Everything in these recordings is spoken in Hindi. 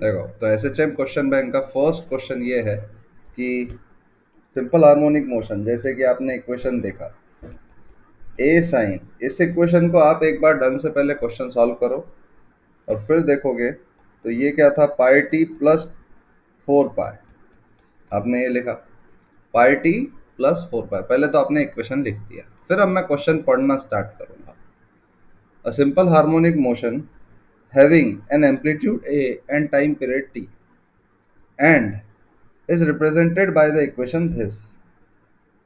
देखो, तो एसएचएम क्वेश्चन बैंक का फर्स्ट क्वेश्चन ये है कि सिंपल हार्मोनिक मोशन, जैसे कि आपने इक्वेशन देखा ए साइन, इस इक्वेशन को आप एक बार ढंग से पहले क्वेश्चन सॉल्व करो और फिर देखोगे तो ये क्या था, पाई टी प्लस 4 पाई। आपने ये लिखा पाई टी प्लस 4 पाई, पहले तो आपने इक्वेशन लिख दिया, फिर अब मैं क्वेश्चन पढ़ना स्टार्ट करूंगा। A simple harmonic motion having an amplitude a and time period t and is represented by the equation this,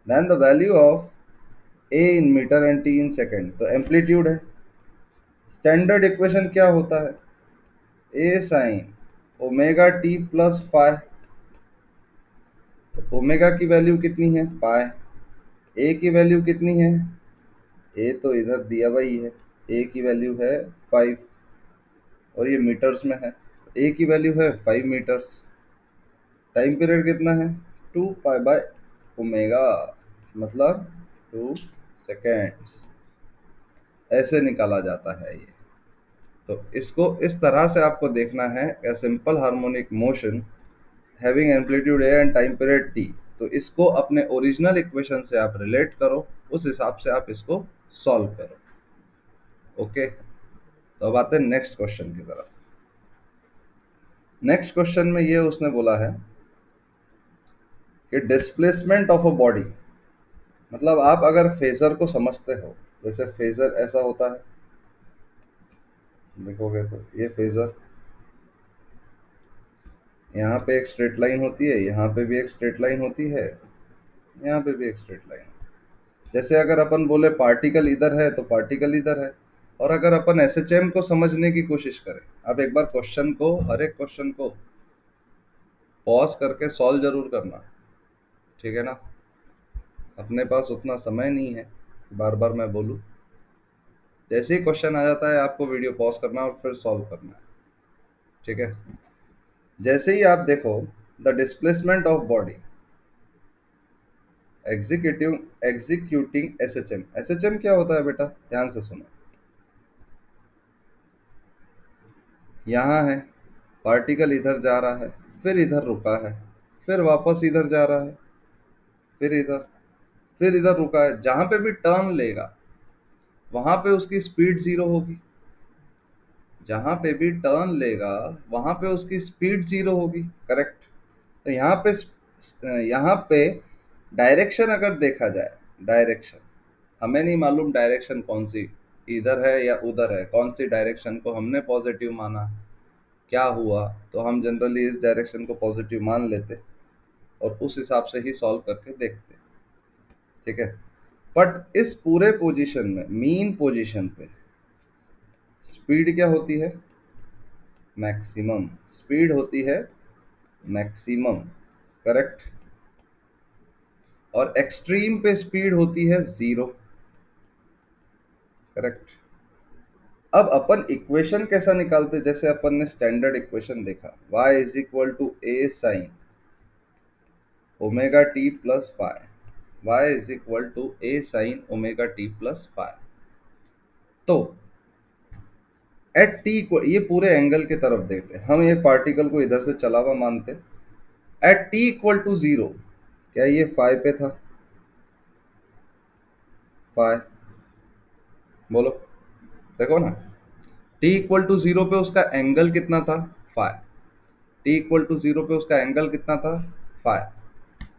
then the value of a in meter and t in second, तो एम्पलीट्यूड है। स्टैंडर्ड इक्वेशन क्या होता है, a sine omega T plus five, तो ओमेगा की वैल्यू कितनी है, पाई। ए की वैल्यू कितनी है, ए तो इधर दिया हुआ ही है, ए की वैल्यू है 5 और ये मीटर्स में है, ए की वैल्यू है 5 मीटर्स। टाइम पीरियड कितना है, 2 पाई बाय ओमेगा, मतलब 2 सेकेंड्स। ऐसे निकाला जाता है ये। तो इसको इस तरह से आपको देखना है, a simple harmonic motion having amplitude A and time period T. तो इसको अपने ओरिजिनल इक्वेशन से आप रिलेट करो, उस हिसाब से आप इसको सॉल्व करो। ओके, तो अब आते हैं नेक्स्ट क्वेश्चन की तरफ। नेक्स्ट क्वेश्चन में ये उसने बोला है कि डिस्प्लेसमेंट ऑफ अ बॉडी, मतलब आप अगर फेजर को समझते हो, जैसे फेजर ऐसा होता है, देखोगे तो ये फेजर, यहाँ पे एक स्ट्रेट लाइन होती है, यहाँ पे भी एक स्ट्रेट लाइन होती है, यहाँ पे भी एक स्ट्रेट लाइन। जैसे अगर अपन बोले पार्टिकल इधर है तो पार्टिकल इधर है। और अगर अपन एसएचएम को समझने की कोशिश करें, अब एक बार क्वेश्चन को, हर एक क्वेश्चन को पॉज करके सॉल्व जरूर करना, ठीक है ना। अपने पास उतना समय नहीं है बार बार मैं बोलूँ। जैसे ही क्वेश्चन आ जाता है आपको वीडियो पॉज करना और फिर सॉल्व करना है, ठीक है। जैसे ही आप देखो the displacement of body executing SHM. SHM क्या होता है बेटा, ध्यान से सुनो। यहाँ है पार्टिकल, इधर जा रहा है, फिर इधर रुका है, फिर वापस इधर जा रहा है, फिर इधर रुका है। जहाँ पे भी टर्न लेगा वहाँ पे उसकी स्पीड 0 होगी, जहाँ पे भी टर्न लेगा वहाँ पे उसकी स्पीड 0 होगी, करेक्ट। तो यहाँ पे डायरेक्शन अगर देखा जाए, डायरेक्शन हमें नहीं मालूम, डायरेक्शन कौन सी, इधर है या उधर है, कौन सी डायरेक्शन को हमने पॉजिटिव माना, क्या हुआ, तो हम जनरली इस डायरेक्शन को पॉजिटिव मान लेते और उस हिसाब से ही सॉल्व करके देखते, ठीक है। बट इस पूरे पोजीशन में, मीन पोजीशन पे स्पीड क्या होती है, मैक्सिमम स्पीड होती है, मैक्सिमम, करेक्ट। और एक्सट्रीम पे स्पीड होती है 0, करेक्ट। अब अपन इक्वेशन कैसा निकालते, जैसे अपन ने स्टैंडर्ड इक्वेशन देखा, y is equal to A sine omega T plus five, y is equal to A sine omega T plus five. तो एट टी को, ये पूरे एंगल की तरफ देखते हैं, हम ये पार्टिकल को इधर से चला हुआ मानते। एट टी इक्वल टू 0, क्या ये 5 पे था, 5, बोलो, देखो ना, टी इक्वल टू 0 पे उसका एंगल कितना था, 5। टी इक्वल टू 0 पे उसका एंगल कितना था, 5,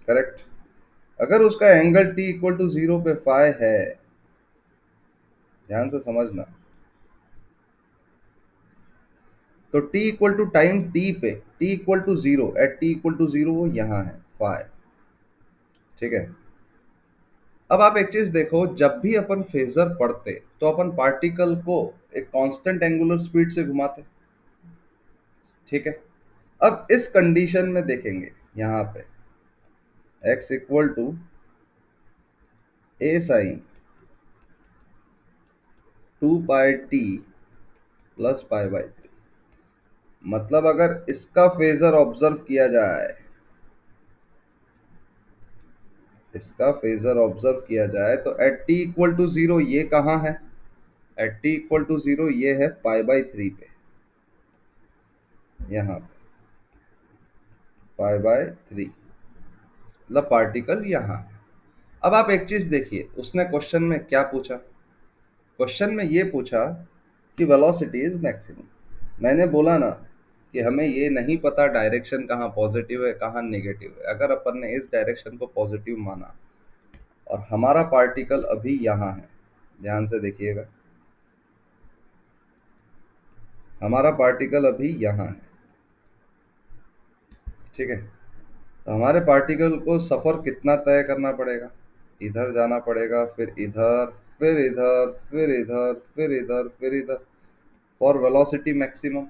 करेक्ट। अगर उसका एंगल टी इक्वल टू 0 पे 5 है, ध्यान से समझना, तो t equal to time t पे, t equal to 0, at t equal to 0 वो यहाँ है 5, ठीक है। अब आप एक चीज देखो, जब भी अपन फेजर पढ़ते तो अपन पार्टिकल को एक कांस्टेंट एंगुलर स्पीड से घुमाते, ठीक है। अब इस कंडीशन में देखेंगे, यहाँ पे x equal to A sine 2 pi t plus पाई/3, मतलब अगर इसका फेजर ऑब्जर्व किया जाए, इसका फेजर ऑब्जर्व किया जाए तो एट टी इक्वल टू 0 ये कहाँ है, एट टी इक्वल टू 0 ये है पाई/3 पे, यहाँ पे, π/3, मतलब पार्टिकल यहाँ है। अब आप एक चीज देखिए, उसने क्वेश्चन में क्या पूछा। क्वेश्चन में ये पूछा कि वेलोसिटी इज मैक्सिमम। मैंने बोला ना कि हमें ये नहीं पता डायरेक्शन कहाँ पॉजिटिव है कहाँ नेगेटिव है। अगर अपन ने इस डायरेक्शन को पॉजिटिव माना और हमारा पार्टिकल अभी यहाँ है, ध्यान से देखिएगा, हमारा पार्टिकल अभी यहाँ है, ठीक है। तो हमारे पार्टिकल को सफ़र कितना तय करना पड़ेगा, इधर जाना पड़ेगा, फिर इधर, फिर इधर, फिर इधर, फिर इधर, फिर इधर, फॉर वेलोसिटी मैक्सिमम।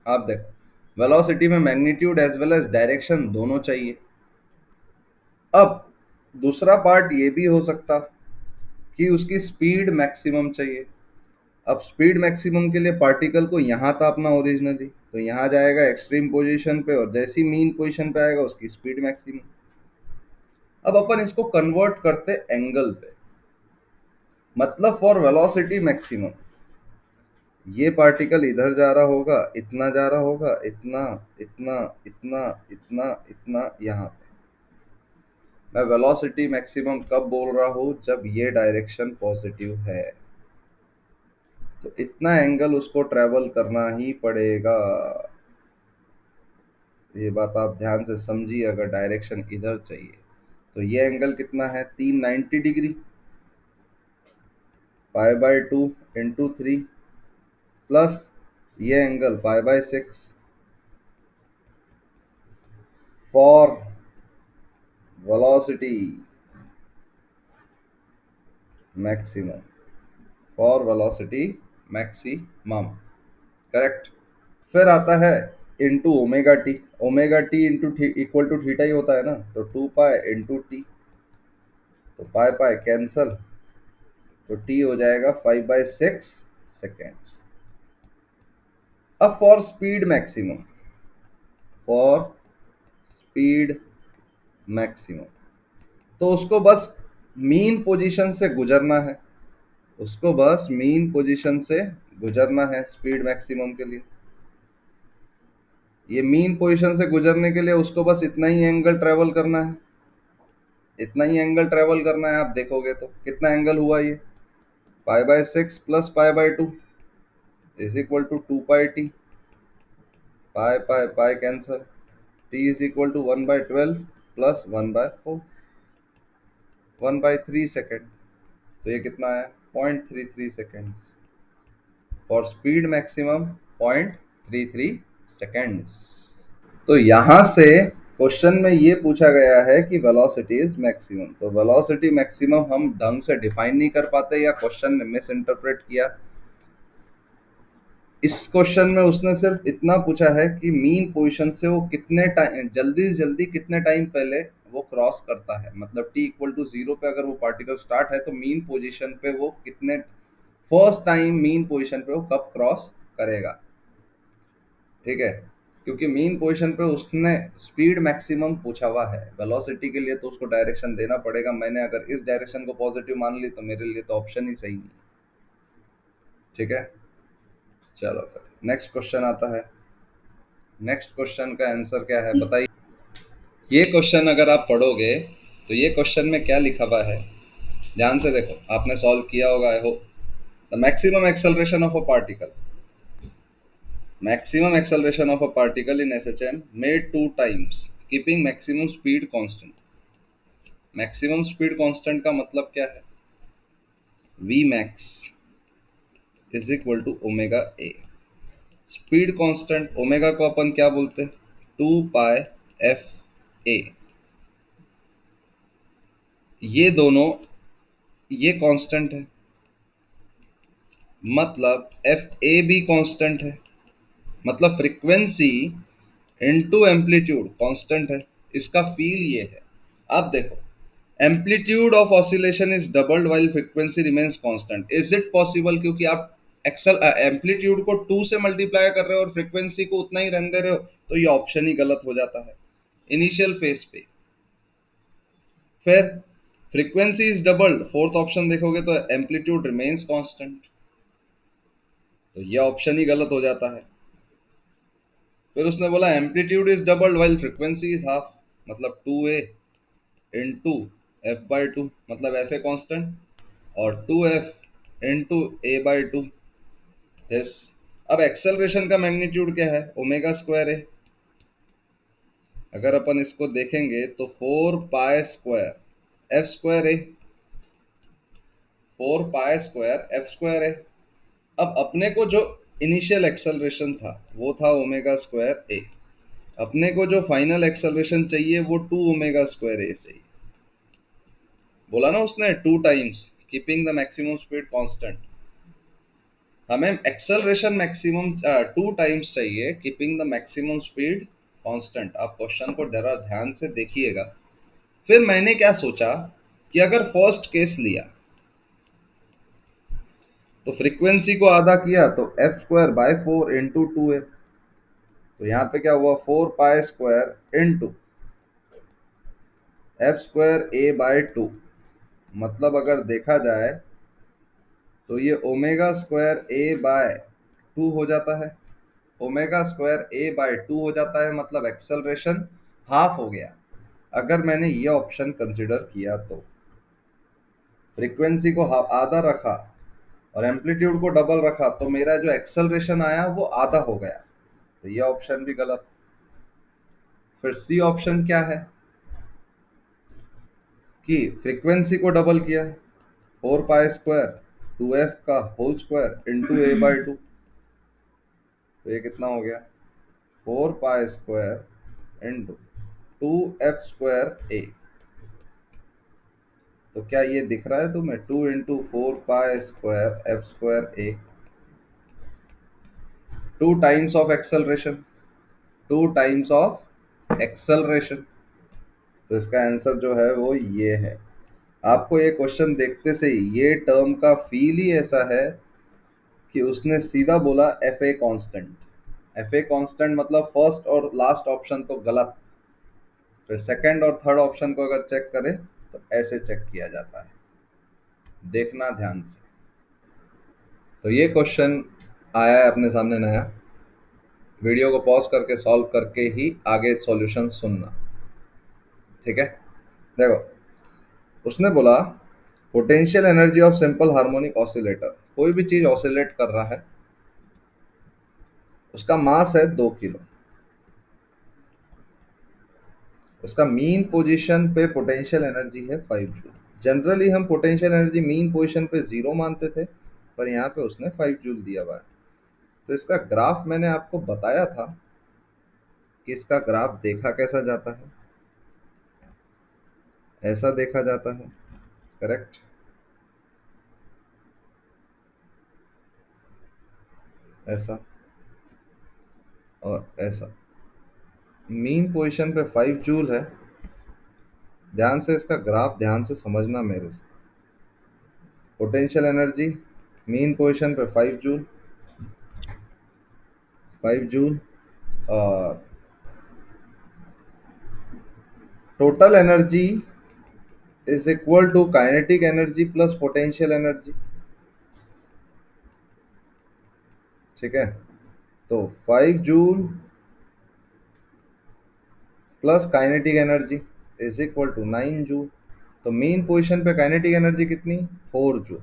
आप देखो, वेलोसिटी में magnitude as well as direction दोनों चाहिए। अब दूसरा पार्ट ये भी हो सकता कि उसकी स्पीड मैक्सिमम चाहिए। अब स्पीड मैक्सिमम के लिए पार्टिकल को यहाँ था अपना ओरिजिनली, तो यहाँ जाएगा एक्सट्रीम पोजीशन पे, और जैसी मीन पोजीशन पे आएगा उसकी स्पीड मैक्सिमम। अब अपन इसको कन्वर्ट करते एंगल पे, मतलब फॉर वेलोसिटी मैक्सिमम ये पार्टिकल इधर जा रहा होगा, इतना जा रहा होगा, इतना, इतना, इतना, इतना, इतना, यहाँ पे। मैं वेलोसिटी मैक्सिमम कब बोल रहा हूँ, जब ये डायरेक्शन पॉजिटिव है, तो इतना एंगल उसको ट्रेवल करना ही पड़ेगा। ये बात आप ध्यान से समझिए। अगर डायरेक्शन इधर चाहिए तो ये एंगल कितना है, 390 डिग्री, π/2 इंटू 3 प्लस ये angle π/6 for velocity maximum, for velocity maximum, correct. फिर आता है into omega t. Omega t into equal to theta ही होता है ना, तो 2π इंटू टी, तो पाई पाई कैंसल, तो टी हो जाएगा 5/6 सेकेंड्स। अब for speed maximum, for speed maximum, तो उसको बस मीन पोजीशन से गुजरना है, उसको बस मीन पोजीशन से गुजरना है स्पीड मैक्सिमम के लिए। ये मीन पोजीशन से गुजरने के लिए उसको बस इतना ही एंगल ट्रेवल करना है, इतना ही एंगल ट्रेवल करना है। आप देखोगे तो कितना एंगल हुआ ये, π/6 plus π/2 is equal to 2πt, pi pi pi cancel, t is equal to 1/12 plus 1/4, 1/3 second. तो ये कितना है, 0.33 seconds, for speed maximum 0.33 seconds. तो यहाँ से क्वेश्चन में ये पूछा गया है कि वेलोसिटी इज मैक्सिमम। तो वेलोसिटी मैक्सिमम हम ढंग से डिफाइन नहीं कर पाते, या क्वेश्चन ने मिस इंटरप्रेट किया। इस क्वेश्चन में उसने सिर्फ इतना पूछा है कि मीन पोजीशन से वो कितने टाइम जल्दी से जल्दी कितने टाइम पहले वो क्रॉस करता है, मतलब t इक्वल टू 0 पे अगर वो पार्टिकल स्टार्ट है तो मीन पोजीशन पे वो कितने फर्स्ट टाइम मीन पोजीशन पे वो कब क्रॉस करेगा, ठीक है। क्योंकि मीन पोजीशन पे उसने स्पीड मैक्सिमम पूछा हुआ है, वेलोसिटी के लिए तो उसको डायरेक्शन देना पड़ेगा। मैंने अगर इस डायरेक्शन को पॉजिटिव मान ली तो मेरे लिए तो ऑप्शन ही सही नहीं, ठीक है। चलो फिर नेक्स्ट क्वेश्चन आता है। नेक्स्ट क्वेश्चन का आंसर क्या है बताइए। ये क्वेश्चन अगर आप पढ़ोगे तो ये क्वेश्चन में क्या लिखा हुआ है, ध्यान से देखो, आपने सॉल्व किया होगा I hope. The maximum acceleration of a particle, maximum acceleration of a particle in SHM made 2 times keeping maximum speed constant। maximum speed constant का मतलब क्या है, v max is equal to omega a। Speed constant omega को अपन क्या बोलते हैं, 2π/f a। ये दोनों, ये कांस्टेंट है, मतलब एफ ए भी कांस्टेंट है, मतलब फ्रीक्वेंसी इनटू एम्पलीट्यूड कांस्टेंट है। इसका फील ये है, आप देखो, amplitude of oscillation is doubled while frequency remains constant. Is it possible, क्योंकि आप एक्सल एम्पलीट्यूड को 2 से मल्टीप्लाई कर रहे हो और फ्रीक्वेंसी को उतना ही रहने दे रहे हो, तो ये ऑप्शन ही गलत हो जाता है इनिशियल फेज पे। फिर frequency is doubled, fourth option देखोगे तो एम्पलीट्यूड रिमेन्स कांस्टेंट, तो ये ऑप्शन ही गलत हो जाता है। फिर उसने बोला amplitude is doubled while frequency is half, मतलब 2a इंटू f/2, मतलब f ए कॉन्स्टेंट, और 2f इंटू a/2। यस। अब एक्सेलरेशन का मैग्नीट्यूड क्या है? ओमेगा स्क्वायर है। अगर अपन इसको देखेंगे तो 4 पाई स्क्वायर एफ स्क्वायर है, 4 पाई स्क्वायर एफ स्क्वायर है। अब अपने को जो इनिशियल एक्सेलरेशन था वो था ओमेगा स्क्वायर ए, अपने को जो फाइनल एक्सेलरेशन चाहिए वो 2 ओमेगा स्क्वायर ए चाहिए। बोला ना उसने 2 times keeping the maximum speed constant. हमें एक्सेलरेशन मैक्सिमम 2 टाइम्स चाहिए keeping the maximum speed constant. आप क्वेश्चन को जरा ध्यान से देखिएगा। फिर मैंने क्या सोचा कि अगर फर्स्ट केस लिया तो फ्रीक्वेंसी को आधा किया तो f²/4 इंटू 2a। तो यहाँ पे क्या हुआ? 4 पाई स्क्वायर इंटू f²a/2। मतलब अगर देखा जाए तो ये ओमेगा स्क्वायर a/2 हो जाता है। ओमेगा स्क्वायर a/2 हो जाता है, मतलब एक्सेलरेशन हाफ हो गया। अगर मैंने ये ऑप्शन कंसिडर किया तो फ्रीक्वेंसी को आधा रखा और एम्पलीट्यूड को डबल रखा तो मेरा जो एक्सेलरेशन आया वो आधा हो गया। तो ये ऑप्शन भी गलत। फिर सी ऑप्शन क्या है कि फ्रीक्वेंसी को डबल किया, 4 पाई स्क्वायर 2f का होल स्क्वायर इंटू a/2। तो ये कितना हो गया? 4 पाई स्क्वायर इंटू 2f²a। तो क्या ये दिख रहा है तुम्हें? 2 into 4 pi square f²a, 2 times of acceleration, 2 times of acceleration. तो इसका आंसर जो है वो ये है। आपको ये क्वेश्चन देखते से ही ये टर्म का फील ही ऐसा है कि उसने सीधा बोला F a constant. F a constant मतलब फर्स्ट और लास्ट ऑप्शन तो गलत, फिर सेकंड और थर्ड ऑप्शन को अगर चेक करें तो ऐसे चेक किया जाता है। देखना ध्यान से। तो ये क्वेश्चन आया है अपने सामने नया। वीडियो को पॉज करके सॉल्व करके ही आगे सॉल्यूशन सुनना, ठीक है? देखो उसने बोला potential energy of simple harmonic oscillator. कोई भी चीज ऑसिलेट कर रहा है, उसका मास है 2 किलो, उसका मीन पोजीशन पे पोटेंशियल एनर्जी है 5 जूल। जनरली हम पोटेंशियल एनर्जी मीन पोजीशन पे 0 मानते थे, पर यहाँ पे उसने 5 जूल दिया हुआ है। तो इसका ग्राफ मैंने आपको बताया था कि इसका ग्राफ देखा कैसा जाता है, ऐसा देखा जाता है, करेक्ट? ऐसा और ऐसा। मीन पोजीशन पे 5 जूल है। ध्यान से इसका ग्राफ ध्यान से समझना मेरे से। पोटेंशियल एनर्जी मीन पोजीशन पे 5 जूल, 5 जूल, और total energy is equal to kinetic energy plus potential energy, ठीक है? तो 5 joule plus kinetic energy is equal to 9 joule. तो मेन पोजीशन पे काइनेटिक एनर्जी कितनी? 4 जूल।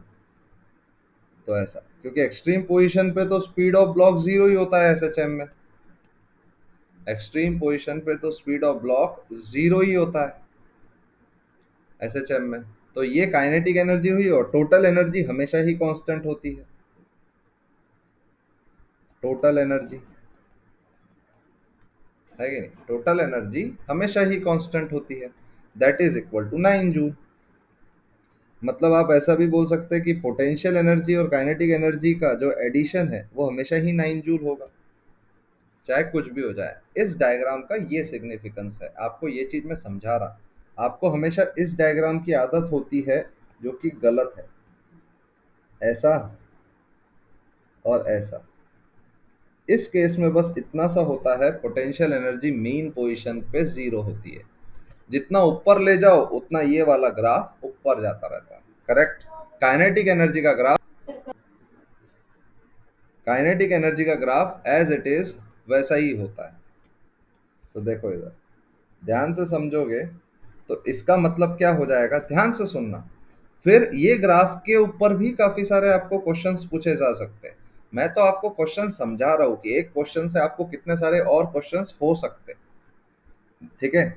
तो ऐसा, क्योंकि एक्सट्रीम पोजीशन पे तो स्पीड ऑफ ब्लॉक 0 ही होता है एसएचएम में। एक्सट्रीम पोजीशन पे तो स्पीड ऑफ ब्लॉक 0 ही होता है एसएचएम में। तो ये काइनेटिक एनर्जी हुई, और टोटल एनर्जी हमेशा ही कांस्टेंट होती है। टोटल एनर्जी है कि नहीं? टोटल एनर्जी हमेशा ही कांस्टेंट होती है, that is equal to 9 joule. मतलब आप ऐसा भी बोल सकते हैं कि पोटेंशियल एनर्जी और काइनेटिक एनर्जी का जो एडिशन है वो हमेशा ही 9 जूल होगा, चाहे कुछ भी हो जाए। इस डायग्राम का ये सिग्निफिकेंस है, आपको ये चीज मैं समझा रहा। आपको हमेशा इस डायग्राम की आदत होती है जो कि गलत है, ऐसा और ऐसा। इस केस में बस इतना सा होता है, पोटेंशियल एनर्जी मीन पोजीशन पे 0 होती है। जितना ऊपर ले जाओ उतना ये वाला ग्राफ ऊपर जाता रहता है, करेक्ट? काइनेटिक एनर्जी का ग्राफ, काइनेटिक एनर्जी का ग्राफ एज इट इज वैसा ही होता है। तो देखो इधर ध्यान से समझोगे तो इसका मतलब क्या हो जाएगा, ध्यान से सुनना। फिर ये ग्राफ के ऊपर भी काफी सारे आपको क्वेश्चंस पूछे जा सकते हैं। मैं तो आपको क्वेश्चन समझा रहा हूँ कि एक क्वेश्चन से आपको कितने सारे और क्वेश्चंस हो सकते हैं, ठीक है।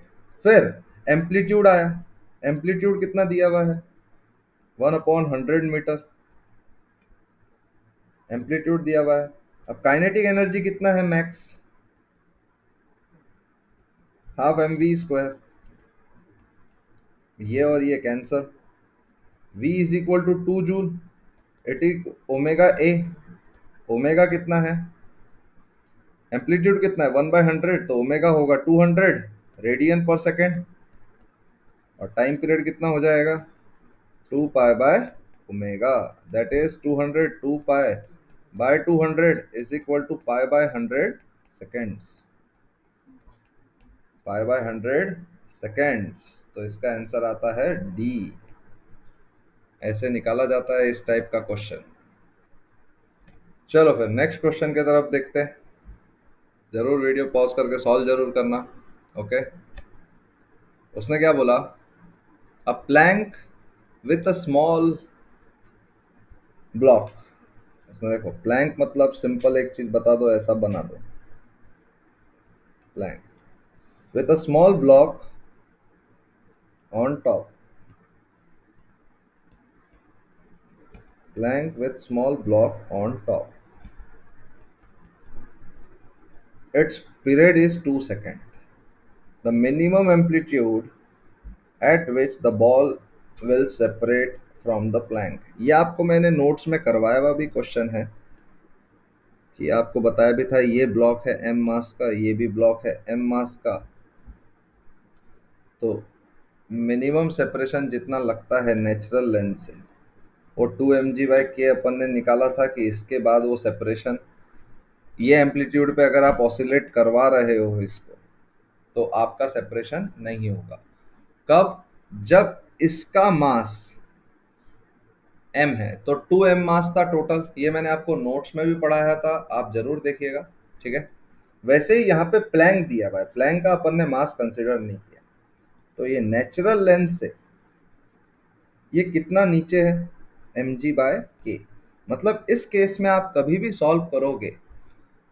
फिर एम्पलीट्यूड आया, एम्पलीट्यूड कितना दिया हुआ है, 1/100 मीटर एम्पलीट्यूड दिया हुआ है। अब काइनेटिक एनर्जी कितना है मैक्स, हाफ mv²। ये और ये cancel, v is equal to 2 joule, it is omega A. Omega कितना है, एम्पलीट्यूड कितना है 1/100, तो ओमेगा होगा 200 रेडियन पर सेकेंड। और टाइम पीरियड कितना हो जाएगा, 2 pi by omega, that is 200, 2 pi by 200 is equal to pi by 100 seconds, pi by 100 seconds. तो इसका आंसर आता है डी। ऐसे निकाला जाता है इस टाइप का क्वेश्चन। चलो फिर नेक्स्ट क्वेश्चन की तरफ देखते हैं। जरूर वीडियो पॉज करके सॉल्व जरूर करना, ओके। उसने क्या बोला, a plank with a small block. उसने देखो प्लैंक मतलब सिंपल एक चीज बता दो, ऐसा बना दो, plank with a small block on top, plank with small block on top, it's period is 2 second, the minimum amplitude at which the ball will separate from the plank. ये आपको मैंने नोट्स में करवाया हुआ भी क्वेश्चन है, कि आपको बताया भी था ये ब्लॉक है m मास का, ये भी ब्लॉक है m मास का। तो मिनिमम सेपरेशन जितना लगता है नेचुरल लेंथ से, वो 2 mg/k अपन ने निकाला था कि इसके बाद वो सेपरेशन, ये एम्पलीट्यूड पे अगर आप ऑसिलेट करवा रहे हो इसको, तो आपका सेपरेशन नहीं होगा। कब, जब इसका मास m है, तो 2m मास था टोटल। ये मैंने आपको नोट्स में भी पढ़ाया था, आप जरूर देखिएगा, ठीक है। वैसे ही यहाँ पे प्लैंक दिया हुआ है, प्लैंक का अपन ने मास कंसिडर नहीं किया, तो ये नेचुरल लेंथ से ये कितना नीचे है, mg/k। मतलब इस केस में आप कभी भी सॉल्व करोगे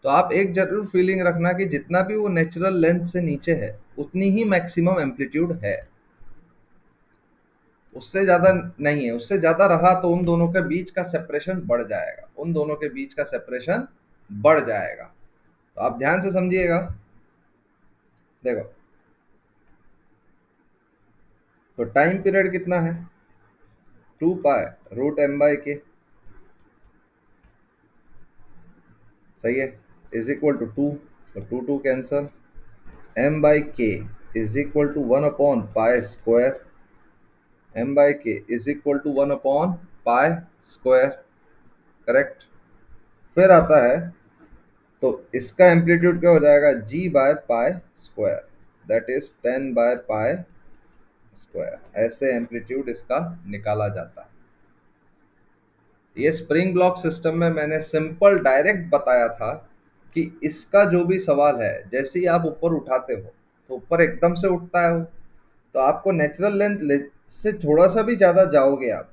तो आप एक जरूर फीलिंग रखना कि जितना भी वो नेचुरल लेंथ से नीचे है उतनी ही मैक्सिमम एम्पलीट्यूड है, उससे ज्यादा नहीं है। उससे ज्यादा रहा तो उन दोनों के बीच का सेपरेशन बढ़ जाएगा, उन दोनों के बीच का सेपरेशन बढ़ जाएगा। तो आप ध्यान से समझिएगा, देखो तो टाइम पीरियड कितना है, 2 पाई√m/k, सही है, इज इक्वल टू 2, तो 2 cancel, m/k is equal to 1/पाई square, m/k is equal to 1/पाई स्क्वायर, करेक्ट। फिर आता है, तो इसका एम्पलीट्यूड क्या हो जाएगा, g/पाई स्क्वायर, दैट इज 10/पाई स्क्वायर। ऐसे एम्पलीट्यूड इसका निकाला जाता है। ये स्प्रिंग ब्लॉक सिस्टम में मैंने सिंपल डायरेक्ट बताया था कि इसका जो भी सवाल है, जैसे ही आप ऊपर उठाते हो तो ऊपर एकदम से उठता है वो, तो आपको नेचुरल लेंथ से थोड़ा सा भी ज़्यादा जाओगे आप,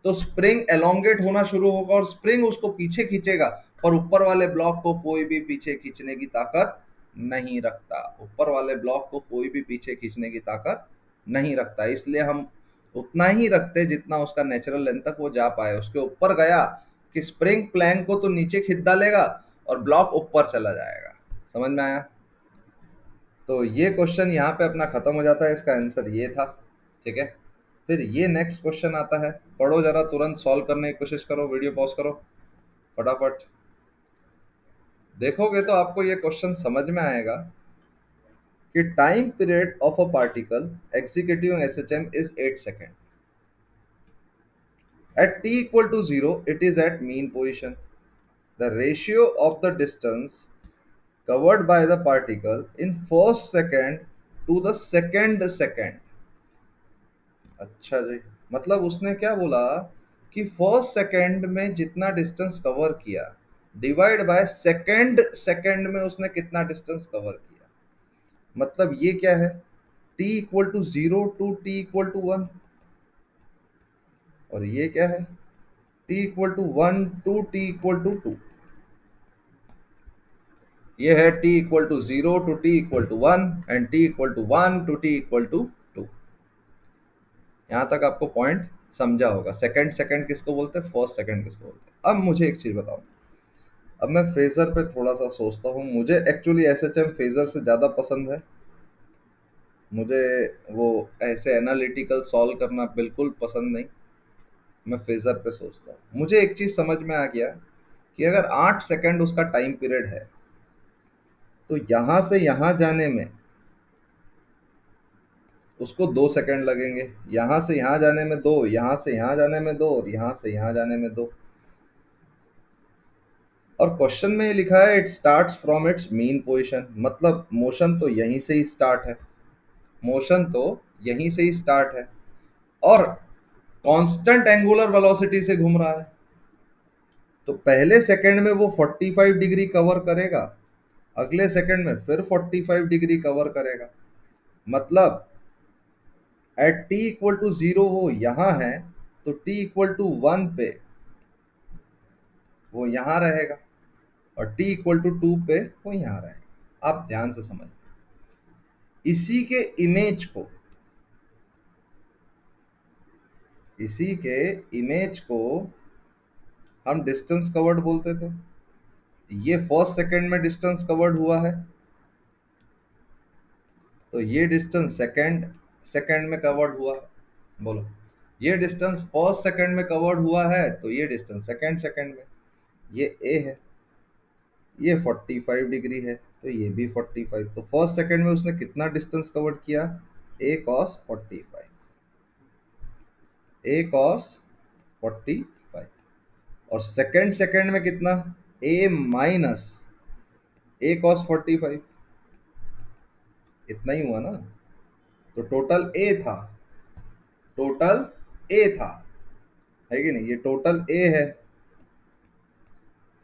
तो स्प्रिंग एलोंगेट होना शुरू होगा और स्प्रिंग उसको पीछे खींचेगा। पर ऊपर वाले ब्लॉक को कोई भी पीछे खींचने की ताकत नहीं रखता, ऊपर वाले ब्लॉक को कोई भी पीछे खींचने की ताकत नहीं रखता। इसलिए हम उतना ही रखते जितना उसका नेचुरल लेंथ तक वो जा पाए। उसके ऊपर गया कि स्प्रिंग प्लैंक को तो नीचे खींच डालेगा और ब्लॉक ऊपर चला जाएगा। समझ में आया? तो ये क्वेश्चन यहाँ पे अपना खत्म हो जाता है, इसका आंसर ये था, ठीक है। फिर ये नेक्स्ट क्वेश्चन आता है, पढ़ो जरा, तुरंत सॉल्व करने की कोशिश करो, वीडियो पॉज करो फटाफट। देखोगे तो आपको ये क्वेश्चन समझ में आएगा कि time period of a particle executing SHM is 8 second. At t equal to 0, it is at mean position. The ratio of the distance covered by the particle in first second to the second second। अच्छा जी, मतलब उसने क्या बोला कि फर्स्ट सेकंड में जितना डिस्टेंस कवर किया डिवाइड बाय सेकंड सेकंड में उसने कितना डिस्टेंस कवर किया। मतलब ये क्या है, t equal to 0 to t equal to 1, और ये क्या है, t equal to 1 to t equal to 2। ये है t equal to 0 to t equal to 1 and t equal to 1 to t equal to 2। यहाँ तक आपको पॉइंट समझा होगा। सेकंड सेकंड किसको बोलते हैं, फर्स्ट सेकंड किसको बोलते हैं। अब मुझे एक चीज़ बताओ, अब मैं फेजर पे थोड़ा सा सोचता हूँ। मुझे एक्चुअली एसएचएम फेजर से ज़्यादा पसंद है। मुझे वो ऐसे एनालिटिकल सॉल्व करना बिल्कुल पसंद नहीं। मैं फेजर पे सोचता हूँ। मुझे एक चीज़ समझ में आ गया कि अगर 8 सेकंड उसका टाइम पीरियड है तो यहाँ से यहाँ जाने में उसको 2 सेकंड लगेंगे, यहाँ से यहाँ जाने में 2, यहाँ से यहाँ जाने में 2, और यहाँ से यहाँ जाने में 2। और क्वेश्चन में ये लिखा है it starts from its mean position, मतलब मोशन तो यहीं से ही स्टार्ट है, मोशन तो यहीं से ही स्टार्ट है और कांस्टेंट एंगुलर वेलोसिटी से घूम रहा है। तो पहले सेकंड में वो 45 डिग्री कवर करेगा, अगले सेकंड में फिर 45 डिग्री कवर करेगा। मतलब एट t इक्वल टू 0 वो यहाँ है, तो t इक्वल टू 1 पे वो यहाँ रहेगा, और t इक्वल टू 2 पे वो यहाँ रहेगा। आप ध्यान से समझ, इसी के इमेज को, इसी के इमेज को हम डिस्टेंस कवर्ड बोलते थे। ये फर्स्ट सेकंड में डिस्टेंस कवर्ड हुआ है, तो ये डिस्टेंस सेकंड सेकंड में कवर्ड हुआ है। बोलो, ये डिस्टेंस फर्स्ट सेकंड में कवर्ड हुआ है, तो ये डिस्टेंस सेकंड सेकंड में। ये ए है, ये 45 डिग्री है, तो ये भी 45। तो फर्स्ट सेकंड में उसने कितना डिस्टेंस कवर किया, ए कॉस 45, ए कॉस 45। और सेकंड सेकंड में कितना, ए माइनस ए कॉस 45, इतना ही हुआ ना। तो टोटल ए था, टोटल ए था, है कि नहीं, ये टोटल ए है।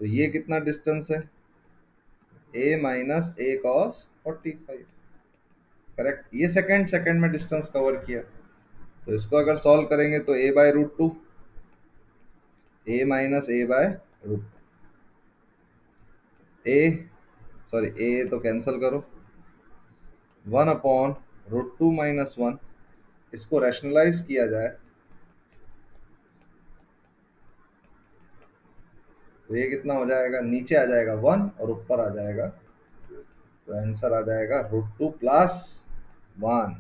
तो ये कितना डिस्टेंस है, a minus a cos 45, correct. ये सेकंड सेकंड में डिस्टेंस कवर किया। तो इसको अगर सॉल्व करेंगे तो a by root 2, a minus A by root a, sorry a तो कैंसिल करो, 1/√2 माइनस 1। इसको रैशनलाइज किया जाए तो ये कितना हो जाएगा, नीचे आ जाएगा 1 और ऊपर आ जाएगा, तो आंसर आ जाएगा √2 प्लस 1।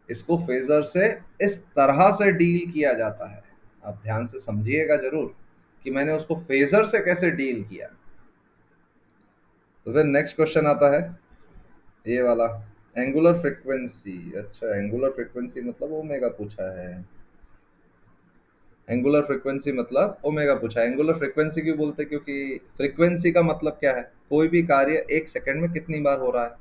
इसको फेजर से इस तरह से डील किया जाता है। आप ध्यान से समझिएगा जरूर कि मैंने उसको फेजर से कैसे डील किया। तो फिर नेक्स्ट क्वेश्चन आता है ये वाला, एंगुलर फ्रीक्वेंसी। अच्छा, एंगुलर फ्रीक्वेंसी मतलब ओमेगा पूछा है। एंगुलर फ्रीक्वेंसी मतलब ओमेगा पूछा है। एंगुलर फ्रीक्वेंसी क्यों बोलते हैं, क्योंकि फ्रीक्वेंसी का मतलब क्या है, कोई भी कार्य एक सेकंड में कितनी बार हो रहा है,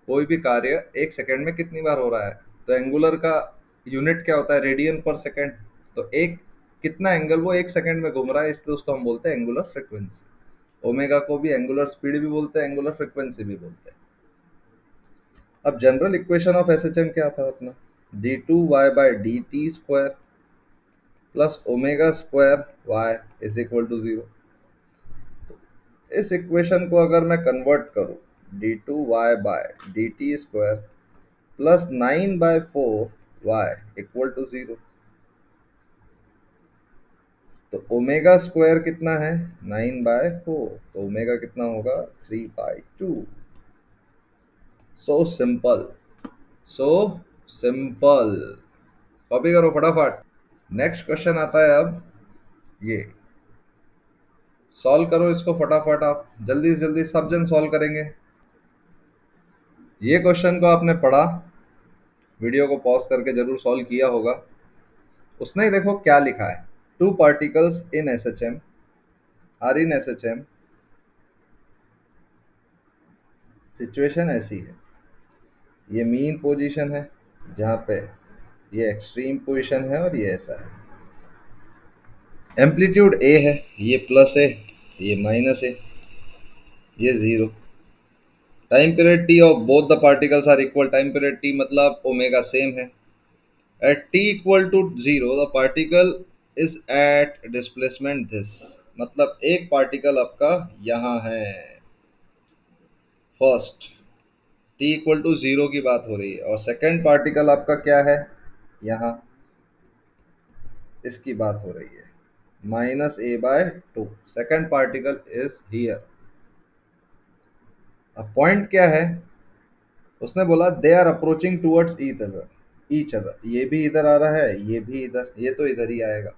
कोई भी कार्य एक सेकंड में कितनी बार हो रहा है। तो एंगुलर का यूनिट क्या होता है, रेडियन पर सेकंड। तो एक कितना एंगल वो एक सेकंड में घूम रहा है, इसलिए उसको हम बोलते हैं एंगुलर फ्रीक्वेंसी। ओमेगा को भी एंगुलर स्पीड भी बोलते हैं, एंगुलर फ्रीक्वेंसी भी बोलते हैं। अब जनरल इक्वेशन ऑफ एसएचएम क्या था अपना, d2y/dt² plus omega square Y is equal to 0। इस इक्वेशन को अगर मैं कन्वर्ट करूं, d2y/dt² plus 9/4y equal to 0। तो ओमेगा स्क्वायर कितना है, 9/4, तो ओमेगा कितना होगा, 3/2। So simple, so simple. Copy करो फटाफट। नेक्स्ट क्वेश्चन आता है अब, ये सॉल्व करो इसको फटाफट, आप जल्दी से जल्दी सब जन सॉल्व करेंगे। ये क्वेश्चन को आपने पढ़ा, वीडियो को पॉज करके जरूर सॉल्व किया होगा। उसने देखो क्या लिखा है, two particles in SHM are in SHM. Situation ऐसी है, ये मीन पोजीशन है जहाँ पे ये एक्सट्रीम पोजीशन है और ये ऐसा है। एम्पलीट्यूड ए है, ये प्लस है, ये माइनस है, ये 0। Time period T of both the particles are equal, time period T मतलब ओमेगा सेम है। At T equal to zero the particle is at displacement this, मतलब एक पार्टिकल आपका यहाँ है first, T equal to zero की बात हो रही है, और सेकेंड पार्टिकल आपका क्या है यहाँ, इसकी बात हो रही है minus A by two, second particle is here. अब पॉइंट क्या है, उसने बोला they are approaching towards each other, ये भी इधर आ रहा है, ये भी इधर, ये तो इधर ही आएगा,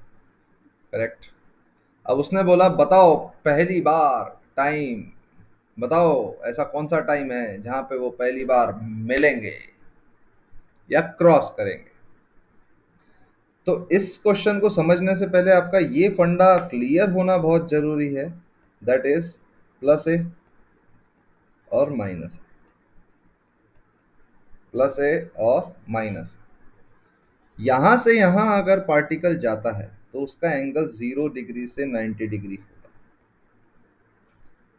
करेक्ट। अब उसने बोला बताओ पहली बार टाइम, बताओ ऐसा कौन सा टाइम है जहां पे वो पहली बार मिलेंगे या क्रॉस करेंगे। तो इस क्वेश्चन को समझने से पहले आपका ये फंडा क्लियर होना बहुत जरूरी है, दैट इज प्लस ए और माइनस, प्लस ए और माइनस। यहां से यहां अगर पार्टिकल जाता है तो उसका एंगल 0 डिग्री से 90 डिग्री होगा।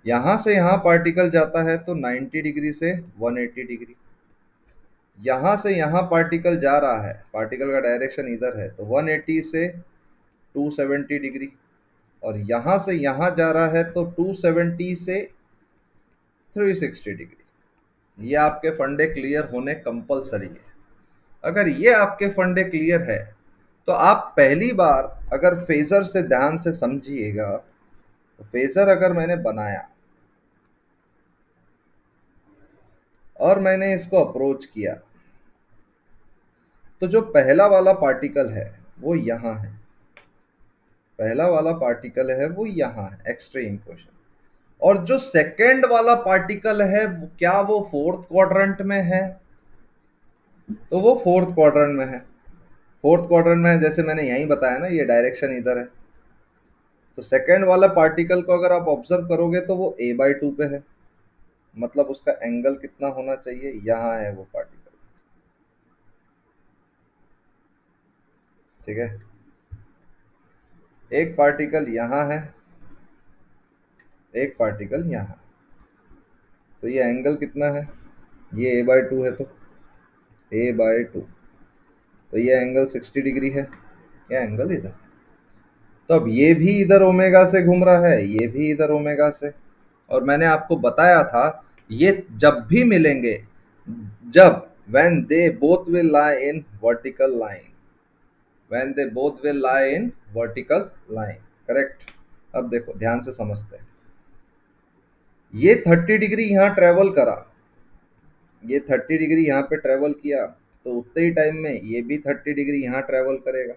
यहां से यहां पार्टिकल जाता है तो 90 डिग्री से 180 डिग्री। यहां से यहां पार्टिकल जा रहा है, पार्टिकल का डायरेक्शन इधर है, तो 180 से 270 डिग्री। और यहां से यहां जा रहा है तो 270 से 360 डिग्री। ये आपके फंडे क्लियर होने कंपलसरी है। अगर ये आपके फंडे क्लियर है तो आप पहली बार अगर फेजर से ध्यान से समझिएगा, तो फेजर अगर मैंने बनाया और मैंने इसको अप्रोच किया, तो जो पहला वाला पार्टिकल है वो यहाँ है, पहला वाला पार्टिकल है वो यहाँ है, एक्सट्रीम क्वेश्चन। और जो सेकंड वाला पार्टिकल है क्या वो फोर्थ क्वाड्रेंट में है, तो वो फोर्थ क्वाड्रेंट में है। फोर्थ क्वाड्रेंट में है, जैसे मैंने यहीं बताया ना, ये डायरेक्शन इधर है। तो सेकंड वाला पार्टिकल को अगर आप ऑब्जर्व करोगे तो वो a बाई टू पे है, मतलब उसका एंगल कितना होना चाहिए, यहाँ है वो पार्टिकल, ठीक है। एक पार्टिकल यहाँ है, एक पार्टिकल यहाँ, तो ये एंगल कितना है, ये a बाई टू है, तो a बाई टू, तो ये एंगल 60 डिग्री है, या एंगल इधर। तो अब ये भी इधर ओमेगा से घूम रहा है, ये भी इधर ओमेगा से, और मैंने आपको बताया था ये जब भी मिलेंगे, जब when they both will lie in vertical line, when they both will lie in vertical line, correct. अब देखो ध्यान से समझते हैं, ये 30 डिग्री यहाँ ट्रेवल करा, ये 30 डिग्री यहाँ पे ट्रेवल किया, तो उतने ही टाइम में ये भी 30 डिग्री यहाँ ट्रेवल करेगा,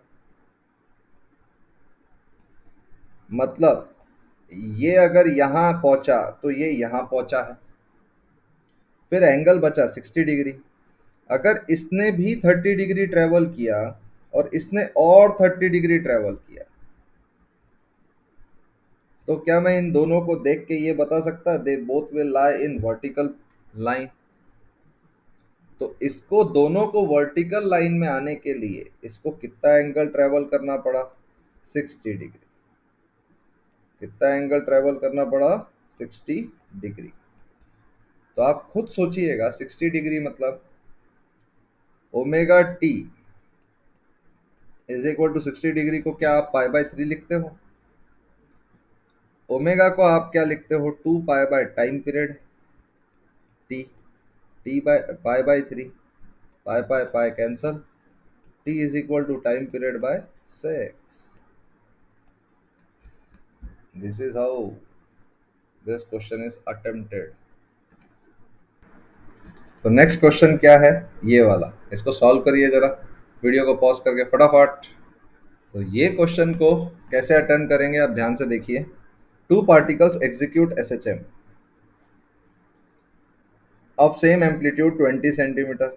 मतलब ये अगर यहाँ पहुंचा तो ये यहाँ पहुंचा है, फिर एंगल बचा 60 डिग्री। अगर इसने भी 30 डिग्री ट्रेवल किया और इसने और 30 डिग्री ट्रेवल किया, तो क्या मैं इन दोनों को देख के ये बता सकता they both will lie in vertical line. तो इसको दोनों को वर्टिकल लाइन में आने के लिए इसको कितना एंगल ट्रेवल करना पड़ा, 60 डिग्री। कितना एंगल ट्रेवल करना पड़ा, 60 डिग्री। तो आप खुद सोचिएगा 60 डिग्री मतलब omega T is equal to 60 degree को क्या आप पाई बाय 3 लिखते हो, ओमेगा को आप क्या लिखते हो, 2 pi by time period T, T by pi by 3, pi pi pi cancel, T is equal to time period by 6। This is how this question is attempted. तो नेक्स्ट क्वेश्चन क्या है, ये वाला, इसको सॉल्व करिए जरा, वीडियो को पॉज करके फटाफट। तो ये क्वेश्चन को कैसे अटेम्प्ट करेंगे आप ध्यान से देखिए। Two particles execute SHM of same amplitude 20 centimetre,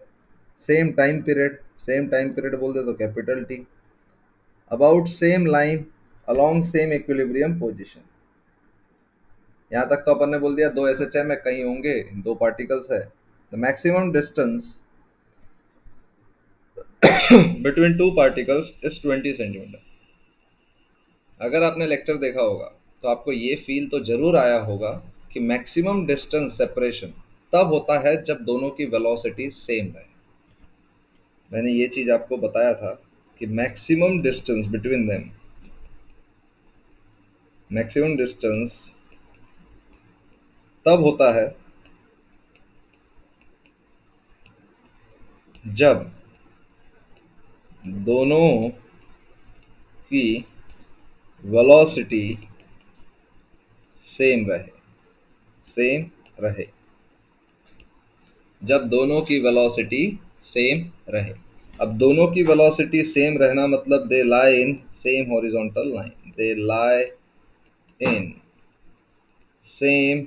same time period बोल दे तो capital T, about same line along same equilibrium position. यहाँ तक तो अपन ने बोल दिया दो एसएचएम है, कहीं होंगे, दो पार्टिकल्स है। The maximum distance between two particles is 20 centimetre. अगर आपने लेक्चर देखा होगा तो आपको ये फील तो जरूर आया होगा कि मैक्सिमम डिस्टेंस सेपरेशन तब होता है जब दोनों की वेलोसिटी सेम रहे। मैंने ये चीज आपको बताया था कि मैक्सिमम डिस्टेंस तब होता है जब दोनों की वेलोसिटी सेम रहे सेम रहे जब दोनों की वेलोसिटी सेम रहे। अब दोनों की वेलोसिटी सेम रहना मतलब they lie in same horizontal line, they lie in same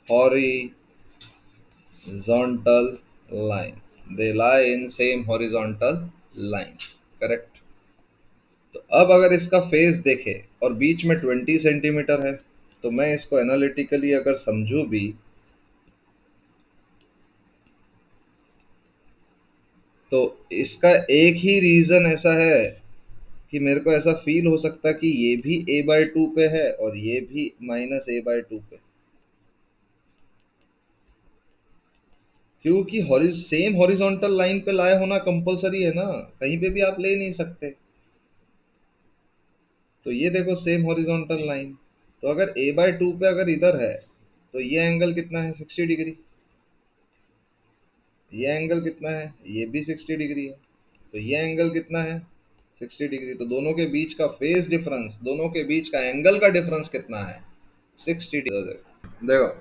horizontal line, they lie in same horizontal line, correct. तो अब अगर इसका फेस देखे और बीच में 20 सेंटीमीटर है, तो मैं इसको एनालिटिकली अगर समझूं भी तो इसका एक ही रीजन ऐसा है कि मेरे को ऐसा फील हो सकता कि ये भी a/2 पे है और ये भी -a/2 पे, क्योंकि सेम हॉरिजॉन्टल लाइन पे लाए होना कंपलसरी है ना, कहीं पे भी आप ले नहीं सकते। तो ये देखो सेम हॉरिजॉन्टल लाइन, तो अगर a/2 पे अगर इधर है तो ये एंगल कितना है, 60 डिग्री। ये एंगल कितना है, ये भी 60 डिग्री है। तो ये एंगल कितना है, 60 डिग्री। तो दोनों के बीच का फेज डिफरेंस, दोनों के बीच का एंगल का डिफरेंस कितना है, 60 डिग्री। देखो,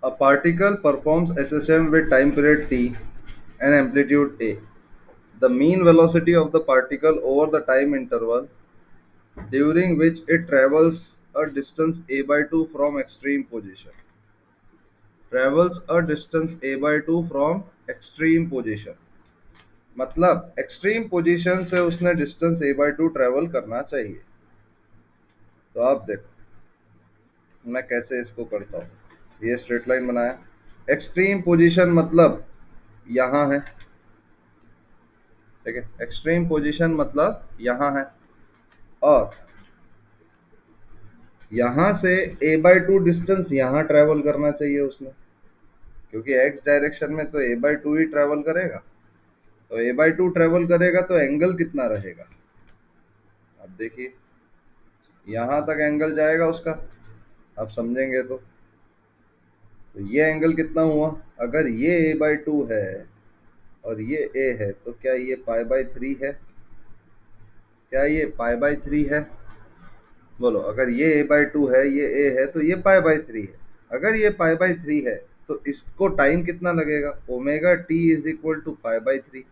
a particle performs SSM with time period t and amplitude a. The mean velocity of the particle over the time interval during which it travels a distance a/2 from extreme position. Travels a distance a/2 from extreme position. मतलब एक्सट्रीम पोजीशन से उसने डिस्टेंस a/2 ट्रेवल करना चाहिए। तो आप देखो मैं कैसे इसको करता हूँ। ये स्ट्रेट लाइन बनाया, एक्सट्रीम पोजीशन मतलब यहाँ है, ठीक है, एक्सट्रीम पोजीशन मतलब यहाँ है, और यहाँ से a/2 डिस्टेंस यहाँ ट्रेवल करना चाहिए उसने, क्योंकि x डायरेक्शन में तो a/2 ही ट्रेवल करेगा। तो a/2 ट्रेवल करेगा तो एंगल कितना रहेगा, अब देखिए यहाँ तक एंगल जाएगा उसका, आप समझेंगे तो ये एंगल कितना हुआ, अगर ये a/2 है और ये a है तो क्या ये π/3 है, क्या ये π/3 है, बोलो। अगर ये a/2 है, ये a है, तो ये π/3 है। अगर ये π/3 है तो इसको टाइम कितना लगेगा, omega t is equal to π/3।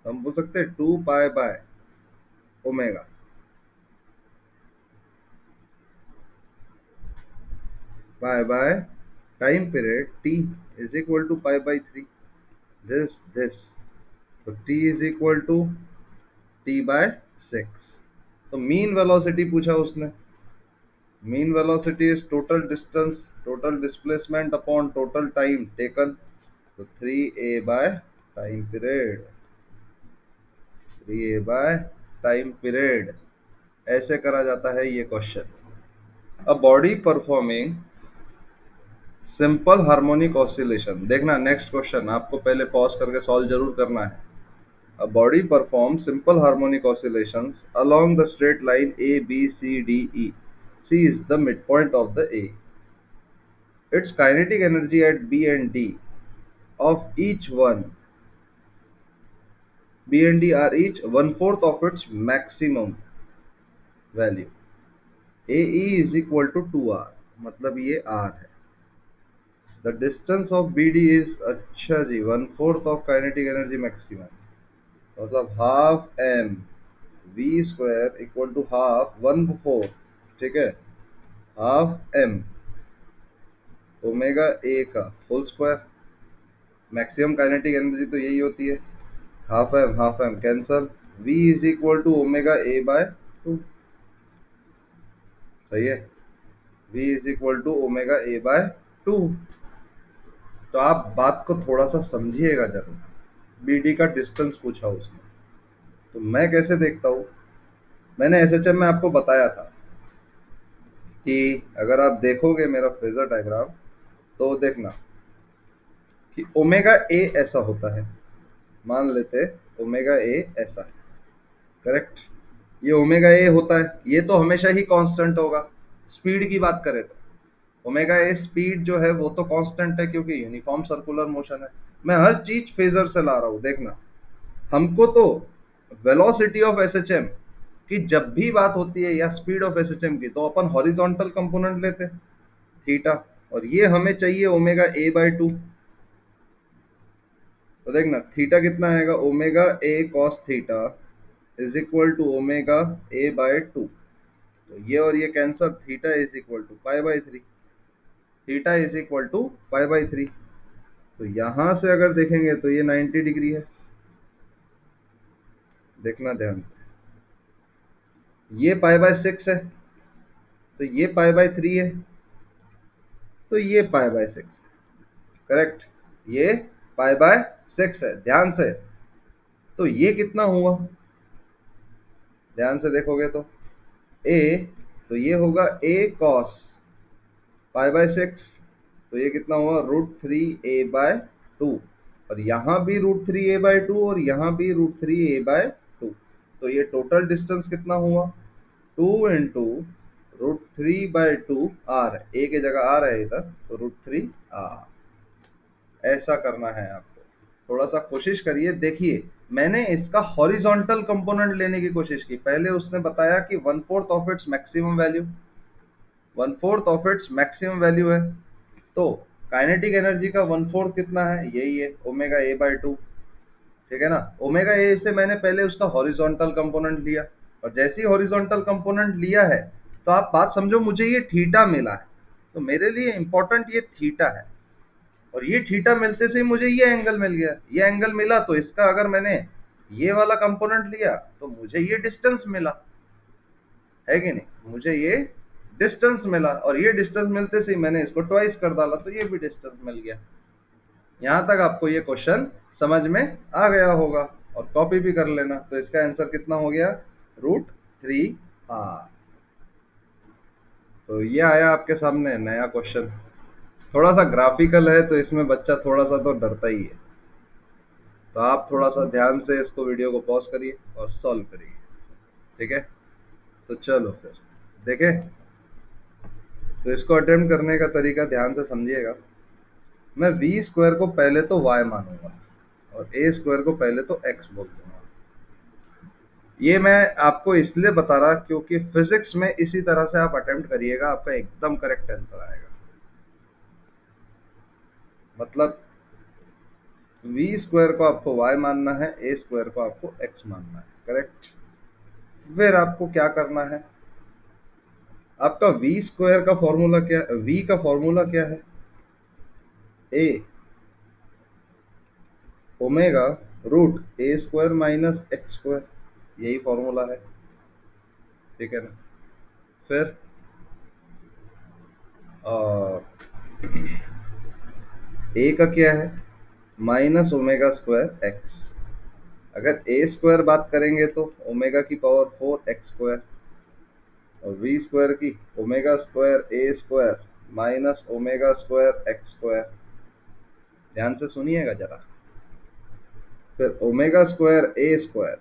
हम बोल सकते हैं 2π/ओमेगा, by time period t is equal to π/3, this. तो t is equal to t/6। तो मीन वेलोसिटी पूछा उसने, mean velocity is total distance, total displacement upon total time taken. तो 3a time period, 3a time period. ऐसे करा जाता है ये question. A body performing simple harmonic oscillation, देखना नेक्स्ट क्वेश्चन आपको पहले पॉज करके सॉल्व जरूर करना है। A body perform simple harmonic oscillations along the straight line a b c d e. C is the midpoint of the a. Its kinetic energy at b and d of each one, b and d are each 1/4 of its maximum value. AE is equal to 2r, मतलब ये r है। The distance of BD is, अच्छा जी, 1/4 of kinetic energy maximum, मतलब half m v square equal to half 1/4, ठीक है, हाफ m ओमेगा ए का whole square. Maximum kinetic energy तो यही होती है, half M cancel, v is equal to omega a/2, सही है, v is equal to omega a/2। तो आप बात को थोड़ा सा समझिएगा जरूर। bd का डिस्टेंस पूछा उसने, तो मैं कैसे देखता हूँ, मैंने एसएचएम में आपको बताया था कि अगर आप देखोगे मेरा फेजर डायग्राम, तो देखना कि ओमेगा ए ऐसा होता है, मान लेते ओमेगा ए ऐसा है, करेक्ट। ये ओमेगा ए होता है, ये तो हमेशा ही कांस्टेंट होगा। स्पीड की बात करें तो ओमेगा ए स्पीड जो है वो तो कांस्टेंट है, क्योंकि यूनिफॉर्म सर्कुलर मोशन है। मैं हर चीज फेजर से ला रहा हूँ, देखना। हमको तो वेलोसिटी ऑफ एसएचएम की जब भी बात होती है, या स्पीड ऑफ एसएचएम की, तो अपन हॉरिजॉन्टल कंपोनेंट लेते हैं थीटा, और ये हमें चाहिए ओमेगा ए बाय 2। तो देखना थीटा कितना आएगा, omega A cos theta is equal to omega A by 2। तो ये और ये cancel, theta is equal to pi by 3, theta is equal to pi by 3। तो यहां से अगर देखेंगे तो ये 90 डिग्री है, देखना ध्यान से। ये पाई बाय 6 है, तो ये पाई बाय 3 है, तो ये पाई बाय 6 है, करेक्ट। ये पाई बाय 6 है, ध्यान से। तो ये कितना हुआ, ध्यान से देखोगे तो ए, तो ये होगा ए कॉस पाई बाय 6, तो ये कितना हुआ √3a/2। और यहाँ भी √3a/2 और यहाँ भी √3a/2। तो ये टोटल डिस्टेंस कितना हुआ, 2 इंटू √3/2 आर, ए की जगह आर है इधर, तो √3r। ऐसा करना है आपको, थोड़ा सा कोशिश करिए। देखिए मैंने इसका हॉरिजॉन्टल कंपोनेंट लेने की कोशिश की, पहले उसने बताया कि 1/4 of its maximum value, 1/4 of its maximum value है। तो काइनेटिक एनर्जी का 1/4 कितना है, यही है ओमेगा ए बाय 2, ठीक है ना। ओमेगा ए से मैंने पहले उसका हॉरिजॉन्टल कंपोनेंट लिया, और जैसे ही हॉरिजॉन्टल कंपोनेंट लिया है, तो आप बात समझो, मुझे ये थीटा मिला है, तो मेरे लिए इंपॉर्टेंट ये थीटा है। और ये थीटा मिलते से ही मुझे ये एंगल मिल गया, ये एंगल मिला, तो इसका अगर मैंने ये वाला कंपोनेंट लिया तो मुझे ये डिस्टेंस मिला, है कि नहीं। मुझे ये डिस्टेंस मिला, और ये डिस्टेंस मिलते से ही मैंने इसको ट्वाइस कर डाला, तो ये भी डिस्टेंस मिल गया। यहाँ तक आपको ये क्वेश्चन समझ में आ गया होगा, और कॉपी भी कर लेना। तो इसका आंसर कितना हो गया, √3r। तो ये आया आपके सामने नया क्वेश्चन, थोड़ा सा ग्राफिकल है, तो इसमें बच्चा थोड़ा सा तो डरता ही है। तो आप थोड़ा सा ध्यान से इसको, वीडियो को पॉज करिए और सॉल्व करिए, ठीक है। तो चलो फिर देखें। तो इसको अटेम्प्ट करने का तरीका ध्यान से समझिएगा। मैं v स्क्वायर को पहले तो y मानूंगा, और a स्क्वायर को पहले तो x बोल दूंगा। ये मैं आपको इसलिए बता रहा क्योंकि फिजिक्स में इसी तरह से आप अटेम्प्ट करिएगा, आपका एकदम करेक्ट आंसर आएगा। मतलब v स्क्वायर को आपको y मानना है, a स्क्वायर को आपको x मानना है, करेक्ट। फिर आपको क्या करना है, आपका v स्क्वायर का फॉर्मूला क्या, v का फॉर्मूला क्या है, a omega √a² minus x², यही फॉर्मूला है, ठीक है ना। फिर a का क्या है, -ओमेगा² x। अगर a² बात करेंगे तो ओमेगा की पावर 4x², और v² की ओमेगा² a² माइनस ओमेगा² x²। ध्यान से सुनिएगा जरा। फिर ओमेगा² a²,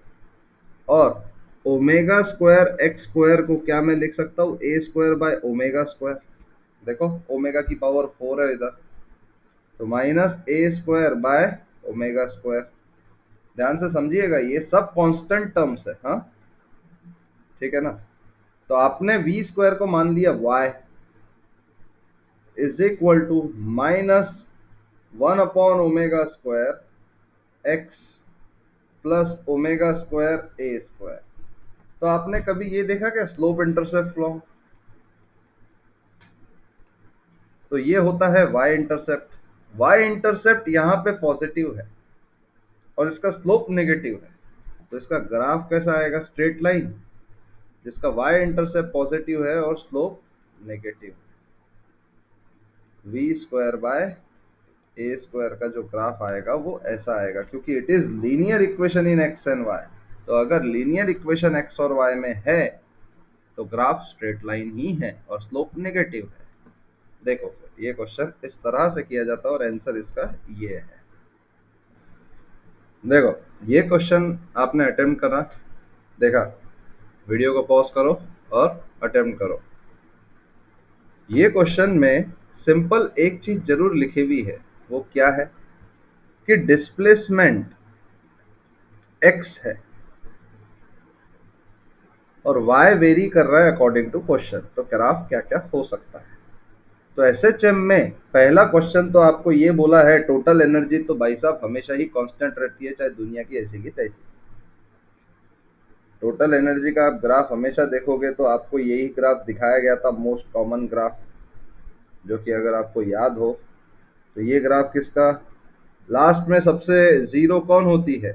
और ओमेगा² x² को क्या मैं लिख सकता हूँ, a²/ओमेगा²। देखो ओमेगा की पावर 4 है इधर, तो -a²/ओमेगा²। ध्यान से समझिएगा, ये सब कांस्टेंट टर्म्स है, हाँ, ठीक है ना। तो आपने v स्क्वायर को मान लिया y इज इक्वल टू -1/ओमेगा² x प्लस ओमेगा² a²। तो आपने कभी ये देखा क्या, स्लोप इंटरसेप्ट लॉ। तो ये होता है y इंटरसेप्ट, y इंटरसेप्ट यहाँ पे पॉजिटिव है और इसका स्लोप नेगेटिव है, तो इसका ग्राफ कैसा आएगा, स्ट्रेट लाइन, जिसका y इंटरसेप्ट पॉजिटिव है और स्लोप नेगेटिव। v²/a² का जो ग्राफ आएगा वो ऐसा आएगा, क्योंकि it is linear equation in x and y। तो अगर लीनियर इक्वेशन x और y में है तो ग्राफ स्ट्रेट लाइन ही है और स्लोप नेगेटिव है। देखो फिर ये क्वेश्चन इस तरह से किया जाता है और आंसर इसका ये है। देखो, ये क्वेश्चन आपने अटेम्प्ट करा, देखा, वीडियो को पॉज करो और अटेम्प्ट करो। ये क्वेश्चन में सिंपल एक चीज जरूर लिखी हुई है, वो क्या है कि डिस्प्लेसमेंट x है और y वेरी कर रहा है अकॉर्डिंग टू क्वेश्चन। तो ग्राफ क्या क्या हो सकता है। तो एसएचएम में पहला क्वेश्चन तो आपको ये बोला है टोटल एनर्जी तो भाई साहब हमेशा ही कांस्टेंट रहती है, चाहे दुनिया की ऐसी की तैसी। टोटल एनर्जी का आप ग्राफ हमेशा देखोगे तो आपको यही ग्राफ दिखाया गया था, मोस्ट कॉमन ग्राफ, जो कि अगर आपको याद हो तो ये ग्राफ किसका, लास्ट में सबसे जीरो कौन होती है,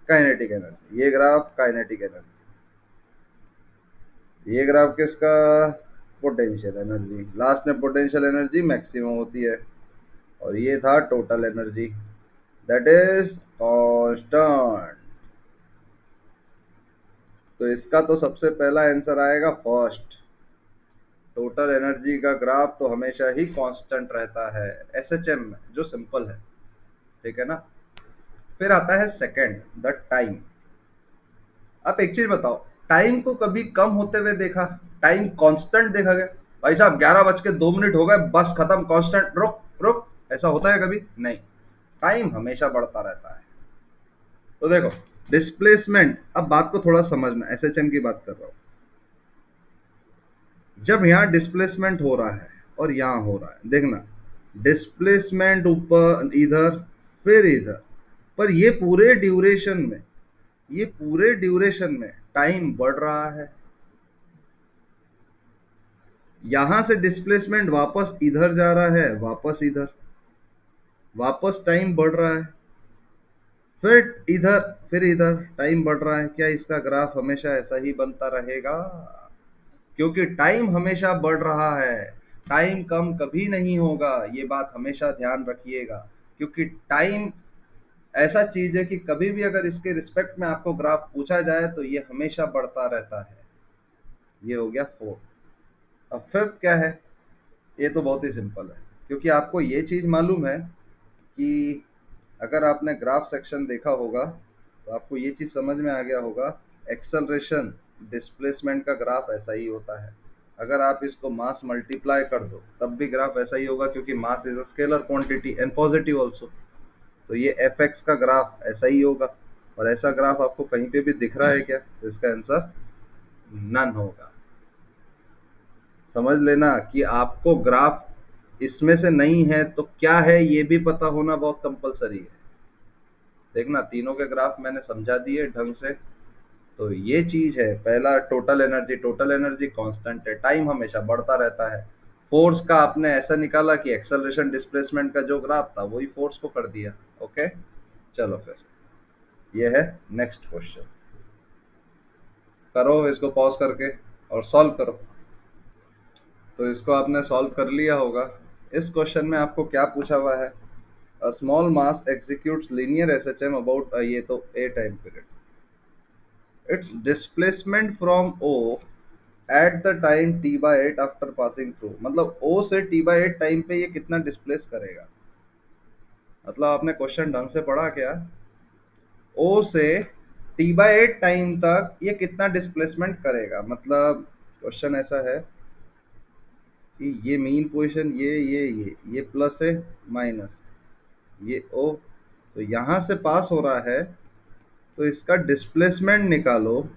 काइनेटिक एनर्जी। ये ग्राफ काइनेटिक एनर्जी, ये ग्राफ किसका, पोटेंशियल एनर्जी। लास्ट में पोटेंशियल एनर्जी मैक्सिमम होती है और ये था total energy, that is constant. तो इसका तो सबसे पहला आंसर आएगा फर्स्ट, टोटल एनर्जी का ग्राफ तो हमेशा ही कांस्टेंट रहता है एसएचएम में, जो सिंपल है, ठीक है ना। फिर आता है सेकंड, द टाइम। आप एक चीज बताओ, टाइम को कभी कम होते हुए देखा, टाइम कांस्टेंट देखा गया, भाई साहब 11:02 हो गए, बस खत्म, कांस्टेंट, रुक रुक, ऐसा होता है कभी नहीं, टाइम हमेशा बढ़ता रहता है। तो देखो, डिस्प्लेसमेंट, अब बात को थोड़ा समझना, एसएचएम की बात कर रहा हूं। जब यहाँ डिस्प्लेसमेंट हो रहा है और यहाँ हो रहा है, देखना, डिस्प्लेसमेंट ऊपर इधर फिर इधर, पर ये पूरे ड्यूरेशन में टाइम बढ़ रहा है। यहां से डिस्प्लेसमेंट वापस इधर जा रहा है, वापस इधर, वापस टाइम बढ़ रहा है, फिर इधर टाइम बढ़ रहा है। क्या इसका ग्राफ हमेशा ऐसा ही बनता रहेगा, क्योंकि टाइम हमेशा बढ़ रहा है, टाइम कम कभी नहीं होगा, ये बात हमेशा ध्यान रखिएगा। क्योंकि टाइम ऐसा चीज है कि कभी भी अगर इसके रिस्पेक्ट में आपको ग्राफ पूछा जाए तो ये हमेशा बढ़ता रहता है। ये हो गया फोर्थ। अब फिफ्थ क्या है, ये तो बहुत ही सिंपल है, क्योंकि आपको ये चीज मालूम है कि अगर आपने ग्राफ सेक्शन देखा होगा तो आपको ये चीज समझ में आ गया होगा, एक्सेलरेशन डिस्प्लेसमेंट का ग्राफ ऐसा ही होता है। अगर आप इसको मास मल्टीप्लाई कर दो तब भी ग्राफ ऐसा ही होगा, क्योंकि mass is a scalar quantity and positive also. तो ये एफ एक्स का ग्राफ ऐसा ही होगा। और ऐसा ग्राफ आपको कहीं पे भी दिख रहा है क्या, तो इसका आंसर नन होगा। समझ लेना कि आपको ग्राफ इसमें से नहीं है तो क्या है ये भी पता होना बहुत कंपलसरी है। देखना, तीनों के ग्राफ मैंने समझा दिए ढंग से। तो ये चीज है, पहला टोटल एनर्जी कांस्टेंट है, टाइम हमेशा बढ़ता रहता है। फोर्स का आपने ऐसा निकाला कि एक्सेलरेशन डिस्प्लेसमेंट का जो ग्राफ था वही फोर्स को कर दिया। ओके, चलो फिर ये है नेक्स्ट क्वेश्चन, करो इसको पॉज करके और सॉल्व करो। तो इसको आपने सॉल्व कर लिया होगा। इस क्वेश्चन में आपको क्या पूछा हुआ है, a small mass executes linear SHM about, ये तो a time period, it's displacement from O at the time t/8 after passing through. मतलब o से t/8 टाइम पे ये कितना डिस्प्लेस करेगा। मतलब आपने क्वेश्चन ढंग से पढ़ा क्या, o से t/8 टाइम तक ये कितना डिस्प्लेसमेंट करेगा। मतलब क्वेश्चन ऐसा है कि ये मीन पोजीशन, ये प्लस है माइनस, ये ओ, तो यहाँ से पास हो रहा है, तो इसका डिस्प्लेसमेंट निकालो।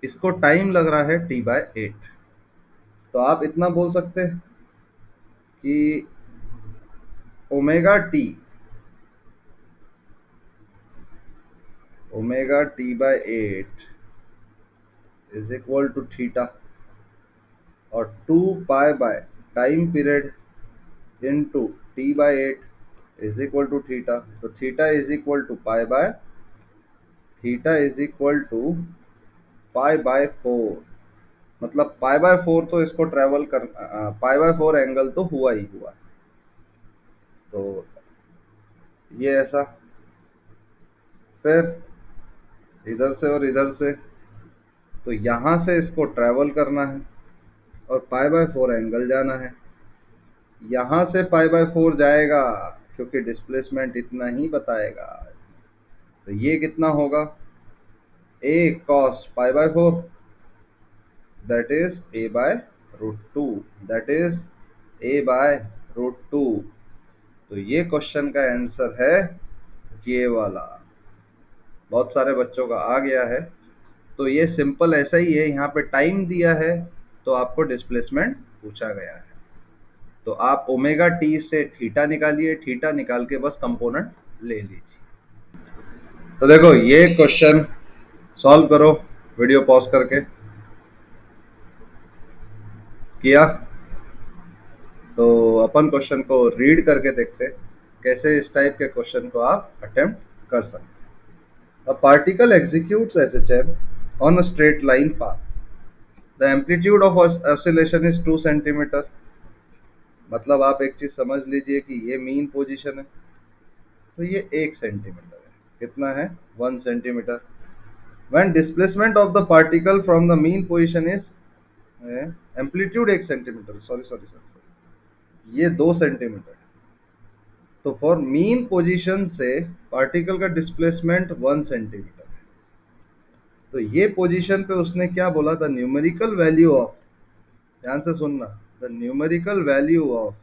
इसको टाइम लग रहा है t/8। तो आप इतना बोल सकते हैं कि omega t/8 is equal to theta, और 2 pi by time period into t/8 is equal to theta. तो theta is equal to pi by 4। मतलब पाई बाय 4 तो इसको ट्रेवल कर, पाई बाय 4 एंगल तो हुआ ही हुआ। तो ये ऐसा, फिर इधर से और इधर से, तो यहाँ से इसको ट्रेवल करना है, और पाई बाय 4 एंगल जाना है। यहाँ से पाई बाय 4 जाएगा क्योंकि डिस्प्लेसमेंट इतना ही बताएगा। तो ये कितना होगा, a cos pi by 4, that is a by root 2, that is a by root 2। तो ये क्वेश्चन का आंसर है ये वाला। बहुत सारे बच्चों का आ गया है। तो ये सिंपल ऐसा ही है, यहाँ पे टाइम दिया है तो आपको डिस्प्लेसमेंट पूछा गया है। तो आप ओमेगा टी से थीटा निकालिए, थीटा निकाल के बस कंपोनेंट ले लीजिए। तो देखो ये क्वेश्चन सॉल्व करो वीडियो पॉज करके। किया तो अपन क्वेश्चन को रीड करके देखते कैसे इस टाइप के क्वेश्चन को आप अटेम्प्ट कर सकते। A particle executes SHM on a straight line path. The amplitude of oscillation is 2 centimetre. मतलब आप एक चीज समझ लीजिए कि ये मीन पोजीशन है तो ये 1 सेंटीमीटर है। कितना है, 1 centimetre. When displacement of the particle from the mean position is amplitude 1 centimetre, sorry ये 2 सेंटीमीटर। तो फॉर मीन पोजीशन से पार्टिकल का डिस्प्लेसमेंट 1 सेंटीमीटर है। तो ये पोजीशन पे उसने क्या बोला, द न्यूमेरिकल वैल्यू ऑफ, ध्यान से सुनना, the numerical value of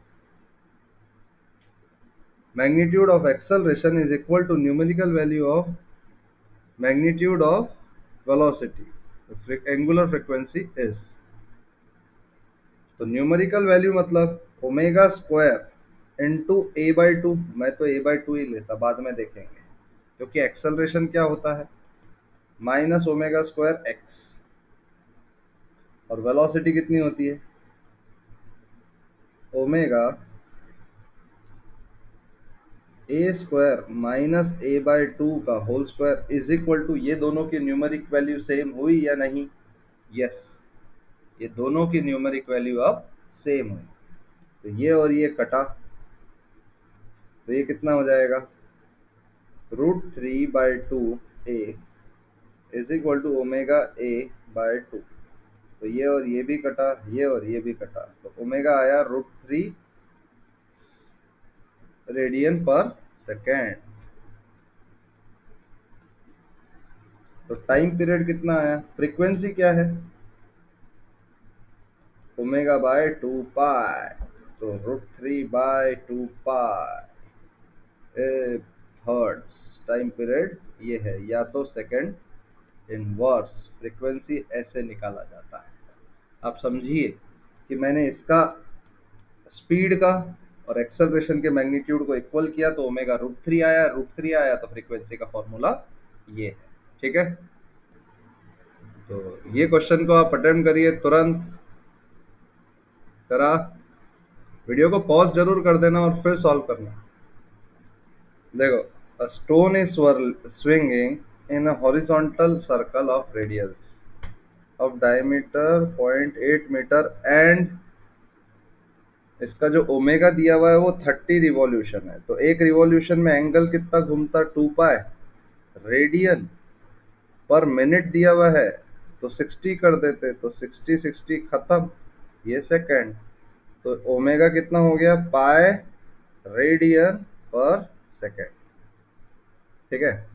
magnitude of acceleration is equal to numerical value of magnitude of velocity angular frequency is. तो न्यूमेरिकल वैल्यू मतलब omega square into A by 2। मैं तो ए बाई 2 ही लेता, बाद में देखेंगे, क्योंकि एक्सेलरेशन क्या होता है, माइनस ओमेगा स्क्वायर एक्स, और वेलोसिटी कितनी होती है, omega A square minus A by 2 का whole square is equal to, ये दोनों की न्यूमेरिक वैल्यू सेम हुई या नहीं, यस, ये दोनों की न्यूमेरिक वैल्यू अब सेम हुई। तो ये और ये कटा, तो ये कितना हो जाएगा, √3/2 a is equal to omega A by 2। तो ये और ये भी कटा, ये और ये भी कटा, तो ओमेगा आया √3 रेडियन पर सेकेंड। तो टाइम पीरियड कितना आया, फ्रीक्वेंसी क्या है, ओमेगा बाय 2 पाई, तो √3/2 पाई हर्ट्ज टाइम पीरियड ये है, या तो सेकेंड इनवर्स। फ्रीक्वेंसी ऐसे निकाला जाता है। आप समझिए कि मैंने इसका स्पीड का और एक्सेलरेशन के मैग्नीट्यूड को इक्वल किया तो ओमेगा √3 आया, √3 आया तो फ्रीक्वेंसी का फॉर्मूला ये है। ठीक है, तो ये क्वेश्चन को आप अटेम्प्ट करिए तुरंत। करा, वीडियो को पॉज जरूर कर देना और फिर सॉल्व करना। देखो, a stone is swinging in a horizontal circle of radius of diameter 0.8 metre and इसका जो ओमेगा दिया हुआ है वो 30 रिवॉल्यूशन है। तो एक रिवॉल्यूशन में एंगल कितना घूमता, 2 पाई रेडियन पर मिनट दिया हुआ है, तो 60 कर देते, तो 60 खत्म, ये सेकंड। तो ओमेगा कितना हो गया, पाई रेडियन पर सेकंड। ठीक है,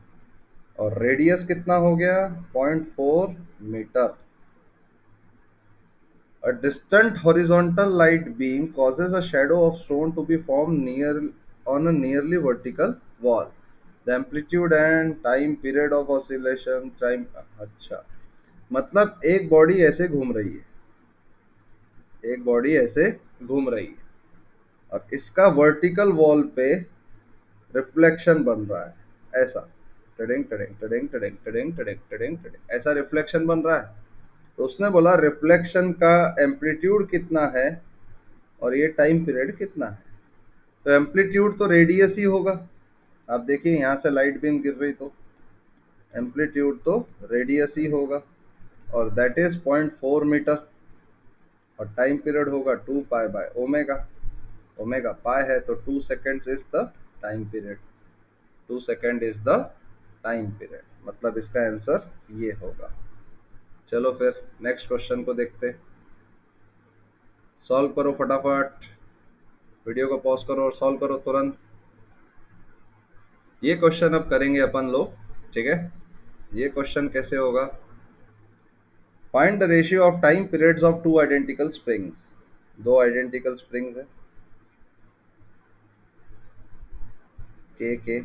और रेडियस कितना हो गया, 0.4 metre. A distant horizontal light beam causes a shadow of stone to be formed on a nearly vertical wall. The amplitude and time period of oscillation time। अच्छा, मतलब एक बॉडी ऐसे घूम रही है, एक बॉडी ऐसे घूम रही है और इसका वर्टिकल वॉल पे रिफ्लेक्शन बन रहा है, ऐसा टडिंग टडिंग टडिंग टडिंग टडिंग टडिंग टडिंग टडिंग, ऐसा रिफ्लेक्शन बन रहा है। तो उसने बोला रिफ्लेक्शन का एम्पलीट्यूड कितना है और ये टाइम पीरियड कितना है। तो एम्पलीट्यूड तो रेडियस ही होगा, आप देखिए यहाँ से लाइट बीम गिर रही तो एम्पलीट्यूड तो रेडियस ही होगा, और दैट इज 0.4 मीटर, और टाइम पीरियड होगा 2 पाई बाय ओमेगा। ओमेगा पाई है तो 2 seconds is the time period, 2 second is the time period, मतलब इसका आंसर ये होगा। चलो फिर नेक्स्ट क्वेश्चन को देखते हैं। सॉल्व करो फटाफट, वीडियो को पॉज करो और सॉल्व करो तुरंत। ये क्वेश्चन अब करेंगे अपन लोग, ठीक है। ये क्वेश्चन कैसे होगा? Find the ratio of time periods of two identical springs. दो आइडेंटिकल स्प्रिंग्स है, K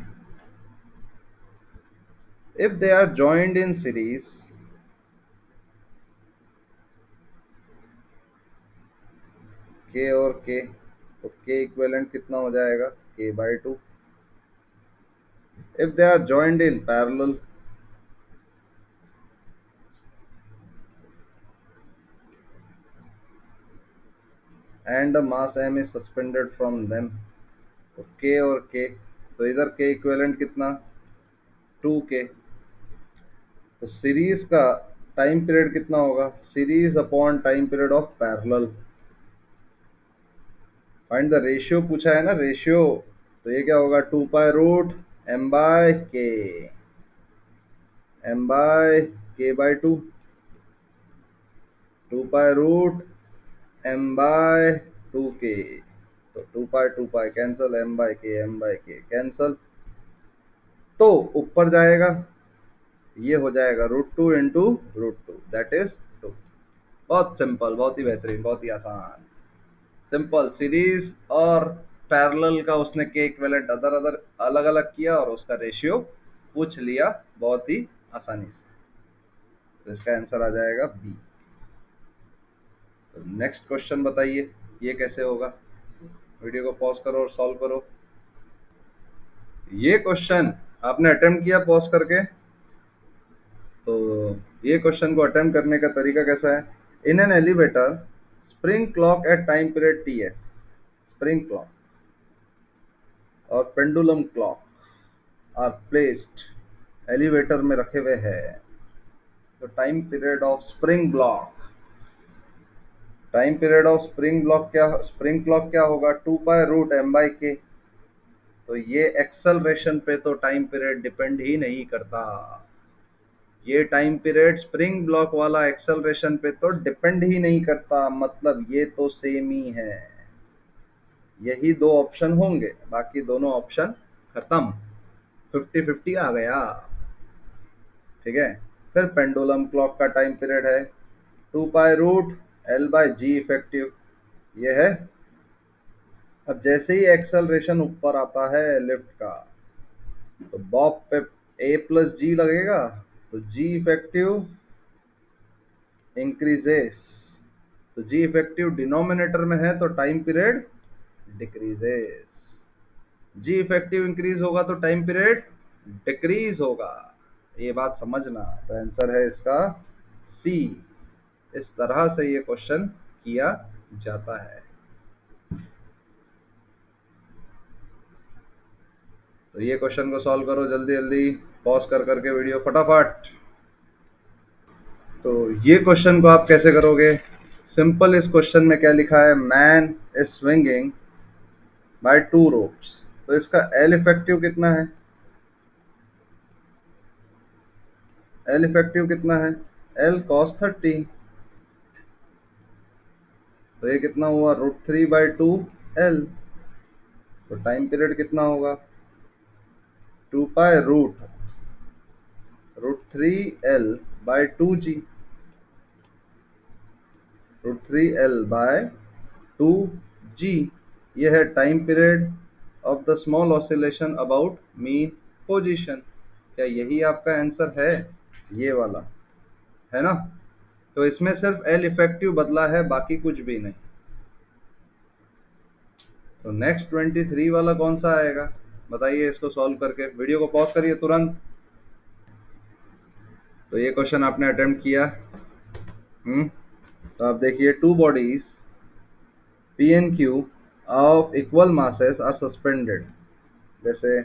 if they are joined in series, K और के, तो के इक्विवेलेंट कितना हो जाएगा? k/2। If they are joined in parallel, and mass m is suspended from them, तो के और के, तो इधर के इक्विवेलेंट कितना? 2k। तो सीरीज का टाइम पीरियड कितना होगा? Series upon time period of parallel. Find the ratio पूछा है ना, रेशियो, तो ये क्या होगा? 2π√m/k, m/k/2, 2π√m/2k, तो 2π कैंसल, m/k कैंसल, तो ऊपर जाएगा, ये हो जाएगा √2 इंटू √2, दैट इज 2। बहुत सिंपल, बहुत ही बेहतरीन, बहुत ही आसान, सिंपल। सीरीज और पैरेलल का उसने के इक्विवेलेंट अदर अदर अलग अलग किया और उसका रेशियो पूछ लिया बहुत ही आसानी से, तो इसका आंसर आ जाएगा बी। तो नेक्स्ट क्वेश्चन बताइए, ये कैसे होगा? वीडियो को पॉज करो और सॉल्व करो। ये क्वेश्चन आपने अटेम्प्ट किया पॉज करके, तो ये क्वेश्चन को अटेम्प्ट करने का तरीका कैसा है? In an elevator, spring clock at time period ts, spring clock और pendulum clock are placed, elevator में रखे हुए हैं। तो time period of spring block, time period of spring block क्या, स्प्रिंग क्लॉक क्या होगा? 2π√m/k। तो ये एक्सेलरेशन पे तो टाइम पीरियड डिपेंड ही नहीं करता, ये टाइम पीरियड स्प्रिंग ब्लॉक वाला एक्सेलरेशन पे तो डिपेंड ही नहीं करता, मतलब ये तो सेम ही है। यही दो ऑप्शन होंगे, बाकी दोनों ऑप्शन खत्म, 50-50 आ गया, ठीक है। फिर पेंडुलम क्लॉक का टाइम पीरियड है 2π√L/g इफेक्टिव, ये है। अब जैसे ही एक्सेलरेशन ऊपर आता है लिफ्ट का, तो बॉब पे a+g लगेगा, तो g इफेक्टिव इंक्रीजेस, तो g इफेक्टिव डिनोमिनेटर में है तो टाइम पीरियड डिक्रीजेस, जी इफेक्टिव इंक्रीज होगा तो टाइम पीरियड डिक्रीज होगा, ये बात समझना। तो आंसर है इसका सी। इस तरह से ये क्वेश्चन किया जाता है। तो ये क्वेश्चन को सॉल्व करो जल्दी जल्दी, पॉज कर करके वीडियो फटाफट। तो ये क्वेश्चन को आप कैसे करोगे? सिंपल, इस क्वेश्चन में क्या लिखा है? Man is swinging by 2 ropes, तो इसका एल इफेक्टिव कितना है? एल इफेक्टिव कितना है? एल cos 30, तो ये कितना हुआ? √3/2 L। तो टाइम पीरियड कितना होगा? 2π√3L/2g, √3L/2g, ये है time period of the small oscillation about mean position. क्या यही आपका आंसर है? ये वाला है ना? तो इसमें सिर्फ एल इफेक्टिव बदला है, बाकी कुछ भी नहीं। तो नेक्स्ट 23 वाला कौन सा आएगा बताइए, इसको सॉल्व करके वीडियो को पॉज करिए तुरंत। तो ये क्वेश्चन आपने अटेम्प्ट किया, तो आप देखिए, two bodies P N Q of equal masses are suspended, जैसे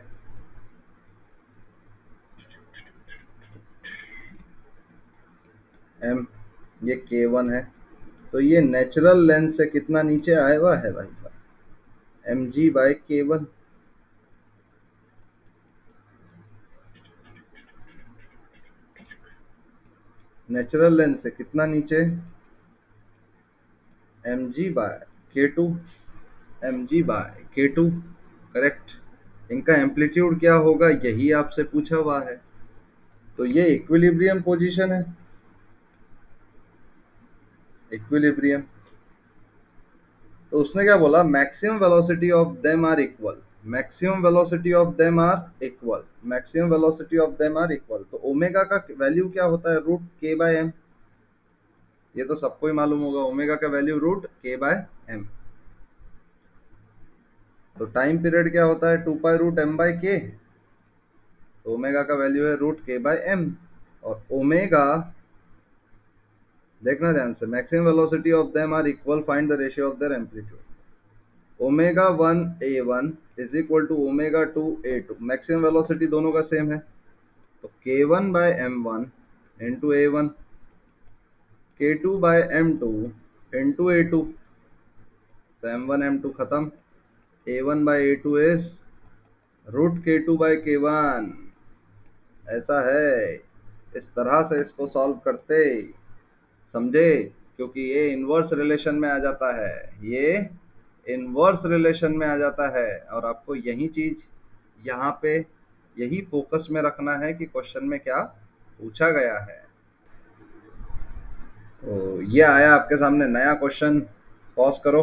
एम, ये K1 है, तो ये नेचुरल लेंथ से कितना नीचे आया हुआ है भाई साहब? mg/K1। नेचुरल लेंथ से कितना नीचे? mg/K1। K2 mg/K2, correct. इनका एम्पलीट्यूड क्या होगा यही आपसे पूछा हुआ है। तो ये इक्विलिब्रियम पोजीशन है, इक्विलिब्रियम। तो उसने क्या बोला, maximum velocity of them are equal, maximum velocity of them are equal, maximum velocity of them are equal. तो ओमेगा का वैल्यू क्या होता है, रूट के बाय एम। ये तो सबको ही मालूम होगा, ओमेगा का वैल्यू रूट के बाय एम। तो टाइम पीरियड क्या होता है, 2 पाई रूट एम बाई के। तो ओमेगा का वैल्यू है रूट के बाय एम। और ओमेगा, देखना ध्यान से, maximum velocity of them are equal, find the ratio of their amplitude. Omega 1 a one is equal to omega 2 a two. Maximum velocity दोनों का सेम है, तो k one by m one into a one, k two by m two into a two. तो एम वन एम टू खत्म, a one by a two is root k two by k one. ऐसा है, इस तरह से इसको सॉल्व करते, समझे? क्योंकि ये इन्वर्स रिलेशन में आ जाता है, ये इन्वर्स रिलेशन में आ जाता है। और आपको यही चीज यहाँ पे यही फोकस में रखना है कि क्वेश्चन में क्या पूछा गया है। तो ये आया आपके सामने नया क्वेश्चन, पॉज करो,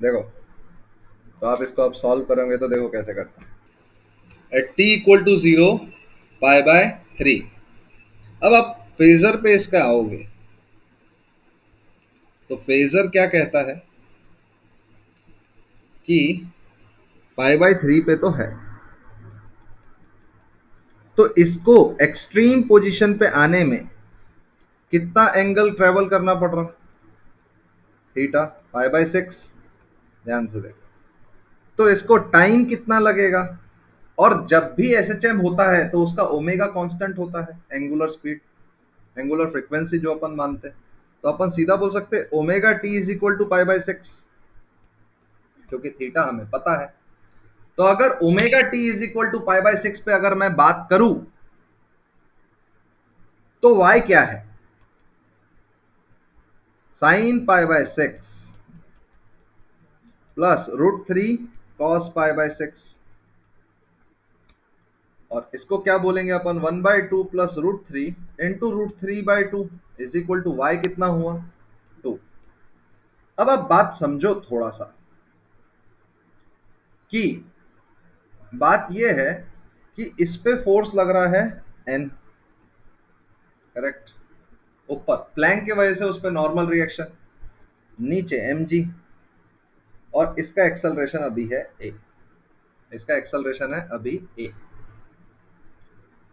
देखो। तो आप इसको अब सॉल्व करोगे तो देखो कैसे करते हैं। At T equal to 0 pi by 3। अब आप फेजर पे इसका आओगे, तो फेजर क्या कहता है कि पाई बाय 3 पे तो है, तो इसको एक्सट्रीम पोजीशन पे आने में कितना एंगल ट्रेवल करना पड़ रहा, थीटा पाई बाय 6। ध्यान से देखो, तो इसको टाइम कितना लगेगा। और जब भी एसएचएम होता है तो उसका ओमेगा कांस्टेंट होता है, एंगुलर स्पीड, एंगुलर फ्रीक्वेंसी जो अपन मानते हैं। तो अपन सीधा बोल सकते हैं omega T is equal to pi by 6, क्योंकि थीटा हमें पता है। तो अगर omega T is equal to pi by 6 पे अगर मैं बात करूं, तो वाई क्या है, sine pi by 6 plus root 3 cos pi by 6। और इसको क्या बोलेंगे अपन, 1/2 plus root 3 into root 3/2 is equal to y कितना हुआ, 2। अब आप बात समझो थोड़ा सा, कि बात यह है कि इस पे फोर्स लग रहा है एन, करेक्ट। ऊपर प्लैंक की वजह से उस पर नॉर्मल रिएक्शन, नीचे mg, और इसका एक्सेलरेशन अभी है a, इसका एक्सेलरेशन है अभी a।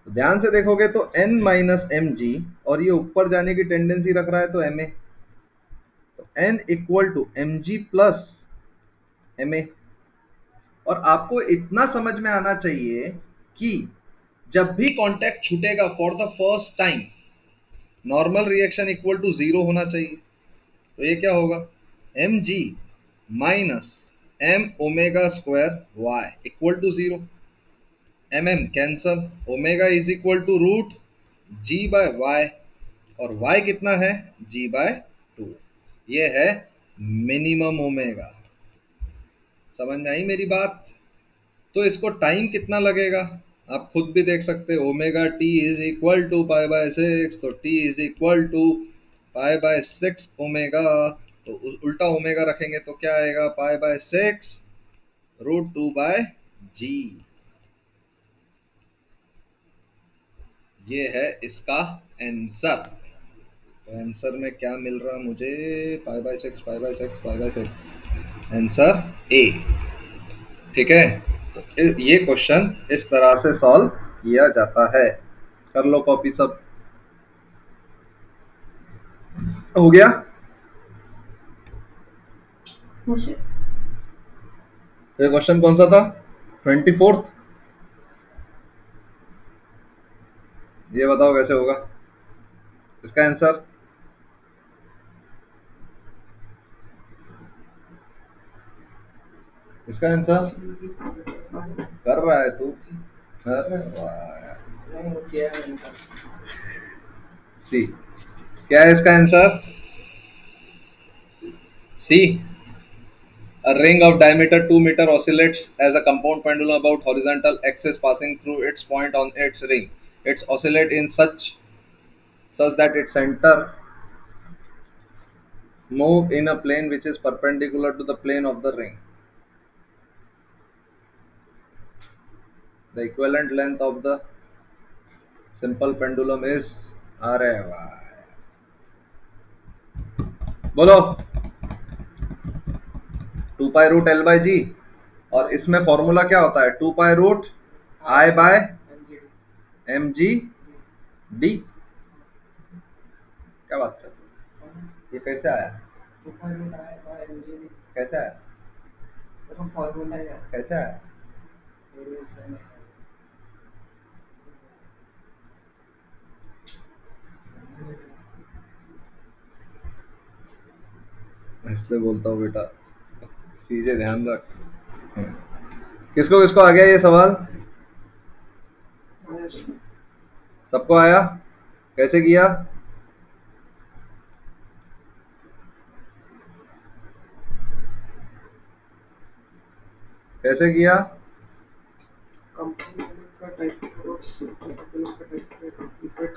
तो ध्यान से देखोगे तो n माइनस एम जी, और ये ऊपर जाने की टेंडेंसी रख रहा है तो ma, तो n equal to M G plus ma। और आपको इतना समझ में आना चाहिए कि जब भी कांटेक्ट छूटेगा for the first time, normal reaction equal to 0 होना चाहिए। तो ये क्या होगा, M G minus M omega square y equal to 0। M M cancel, omega is equal to root G by y, और वाई कितना है, जी बाय 2। ये है मिनिमम ओमेगा। समझ में आई मेरी बात? तो इसको टाइम कितना लगेगा आप खुद भी देख सकते हो, omega T is equal to pi by 6, तो t is equal to pi by 6 omega. तो उल्टा ओमेगा रखेंगे तो क्या आएगा, pi by 6 root 2 by G. ये है इसका आंसर। तो आंसर में क्या मिल रहा मुझे, पाई by 6 pi by 6 pi by 6, answer A. ठीक है, तो ये क्वेश्चन इस तरह से सॉल्व किया जाता है। कर लो कॉपी सब, हो गया। तो ये क्वेश्चन कौन सा था, 24th। ये बताओ कैसे होगा इसका आंसर। इसका आंसर कर रहा है तू, अरे वाह, सी। क्या है इसका answer, C. A ring of diameter 2 meter oscillates as a compound pendulum about horizontal axis passing through its point on its ring. It oscillates in such that its center move in a plane which is perpendicular to the plane of the ring. The equivalent length of the simple pendulum is, अरे वाह, बोलो, 2 पाई रूट L/G। और इसमें फॉर्मूला क्या होता है? 2 पाई रूट I/mg डी। क्या बात कर रहे हो? ये कैसे आया? कैसे आया? कैसे आया? मैं इसलिए बोलता हूँ बेटा, चीजें ध्यान रख। किसको किसको आ गया ये सवाल? सबको आया? कैसे किया? कैसे किया?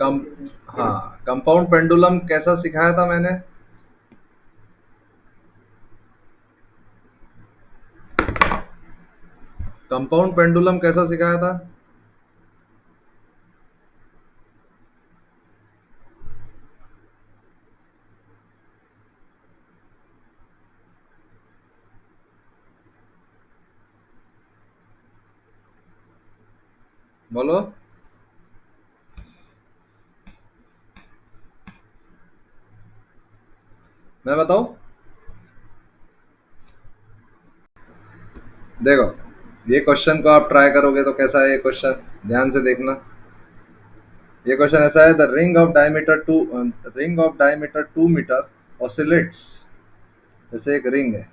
कम हाँ, कंपाउंड पेंडुलम कैसा सिखाया था मैंने? कंपाउंड पेंडुलम कैसा सिखाया था? बोलो। मैं बताऊं? देखो, ये क्वेश्चन को आप ट्राई करोगे तो कैसा है ये क्वेश्चन, ध्यान से देखना। ये क्वेश्चन ऐसा है, the ring of diameter 2 metre oscillates. जैसे एक रिंग है,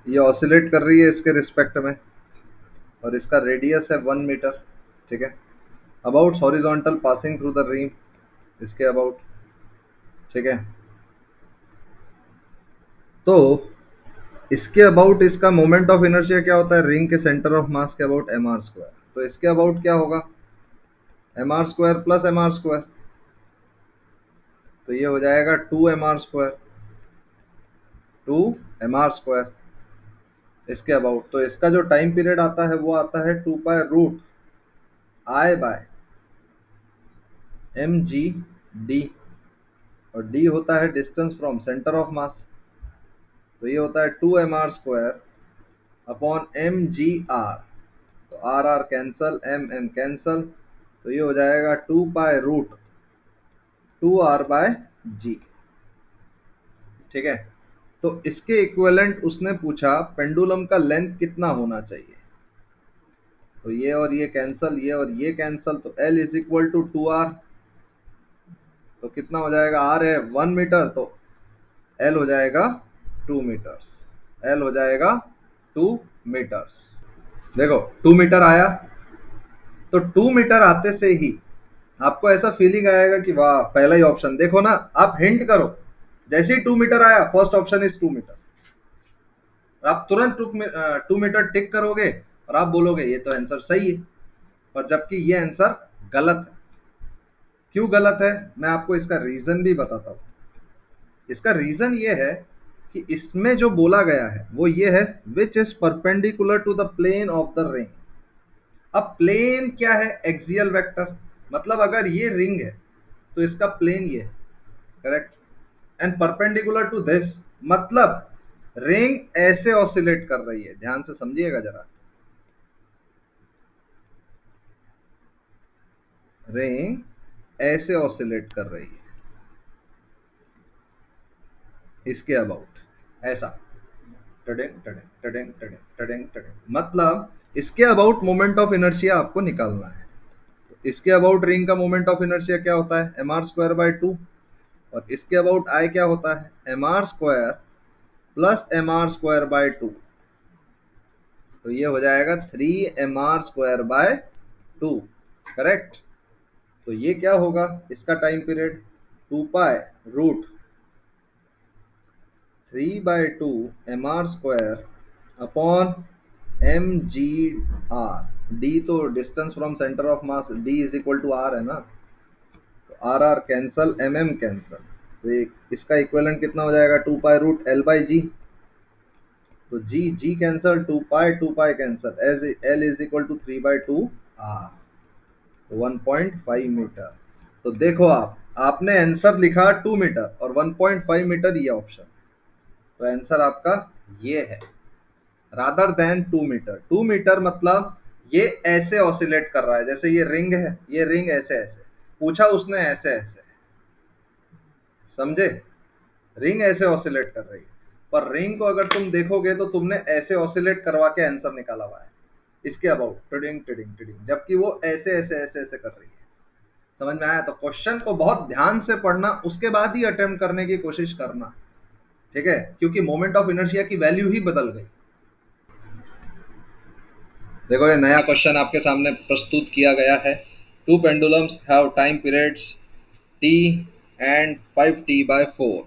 ये ऑसिलेट कर रही है इसके रिस्पेक्ट में, और इसका रेडियस है 1 मीटर, ठीक है। About horizontal passing through the ring, इसके अबाउट, ठीक है। तो इसके अबाउट इसका मोमेंट ऑफ इनर्शिया क्या होता है? रिंग के सेंटर ऑफ मास के अबाउट mr²। तो इसके अबाउट क्या होगा? mr² plus mr²। तो ये हो जाएगा 2mr², 2mr²। इसके अबाउट, तो इसका जो टाइम पीरियड आता है वो आता है 2 पाई रूट I/mg डी, और डी होता है distance from centre of mass. तो ये होता है 2mr² अपॉन mgr। तो are are cancel, M M cancel, तो ये हो जाएगा 2 पाई रूट 2r/g, ठीक है। तो इसके इक्विवेलेंट उसने पूछा पेंडुलम का लेंथ कितना होना चाहिए। तो ये और ये कैंसल, ये और ये कैंसल, तो L is equal to 2r। तो कितना हो जाएगा? R है 1 मीटर, तो L हो जाएगा 2 मीटर्स। L हो जाएगा 2 मीटर्स। देखो 2 मीटर आया, तो 2 मीटर आते से ही आपको ऐसा फीलिंग आएगा कि वाह, पहला ही ऑप्शन देखो ना, आप हिंट करो। जैसे ही 2 मीटर आया, फर्स्ट ऑप्शन इज 2 मीटर, आप तुरंत 2 मीटर टिक करोगे और आप बोलोगे ये तो आंसर सही है। पर जबकि ये आंसर गलत है। क्यों गलत है, मैं आपको इसका रीजन भी बताता हूँ। इसका रीजन ये है कि इसमें जो बोला गया है वो ये है, which is perpendicular to the plane of the ring. अब प्लेन क्या है? Axial vector. मतलब अगर ये रिंग है तो इसका प्लेन ये है, correct. And perpendicular to this, मतलब रिंग ऐसे ऑसिलेट कर रही है, ध्यान से समझिएगा जरा। रिंग ऐसे ऑसिलेट कर रही है, इसके अबाउट ऐसा, टडेंग टडेंग टडेंग टडेंग टडेंग टडेंग। मतलब इसके अबाउट मोमेंट ऑफ इनर्शिया आपको निकालना है। तो इसके अबाउट रिंग का मोमेंट ऑफ इनर्शिया क्या होता है? mr²/2। और इसके अबाउट I क्या होता है? mr² plus mr²/2। तो ये हो जाएगा 3mr²/2, करेक्ट। तो ये क्या होगा? इसका टाइम पीरियड 2 पाई root 3/2 mr² upon mgr। D तो distance from centre of mass, d is equal to r है ना, तो are are cancel, m cancel, तो इसका इक्विवेलेंट कितना हो जाएगा 2π√L/g। तो g cancel, 2π cancel, as l is equal to 3/2 r, तो 1.5 मीटर। तो देखो आपने आंसर लिखा 2 मीटर और 1.5 मीटर ये ऑप्शन, तो आंसर आपका ये है रादर देन 2 मीटर। 2 मीटर मतलब ये ऐसे ऑसिलेट कर रहा है, जैसे ये रिंग है, ये रिंग ऐसे ऐसे पूछा उसने, ऐसे ऐसे, समझे, रिंग ऐसे ऑसिलेट कर रही है, पर रिंग को अगर तुम देखोगे तो तुमने ऐसे ऑसिलेट करवा के आंसर निकाला हुआ है इसके अबाउट, टिडिंग टिडिंग टिडिंग, जबकि वो ऐसे ऐसे ऐसे ऐसे कर रही है। समझ में आया? तो क्वेश्चन को बहुत ध्यान से पढ़ना, उसके बाद ही अटेम्प्ट करने की कोशिश करना, ठीक है, क्योंकि मोमेंट ऑफ इनर्शिया की वैल्यू ही बदल गई। देखो ये नया क्वेश्चन आपके सामने प्रस्तुत किया गया है। Two pendulums have time periods t and 5t/4,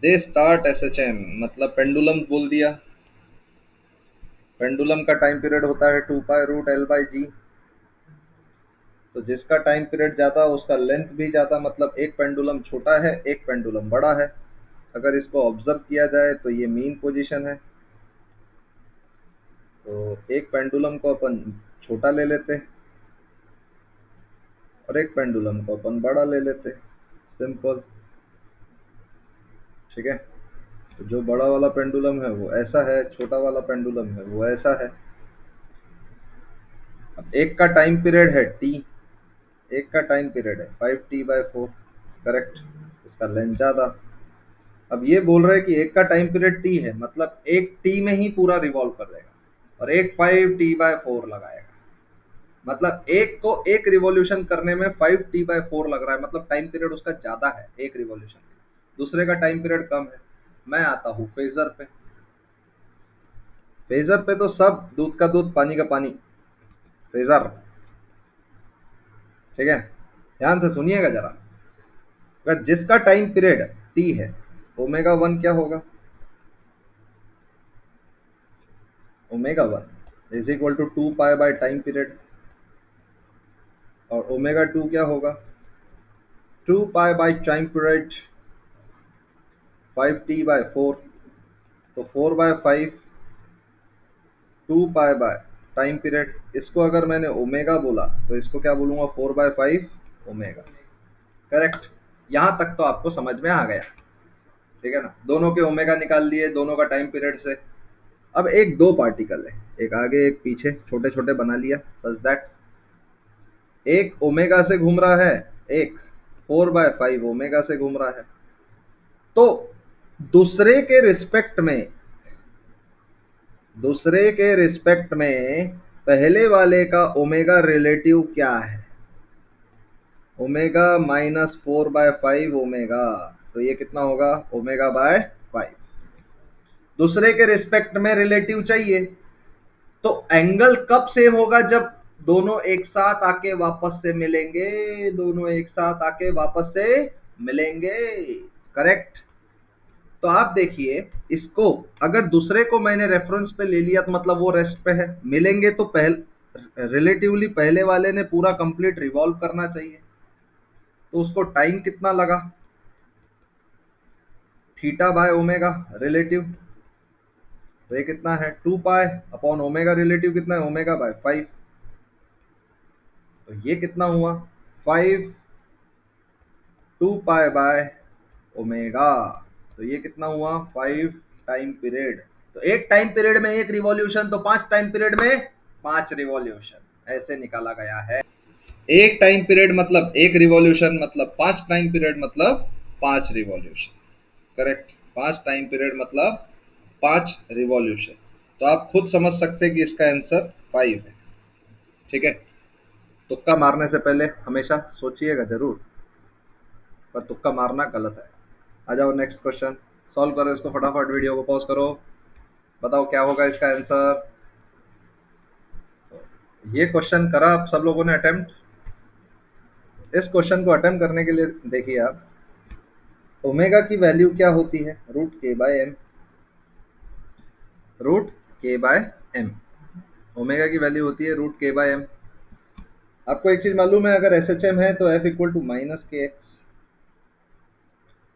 they start SHM, मतलब पेंडुलम बोल दिया, पेंडुलम का टाइम पीरियड होता है 2π√L/g, तो जिसका टाइम पीरियड ज़्यादा उसका लेंथ भी ज़्यादा, मतलब एक पेंडुलम छोटा है एक पेंडुलम बड़ा है। अगर इसको ऑब्जर्व किया जाए तो ये मीन पोजीशन है, तो एक पेंडुलम को अपन छोटा ले लेते और एक पेंडुलम को अपन बड़ा ले लेते, सिंपल, ठीक है। तो जो बड़ा वाला पेंडुलम है वो ऐसा है, छोटा वाला पेंडुलम है वो ऐसा है। अब एक का टाइम पीरियड है t, एक का टाइम पीरियड है 5t/4, करेक्ट, इसका लेंथ ज़्यादा। अब ये बोल रहे हैं कि एक का टाइम पीरियड t है, मतलब एक t में ही पूरा रिवॉल्व कर देगा, और एक 5t/4 लगाएगा, मतलब एक को एक रिवॉल्यूशन करने में 5t/4 लग रहा है, मतलब टाइम पीरियड उसका ज़्यादा है एक रिवॉल्यूशन, दूसरे का टाइम पीरियड कम है। मैं आता हूँ फेजर पे। फेजर पे तो सब दूध का दूध पानी का पानी, फेजर, ठीक है, ध्यान से सुनिएगा जरा। अगर जिसका टाइम पीरियड t है, ω1 क्या होगा, ω1 is equal to 2π time period, और ω2 क्या होगा 2π टाइम पीरियड 5t/4, तो 4/5 2π टाइम पीरियड। इसको अगर मैंने ओमेगा बोला तो इसको क्या बोलूँगा 4/5 ओमेगा, करेक्ट। यहाँ तक तो आपको समझ में आ गया, ठीक है ना, दोनों के ओमेगा निकाल लिए दोनों का टाइम पीरियड से। अब एक दो पार्टिकल है, एक आगे एक पीछे, छोटे छोटे बना लिया सच दैट एक ओमेगा से घूम रहा है, एक 4/5 ओमेगा से घूम रहा है। तो दूसरे के रिस्पेक्ट में पहले वाले का ओमेगा रिलेटिव क्या है, ओमेगा -4/5 ओमेगा, तो ये कितना होगा ω/5। दूसरे के रिस्पेक्ट में रिलेटिव चाहिए, तो एंगल कब सेम होगा, जब दोनों एक साथ आके वापस से मिलेंगे, दोनों एक साथ आके वापस से मिलेंगे, करेक्ट। तो आप देखिए इसको, अगर दूसरे को मैंने रेफरेंस पे ले लिया तो मतलब वो रेस्ट पे है, मिलेंगे तो रिलेटिवली पहले वाले ने पूरा कंप्लीट रिवॉल्व करना चाहिए, तो उसको टाइम कितना लगा θ/ω रिलेटिव, तो ये कितना है 2π/ω रिलेटिव कितना है ω/5, तो ये कितना हुआ 5 2π/ω, तो ये कितना हुआ 5 टाइम पीरियड। तो एक टाइम पीरियड में एक रिवॉल्यूशन, तो 5 टाइम पीरियड में 5 रिवॉल्यूशन, ऐसे निकाला गया है। एक टाइम पीरियड मतलब एक रिवॉल्यूशन, मतलब 5 टाइम पीरियड मतलब 5 रिवॉल्यूशन, करेक्ट, 5 टाइम पीरियड मतलब 5 रिवॉल्यूशन। तो आप खुद समझ सकते हैं कि इसका आंसर 5 है, ठीक है। तुक्का मारने से पहले हमेशा सोचिएगा जरूर, पर तुक्का मारना गलत है। आ जाओ नेक्स्ट क्वेश्चन सॉल्व करो इसको, फटाफट वीडियो को पॉज करो, बताओ क्या होगा इसका आंसर। ये क्वेश्चन करा आप सब लोगों ने अटेम्प्ट। इस क्वेश्चन को अटेम्प्ट करने के लिए देखिए आप, ओमेगा की वैल्यू क्या होती है? रूट के बाय एम, रूट के बाय एम। ओमेगा की वैल्यू होती है रूट के बाय एम। आपको एक चीज मालूम है, अगर एस एच एम है तो F equal to minus K X,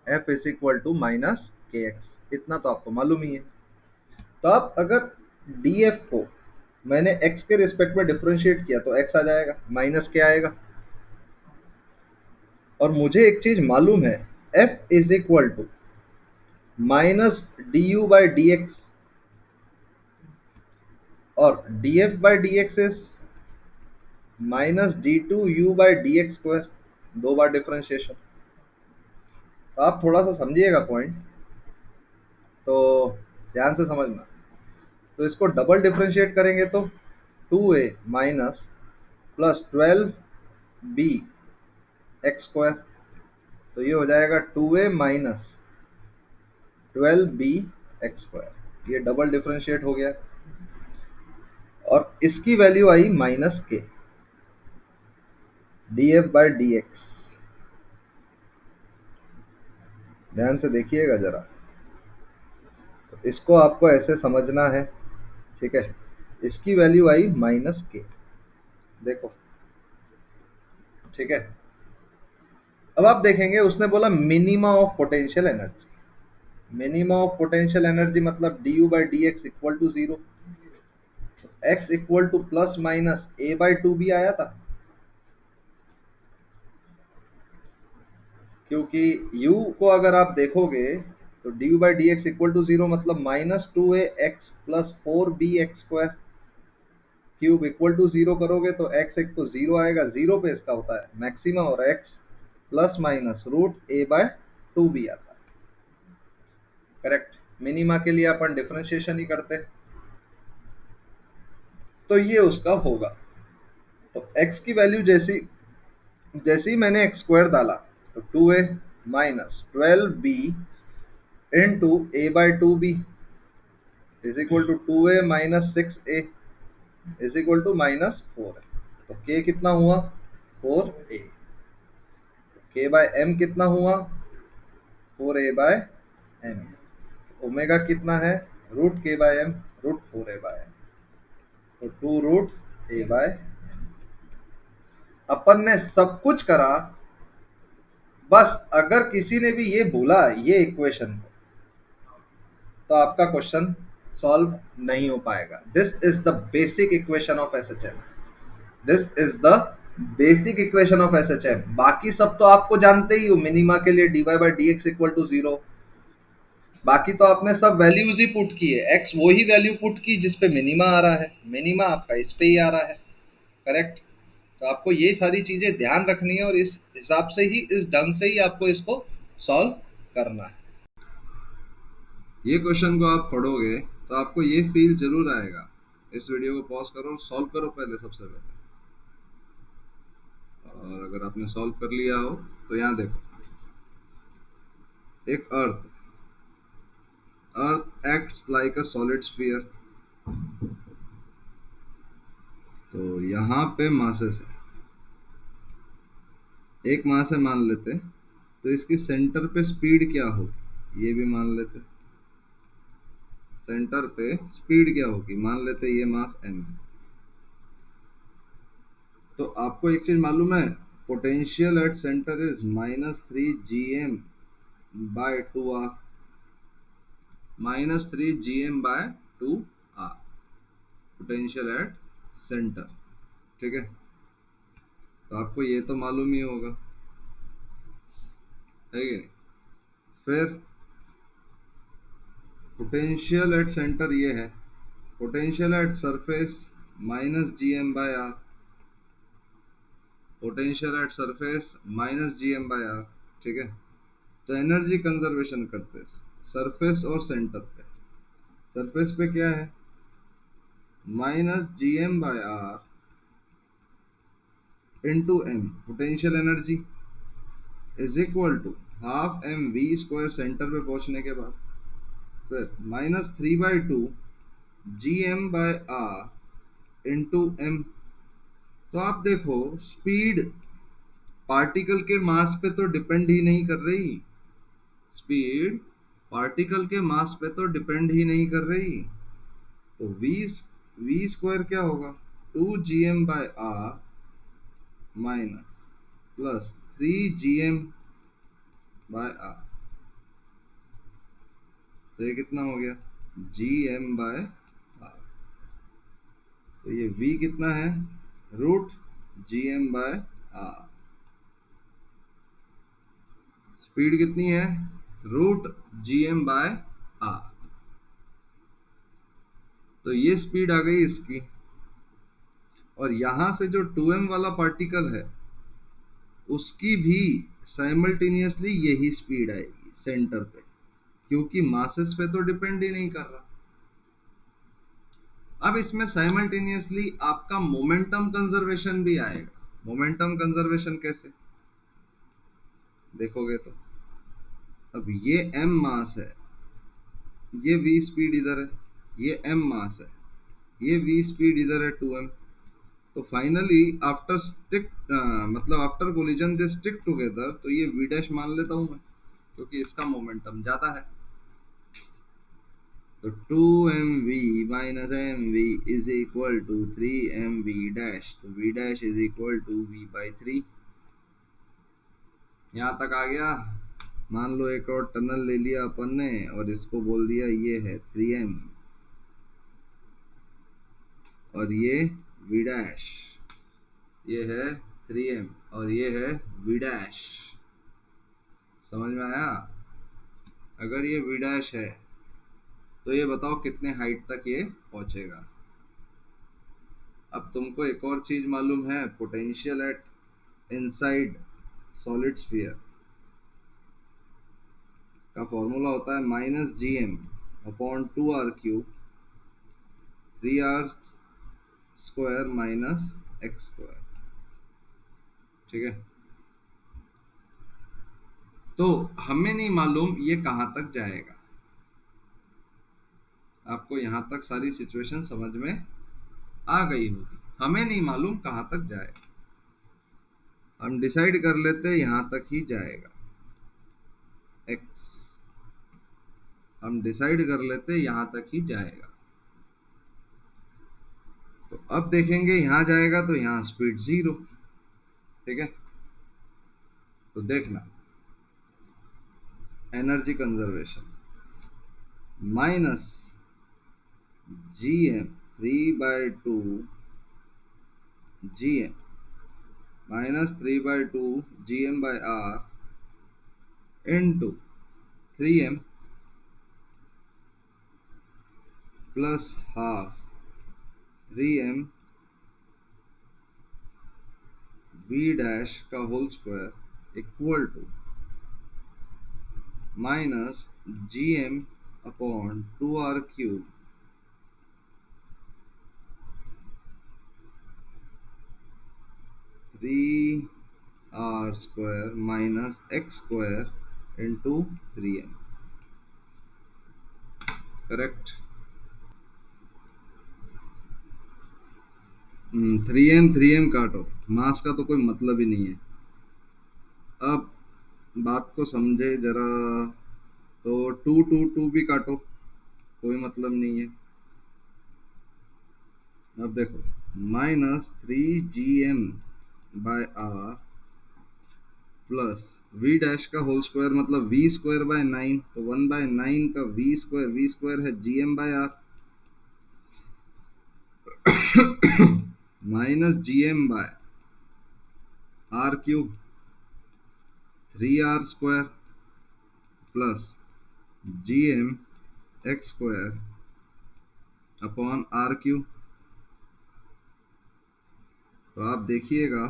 F is equal to minus K X, इतना तो आपको मालूम ही है। तो आप अगर डी एफ को मैंने एक्स के रिस्पेक्ट में डिफ्रेंशिएट किया तो एक्स आ जाएगा, माइनस के आएगा। और मुझे एक चीज मालूम है, f is equal to minus d u by D x, और d f by D x is minus d two u by D x square, दो बार डिफ्रेंशिएशन। तो आप थोड़ा सा समझिएगा पॉइंट, तो ध्यान से समझना। तो इसको डबल डिफ्रेंशिएट करेंगे तो 2a minus plus 12b x square, तो ये हो जाएगा 2a minus 12b x square. ये डबल डिफ्रेंशिएट हो गया और इसकी वैल्यू आई माइनस के D f by D x. ध्यान से देखिएगा जरा, तो इसको आपको ऐसे समझना है, ठीक है। इसकी वैल्यू आई माइनस के, देखो, ठीक है। अब आप देखेंगे उसने बोला minima of potential energy. Minima of potential energy मतलब d u by D x equal to zero, x equal to plus minus a by two भी आया था, क्योंकि u को अगर आप देखोगे तो d u by D x equal to zero मतलब minus two a x plus four b x square cube equal to zero करोगे तो x एक तो जीरो आएगा, जीरो पे इसका होता है मैक्सिमम, और x plus minus root A by two भी आता है। करेक्ट, मिनिमा के लिए अपन डिफरेंशिएशन ही करते हैं, तो ये उसका होगा। तो x की वैल्यू जैसी जैसे ही मैंने एक्स स्क्वायर डाला तो 2a minus 12b into A by two B is equal to 2a minus 6a is equal to minus 4a। तो k कितना हुआ? 4a। k बाय m कितना हुआ? 4a by m। ओमेगा कितना है? Root k by m, root 4a by m, तो 2 रूट a बाय m। अपन ने सब कुछ करा, बस अगर किसी ने भी ये बोला ये इक्वेशन को, तो आपका क्वेश्चन सॉल्व नहीं हो पाएगा। This is the basic equation of S H M, this is the basic equation of S H M. बाकी सब तो आपको जानते ही हो, मिनिमा के लिए D Y by D x equal to zero, बाकी तो आपने सब वैल्यूज ही पुट की है, एक्स वही वैल्यू पुट की जिस पे मिनिमा आ रहा है, मिनिमा आपका इस पे ही आ रहा है। करेक्ट, तो आपको ये सारी चीजें ध्यान रखनी है और इस हिसाब से ही, इस ढंग से ही आपको इसको सॉल्व करना है। ये क्वेश्चन को आप पढ़ोगे तो आपको ये फील जरूर आएगा। इस वीडियो को पॉज करो और सॉल्व करो पहले, सबसे पहले। और अगर आपने सॉल्व कर लिया हो तो यहाँ देखो, एक earth acts like a solid sphere. तो यहाँ पे मासेस है, एक मास है मान लेते, तो इसकी सेंटर पे स्पीड क्या होगी ये भी मान लेते। सेंटर पे स्पीड क्या होगी मान लेते, ये मास m है। तो आपको एक चीज मालूम है, potential at centre is minus 3 by 2r, minus 3 by 2r, potential at centre. ठीक है, तो आपको ये तो मालूम ही होगा, है कि नहीं। फिर पोटेंशियल एट सेंटर ये है, potential at surface minus GM/r, potential at surface minus GM/r। ठीक है, तो एनर्जी कंजर्वेशन करते हैं सरफेस और सेंटर पे। सरफेस पे क्या है? Minus GM/r into m, potential energy is equal to half mv² centre पे पहुंचने के बाद, फिर माइनस 3/2 GM/r इंटू m। तो आप देखो स्पीड पार्टिकल के मास पे तो डिपेंड ही नहीं कर रही, स्पीड पार्टिकल के मास पे तो डिपेंड ही नहीं कर रही। तो वी स्क्वायर क्या होगा, 2 gm/r माइनस प्लस 3 gm/r। तो ये कितना हो गया, gm/r। तो ये v कितना है, √gm/r। स्पीड कितनी है, √gm/r। तो ये स्पीड आ गई इसकी। और यहां से जो 2m वाला पार्टिकल है उसकी भी साइमल्टेनियसली यही स्पीड आएगी सेंटर पे, क्योंकि मासेस पे तो डिपेंड ही नहीं कर रहा। अब इसमें साइमल्टेनियसली आपका मोमेंटम कंजर्वेशन भी आएगा। मोमेंटम कंजर्वेशन कैसे देखोगे तो, अब ये m मास है, ये v स्पीड इधर है, ये m मास है, ये v स्पीड इधर है 2m। तो फाइनली आफ्टर स्टिक मतलब after collision they stick together, तो ये v डैश मान लेता हूं मैं, क्योंकि इसका मोमेंटम ज्यादा है। तो 2mv minus mv is equal to 3mv dash. तो v dash is equal to v/3। यहाँ तक आ गया। मान लो एक और टनल ले लिया अपन ने और इसको बोल दिया ये है 3m और ये v डैश, ये है 3m और ये है v डैश। समझ में आया? अगर ये v डैश है तो ये बताओ कितने हाइट तक ये पहुंचेगा। अब तुमको एक और चीज मालूम है, potential eight inside solid sphere का फॉर्मूला होता है -gm/2r³, 3r² माइनस x²। ठीक है, तो हमें नहीं मालूम ये कहां तक जाएगा। आपको यहां तक सारी सिचुएशन समझ में आ गई होगी। हमें नहीं मालूम कहां तक जाएगा, हम डिसाइड कर लेते यहां तक ही जाएगा x। हम डिसाइड कर लेते यहां तक ही जाएगा। तो अब देखेंगे यहां जाएगा तो यहां स्पीड 0। ठीक है, तो देखना energy conservation -gm 3/2 into 3m plus half 3m v dash का whole square equal to -gm/2r³ 3r² minus x² into 3m। Correct. 3m काटो, मास का तो कोई मतलब ही नहीं है। अब बात को समझे जरा, तो 2 भी काटो, कोई मतलब नहीं है। अब देखो -3gm/r प्लस v डैश का होल स्क्वायर मतलब v²/9। तो 1/9 का v² है gm/r minus gm/r³ 3r² plus gm x² तो आप देखिएगा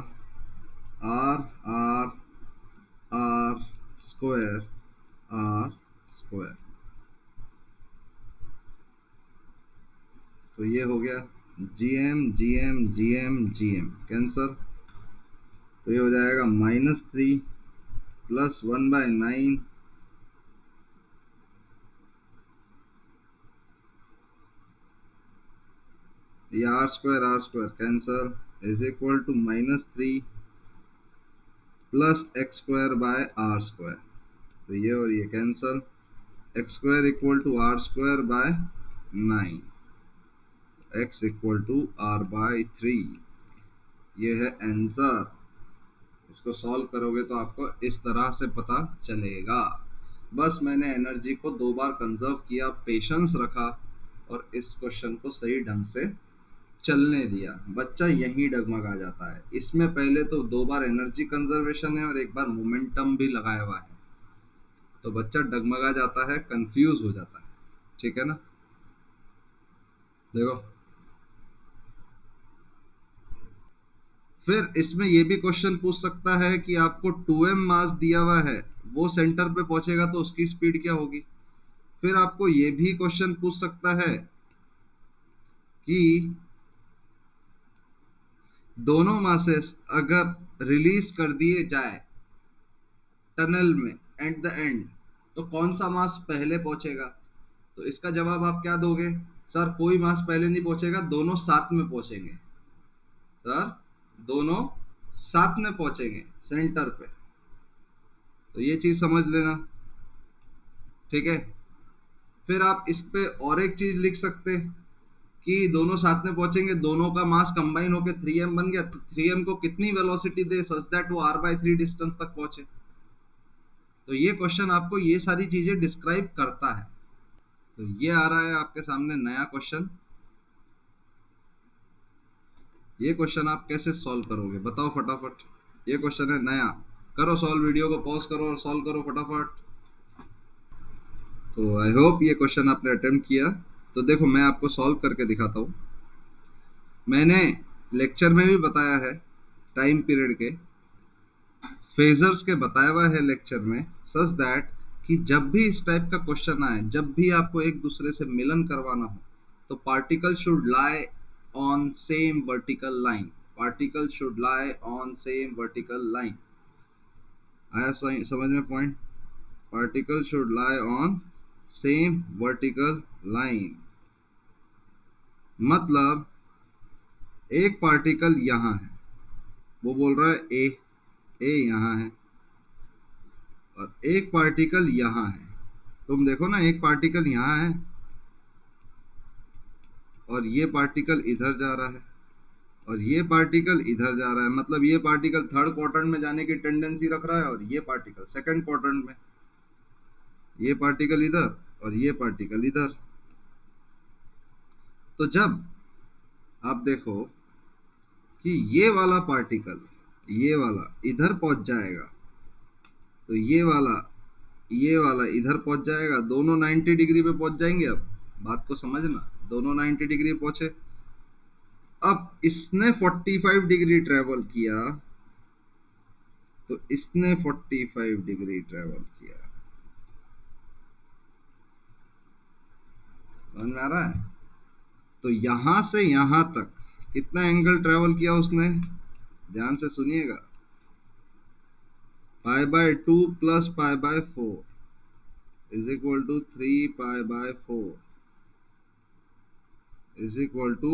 r r r² r²। तो ये हो गया gm कैंसर। तो ये हो जाएगा -3 प्लस 1/9 ये r² cancel is equal to -3 plus x² by r²। तो ये और ये cancel, X square equal to R square by 9, X equal to R by 3। ये है आंसर। इसको सॉल्व करोगे तो आपको इस तरह से पता चलेगा। बस मैंने एनर्जी को 2 बार कंजर्व किया, पेशेंस रखा और इस क्वेश्चन को सही ढंग से चलने दिया। बच्चा यहीं डगमगा जाता है। इसमें पहले तो 2 बार एनर्जी कंजर्वेशन है और 1 बार मोमेंटम भी लगाया हुआ है, तो बच्चा डगमगा जाता है, कंफ्यूज हो जाता है। ठीक है ना? देखो, फिर इसमें ये भी क्वेश्चन पूछ सकता है कि आपको 2m मास दिया हुआ है, वो सेंटर पे पहुंचेगा तो उसकी स्पीड क्या होगी। फिर आपको ये भी क्वेश्चन पूछ सकता है कि दोनों मासेस अगर रिलीज कर दिए जाए टनल में एट द एंड, तो कौन सा मास पहले पहुंचेगा। तो इसका जवाब आप क्या दोगे? सर कोई मास पहले नहीं पहुंचेगा, दोनों साथ में पहुंचेंगे। सर दोनों साथ में पहुंचेंगे सेंटर पे। तो ये चीज समझ लेना। ठीक है? फिर आप इस पे और एक चीज लिख सकते कि दोनों साथ में पहुंचेंगे, दोनों का मास कंबाइन होकर 3m बन गया, तो 3m को कितनी वेलोसिटी दे सच दैट वो r/3 डिस्टेंस तक पहुंचे। तो ये क्वेश्चन आपको ये सारी चीजें डिस्क्राइब करता है। तो ये आ रहा है आपके सामने नया क्वेश्चन। ये क्वेश्चन आप कैसे सॉल्व करोगे बताओ फटाफट। ये क्वेश्चन है नया। करो सॉल्व, वीडियो को पॉज करो और सॉल्व करो फटाफट। तो आई होप ये क्वेश्चन आपने अटेम्प्ट किया। तो देखो मैं आपको सॉल्व करके दिखाता हूँ। मैंने लेक्चर में भी बताया है टाइम पीरियड के फेजर्स के बताया हुआ है लेक्चर में, सच दैट कि जब भी इस टाइप का क्वेश्चन आए, जब भी आपको एक दूसरे से मिलन करवाना हो, तो particle should lie on same vertical line. Particle should lie on same vertical line. आया समझ में point? Particle should lie on same vertical line. मतलब एक पार्टिकल यहाँ है, वो बोल रहा है ए, ए यहाँ है, और एक पार्टिकल यहाँ है। तुम देखो ना, एक पार्टिकल यहाँ है और ये पार्टिकल इधर जा रहा है और ये पार्टिकल इधर जा रहा है। मतलब ये पार्टिकल थर्ड क्वाड्रेंट में जाने की टेंडेंसी रख रहा है और ये पार्टिकल सेकंड क्वाड्रेंट में। ये पार्टिकल इधर और ये पार्टिकल इधर। तो जब आप देखो कि ये वाला पार्टिकल, ये वाला इधर पहुंच जाएगा, तो ये वाला इधर पहुंच जाएगा, दोनों 90 डिग्री पे पहुंच जाएंगे। अब बात को समझना, दोनों 90 डिग्री पहुंचे। अब इसने 45 डिग्री ट्रेवल किया, तो इसने 45 डिग्री ट्रेवल किया। समझ में आ रहा है? तो यहां से यहां तक कितना एंगल ट्रेवल किया उसने? ध्यान से सुनिएगा। π/2 plus π/4 is equal to 3π/4 is equal to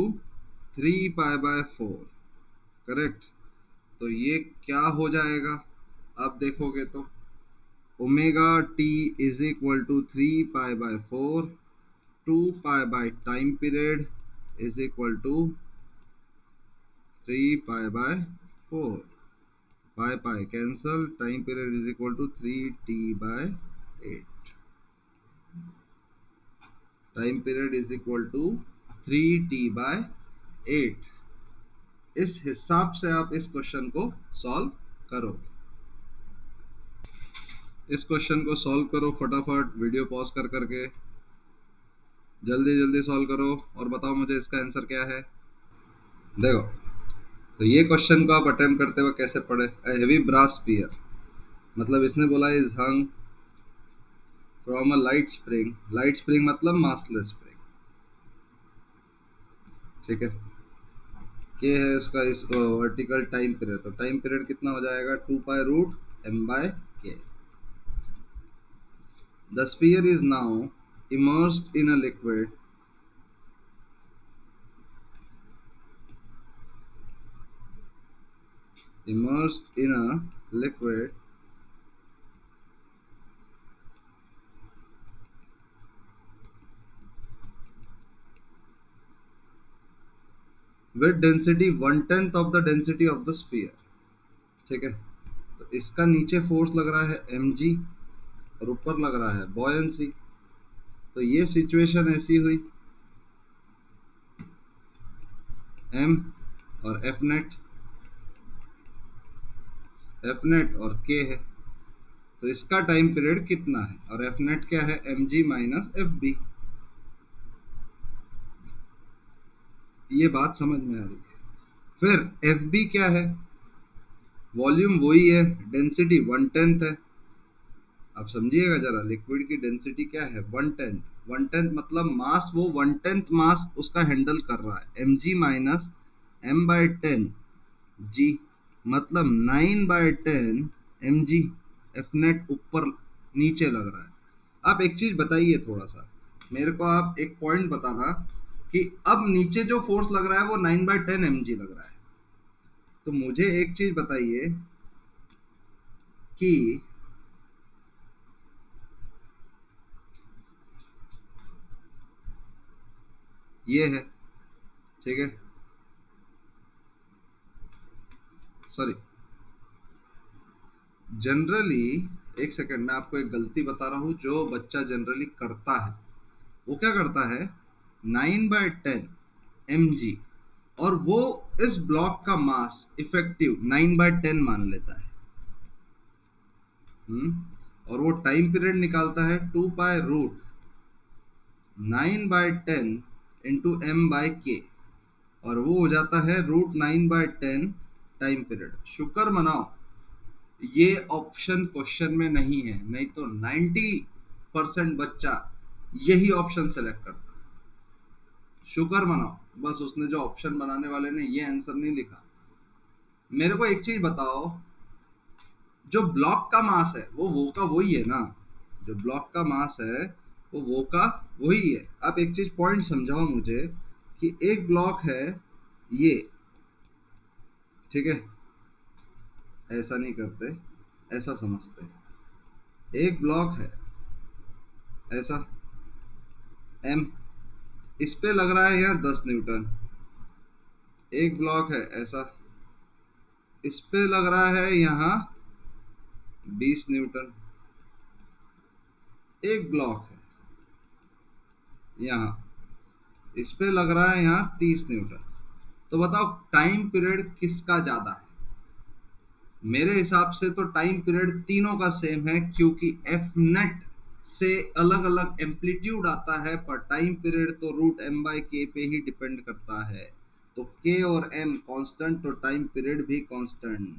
3π/4। Correct? तो ये क्या हो जाएगा? आप देखोगे तो omega T is equal to 3π/4, 2π by time period is equal to 3π/4। Pi pi cancel, time period is equal to 3t/8। Time period is equal to 3t/8। इस हिसाब से आप इस क्वेश्चन को सॉल्व करोगे। इस क्वेश्चन को सॉल्व करो फटाफट, वीडियो पॉज कर करके जल्दी जल्दी सॉल्व करो और बताओ मुझे इसका आंसर क्या है। देखो, तो ये क्वेश्चन को आप अटेम्प्ट करते हुए कैसे पढ़े। अ हेवी ब्रास स्पीयर, मतलब इसने बोला is hung from a light spring. Light spring मतलब मासलेस स्प्रिंग। ठीक है? के है इसका इस वर्टिकल टाइम पीरियड, तो टाइम पीरियड कितना हो जाएगा? 2π√m/k। The sphere is now immersed in a liquid immersed in a liquid with density 1/10 of the density of the sphere. ठीक है, तो इसका नीचे फोर्स लग रहा है mg और ऊपर लग रहा है बॉयंसी। तो ये सिचुएशन ऐसी हुई, m और एफ नेट और k है, तो इसका टाइम पीरियड कितना है, और एफ नेट क्या है, mg माइनस एफ बी। ये बात समझ में आ रही है। फिर एफ बी क्या है, वॉल्यूम वही है, डेंसिटी 1/10 है। आप समझिएगा जरा, लिक्विड की डेंसिटी क्या है, 1/10। 1/10 मतलब मास, वो 1/10 मास उसका हैंडल कर रहा है, mg माइनस m/10 g, मतलब 9/10 mg। एफ नेट ऊपर नीचे लग रहा है। आप एक चीज बताइए, थोड़ा सा मेरे को आप एक पॉइंट बताना कि अब नीचे जो फोर्स लग रहा है वो 9/10 mg लग रहा है। तो मुझे एक चीज बताइए कि ये है, ठीक है, सॉरी, जनरली, एक सेकंड, मैं आपको एक गलती बता रहा हूँ जो बच्चा जनरली करता है। वो क्या करता है, 9/10 mg, और वो इस ब्लॉक का मास इफेक्टिव 9/10 मान लेता है। और वो टाइम पीरियड निकालता है 2π√9/10 इंटू m/k, और वो हो जाता है √9/10 टाइम पीरियड। शुक्र मनाओ ये ऑप्शन क्वेश्चन में नहीं है, नहीं तो 90% बच्चा यही ऑप्शन सेलेक्ट करता। शुक्र मनाओ, बस उसने जो ऑप्शन बनाने वाले ने ये आंसर नहीं लिखा। मेरे को एक चीज बताओ, जो ब्लॉक का मास है वो का वही है ना, जो ब्लॉक का मास है वो का वही है। आप एक चीज पॉइंट समझाओ मुझे कि एक ब्लॉक है ये, ठीक है, ऐसा नहीं करते, ऐसा समझते, एक ब्लॉक है ऐसा m, इस पे लग रहा है यहाँ 10 न्यूटन। एक ब्लॉक है ऐसा, इस पे लग रहा है यहाँ 20 न्यूटन। एक ब्लॉक है यहाँ, इस पे लग रहा है यहाँ 30 न्यूटन। तो बताओ टाइम पीरियड किसका ज्यादा है। मेरे हिसाब से तो टाइम पीरियड तीनों का सेम है, क्योंकि एफ नेट से अलग अलग एम्पलीट्यूड आता है, पर टाइम पीरियड तो √m/k पे ही डिपेंड करता है। तो k और m कांस्टेंट, तो टाइम पीरियड भी कांस्टेंट।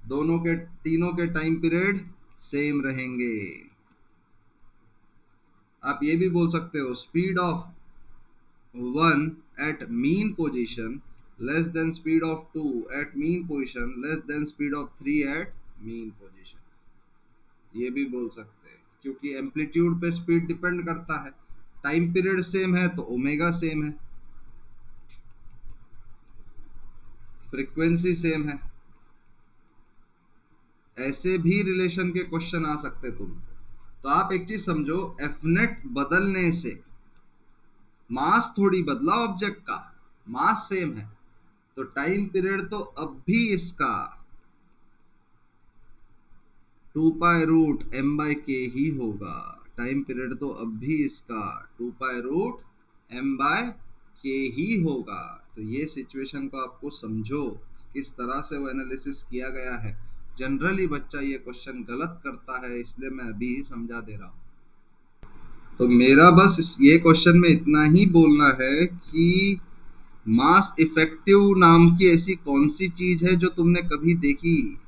दोनों के, तीनों के टाइम पीरियड सेम रहेंगे। आप ये भी बोल सकते हो, speed of 1 at mean position less than speed of 2 at mean position less than speed of 3 at mean position। ये भी बोल सकते हैं, क्योंकि एम्पलीट्यूड पे स्पीड डिपेंड करता है, टाइम पीरियड सेम है तो ओमेगा सेम है, फ्रीक्वेंसी सेम है। ऐसे भी रिलेशन के क्वेश्चन आ सकते तुम। तो आप एक चीज समझो, एफनेट बदलने से मास थोड़ी बदला ऑब्जेक्ट का, मास सेम है, तो टाइम पीरियड तो अब भी इसका 2π√m/k ही होगा। टाइम पीरियड तो अब भी इसका 2π√m/k ही होगा। तो ये सिचुएशन को आपको समझो, किस तरह से वो एनालिसिस किया गया है। जनरली बच्चा ये क्वेश्चन गलत करता है, इसलिए मैं अभी ही समझा दे रहा हूँ। तो मेरा बस ये क्वेश्चन में इतना ही बोलना है कि मास इफेक्टिव नाम की ऐसी कौन सी चीज है जो तुमने कभी देखी।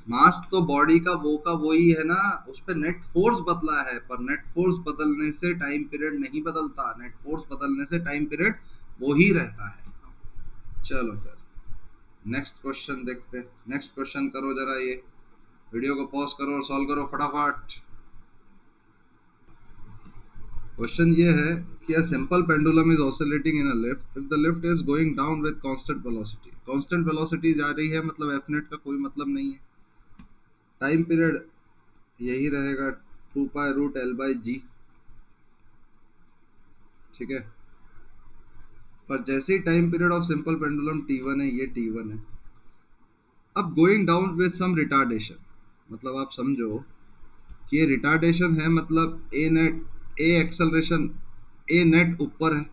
मास तो बॉडी का वही है ना, उस पर नेट फोर्स बदला है, पर नेट फोर्स बदलने से टाइम पीरियड नहीं बदलता, नेट फोर्स बदलने से टाइम पीरियड वो ही रहता है। चलो फिर नेक्स्ट क्वेश्चन देखते हैं। नेक्स्ट क्वेश्चन करो जरा, ये वीडियो को पॉज करो और सॉल्व करो फटाफट। क्वेश्चन ये है कि a simple pendulum is oscillating in a lift if the lift is going down with constant velocity। constant velocity जा रही है, मतलब एफ नेट का कोई मतलब नहीं है। टाइम पीरियड यही रहेगा 2π√L/g, ठीक है। पर जैसे ही time period of simple pendulum T1 है, ये T1 है। अब going down with some retardation, मतलब आप समझो कि ये रिटार्डेशन है, मतलब a net, a acceleration, a net ऊपर है,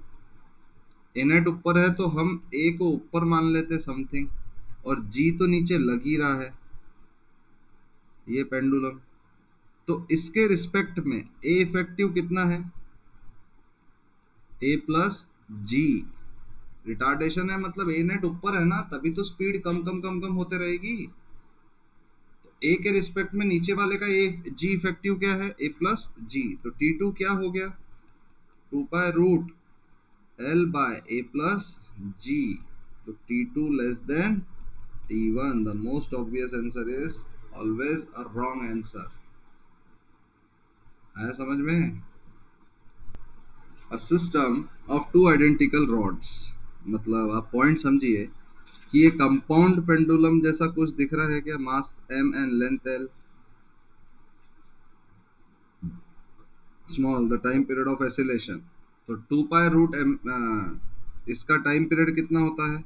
ए नेट ऊपर है तो हम ए को ऊपर मान लेते समथिंग, और जी तो नीचे लग ही रहा है ये पेंडुलम। तो इसके रिस्पेक्ट में ए इफेक्टिव कितना है, ए प्लस जी। रिटार्डेशन है मतलब ए नेट ऊपर है ना, तभी तो स्पीड कम कम कम कम होते रहेगी। तो ए के रिस्पेक्ट में नीचे वाले का ए जी इफेक्टिव क्या है, ए प्लस जी। तो T2 क्या हो गया, 2 पाई root l by a plus g. तो T2 less than T1। The most obvious answer is always a wrong answer. आया समझ में? A system of two identical rods, मतलब आप पॉइंट समझिए कि ये कंपाउंड पेंडुलम जैसा कुछ दिख रहा है क्या, mass m and length l, small the time period of oscillation. तो 2 पाई रूट इसका टाइम पीरियड कितना होता है,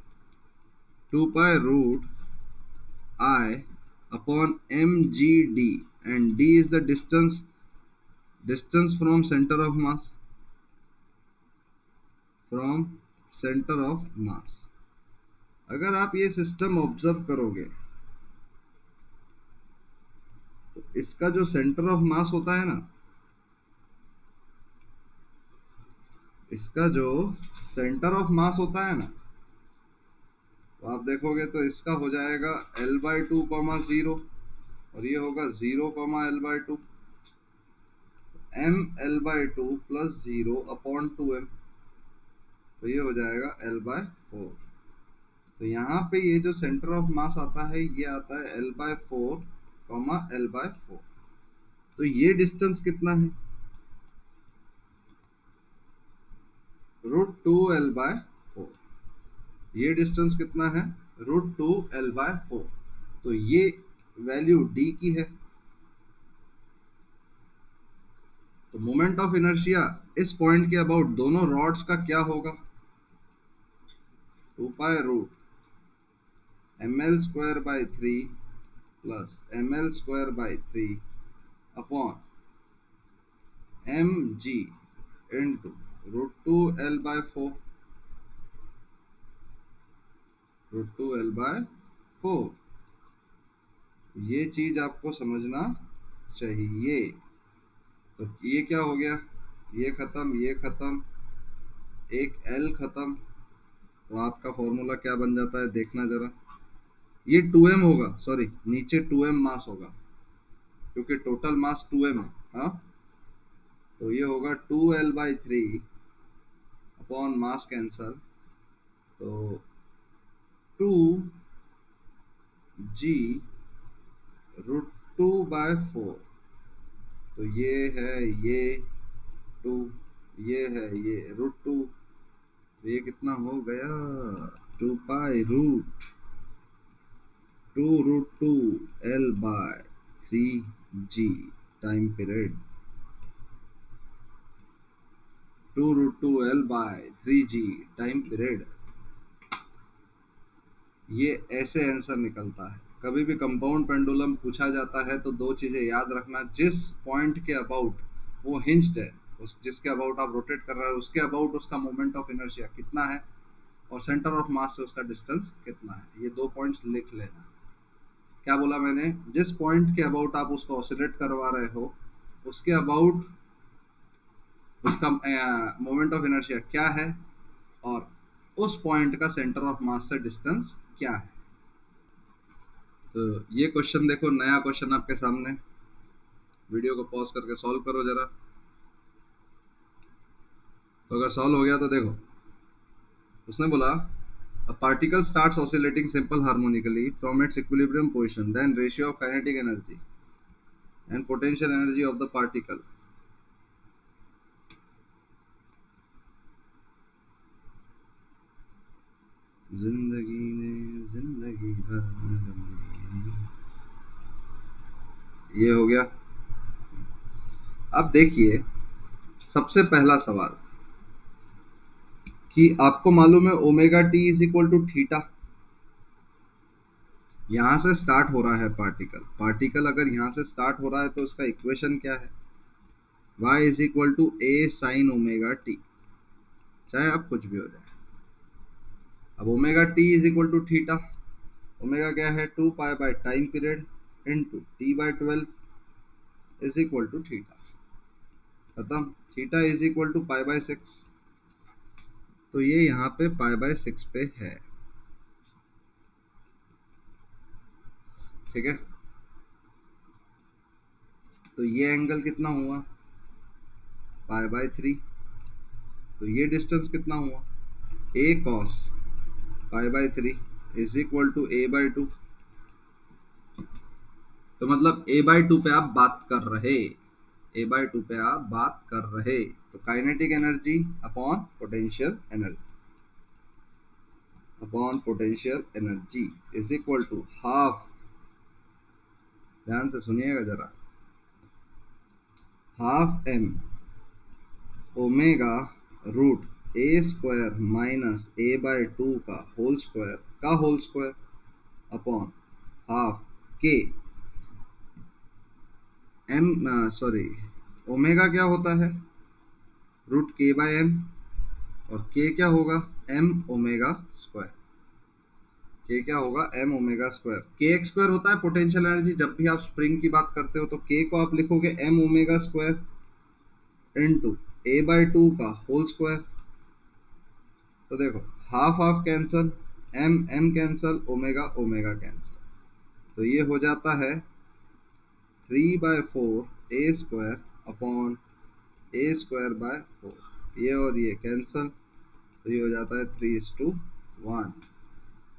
2 पाई root I upon M G D, and d is the distance from centre of mass, from centre of mass. अगर आप ये सिस्टम ऑब्जर्व करोगे तो इसका जो सेंटर ऑफ मास होता है ना, इसका जो सेंटर ऑफ मास होता है ना, तो आप देखोगे तो इसका हो जाएगा L/2, और ये होगा 0, L/2, mL/2 प्लस 0/2m, तो ये हो जाएगा L/4। तो यहाँ पे ये जो सेंटर ऑफ मास आता है ये आता है L/4, L/4। तो ये डिस्टेंस कितना है, √2L/4। ये डिस्टेंस कितना है, √2L/4। तो ये वैल्यू d की है। तो मोमेंट ऑफ इनर्शिया इस पॉइंट के अबाउट दोनों रॉड्स का क्या होगा, 2 पाई root ml² by 3 plus ml² by 3 upon mg into √2L/4, √2L/4। ये चीज आपको समझना चाहिए। तो ये क्या हो गया, ये खत्म, ये खत्म, एक L खत्म। तो आपका फॉर्मूला क्या बन जाता है देखना जरा, ये 2m होगा, सॉरी नीचे 2m मास होगा क्योंकि टोटल मास 2m है। हाँ, तो ये होगा 2L/3 अपॉन मास कैंसल, तो 2g √2/4। तो ये है ये 2, ये है ये √2, तो ये कितना हो गया, 2 पाई root 2 √2L/3g time period, 2 √2L/3g time period. ये ऐसे आंसर निकलता है। कभी भी कंपाउंड पेंडुलम पूछा जाता है तो दो चीजें याद रखना, जिस पॉइंट के अबाउट वो हिंज्ड है, उस जिसके अबाउट आप रोटेट कर रहे हो उसके अबाउट उसका मोमेंट ऑफ इनर्शिया कितना है, और सेंटर ऑफ मास से उसका डिस्टेंस कितना है। ये दो पॉइंट्स लिख लेना। क्या बोला मैंने, जिस पॉइंट के अबाउट आप उसको ऑसिलेट करवा रहे हो उसके अबाउट उसका मोमेंट ऑफ इनर्शिया क्या है, और उस पॉइंट का सेंटर ऑफ मास से डिस्टेंस क्या है। तो ये क्वेश्चन देखो, नया क्वेश्चन आपके सामने, वीडियो को पॉज करके सॉल्व करो जरा। तो अगर सॉल्व हो गया तो देखो, उसने बोला a particle starts oscillating simple harmonically from its equilibrium position, then ratio of kinetic energy and potential energy of the particle जिंदगी ने जिंदगी भर ये हो गया। अब देखिए सबसे पहला सवाल, कि आपको मालूम है omega T is equal to theta. यहाँ से स्टार्ट हो रहा है पार्टिकल, पार्टिकल अगर यहाँ से स्टार्ट हो रहा है तो उसका इक्वेशन क्या है, y is equal to A sine omega t, चाहे आप कुछ भी हो जाए। अब omega T is equal to theta, omega क्या है 2 pi by time period into t by 12 is equal to theta, खत्म। Theta is equal to pi by 6, तो ये यहाँ पे पाई बाय 6 पे है, ठीक है। तो ये एंगल कितना हुआ, पाई बाय 3। तो ये डिस्टेंस कितना हुआ, a cos pi by 3 is equal to a by 2। तो मतलब ए बाय 2 पे आप बात कर रहे, ए बाय 2 पे आप बात कर रहे, तो kinetic energy upon potential energy, upon potential energy is equal to half, ध्यान से सुनिएगा जरा, half M omega root A square minus A by 2 का whole square upon half K M, sorry, omega क्या होता है रूट के बाय एम, और के क्या होगा एम ओमेगा स्क्वायर, के क्या होगा एम ओमेगा स्क्वायर। के एक्स स्क्वायर होता है पोटेंशियल एनर्जी, जब भी आप स्प्रिंग की बात करते हो तो के को आप लिखोगे m omega square into a by 2 का होल स्क्वायर। तो देखो half half cancel, M M cancel, omega omega cancel, तो ये हो जाता है 3/4 a square upon a square by 4, ये और ये कैंसल, तो ये हो जाता है 3:1।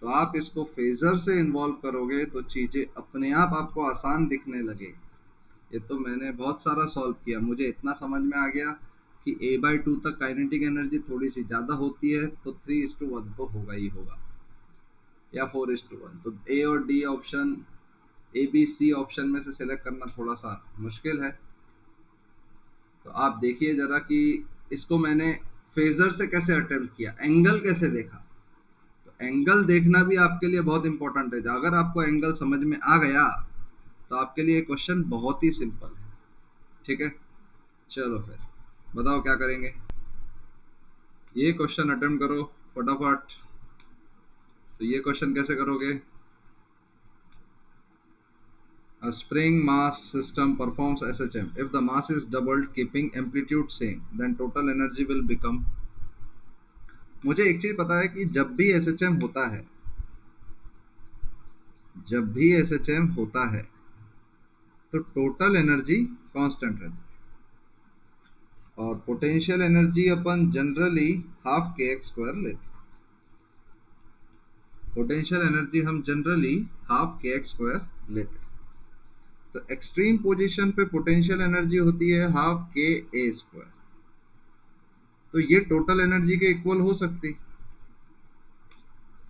तो आप इसको फेजर से इन्वॉल्व करोगे तो चीज़ें अपने आप आपको आसान दिखने लगेगी। ये तो मैंने बहुत सारा सॉल्व किया, मुझे इतना समझ में आ गया कि ए बाय 2 तक काइनेटिक एनर्जी थोड़ी सी ज़्यादा होती है, तो 3:1 तो होगा ही होगा, या 4:1। तो ए और D option, A B C option में से सिलेक्ट करना थोड़ा सा मुश्किल है। तो आप देखिए ज़रा कि इसको मैंने फेजर से कैसे अटेम्प्ट किया, एंगल कैसे देखा। तो एंगल देखना भी आपके लिए बहुत इंपॉर्टेंट है, अगर आपको एंगल समझ में आ गया तो आपके लिए क्वेश्चन बहुत ही सिंपल है, ठीक है। चलो फिर बताओ क्या करेंगे, ये क्वेश्चन अटेम्प्ट करो फटाफट। तो ये क्वेश्चन कैसे करोगे, a spring mass system performs SHM if the mass is doubled keeping amplitude same then total energy will become। मुझे एक चीज पता है कि जब भी SHM होता है, जब भी SHM होता है तो टोटल एनर्जी कांस्टेंट रहती है, और पोटेंशियल एनर्जी अपन जनरली हाफ के एक्स स्क्वायर लेते हैं। पोटेंशियल एनर्जी हम जनरली हाफ के एक्स स्क्वायर लेते हैं। तो एक्सट्रीम पोजीशन पे पोटेंशियल एनर्जी होती है हाफ के ए स्क्वायर, तो ये टोटल एनर्जी के इक्वल हो सकती,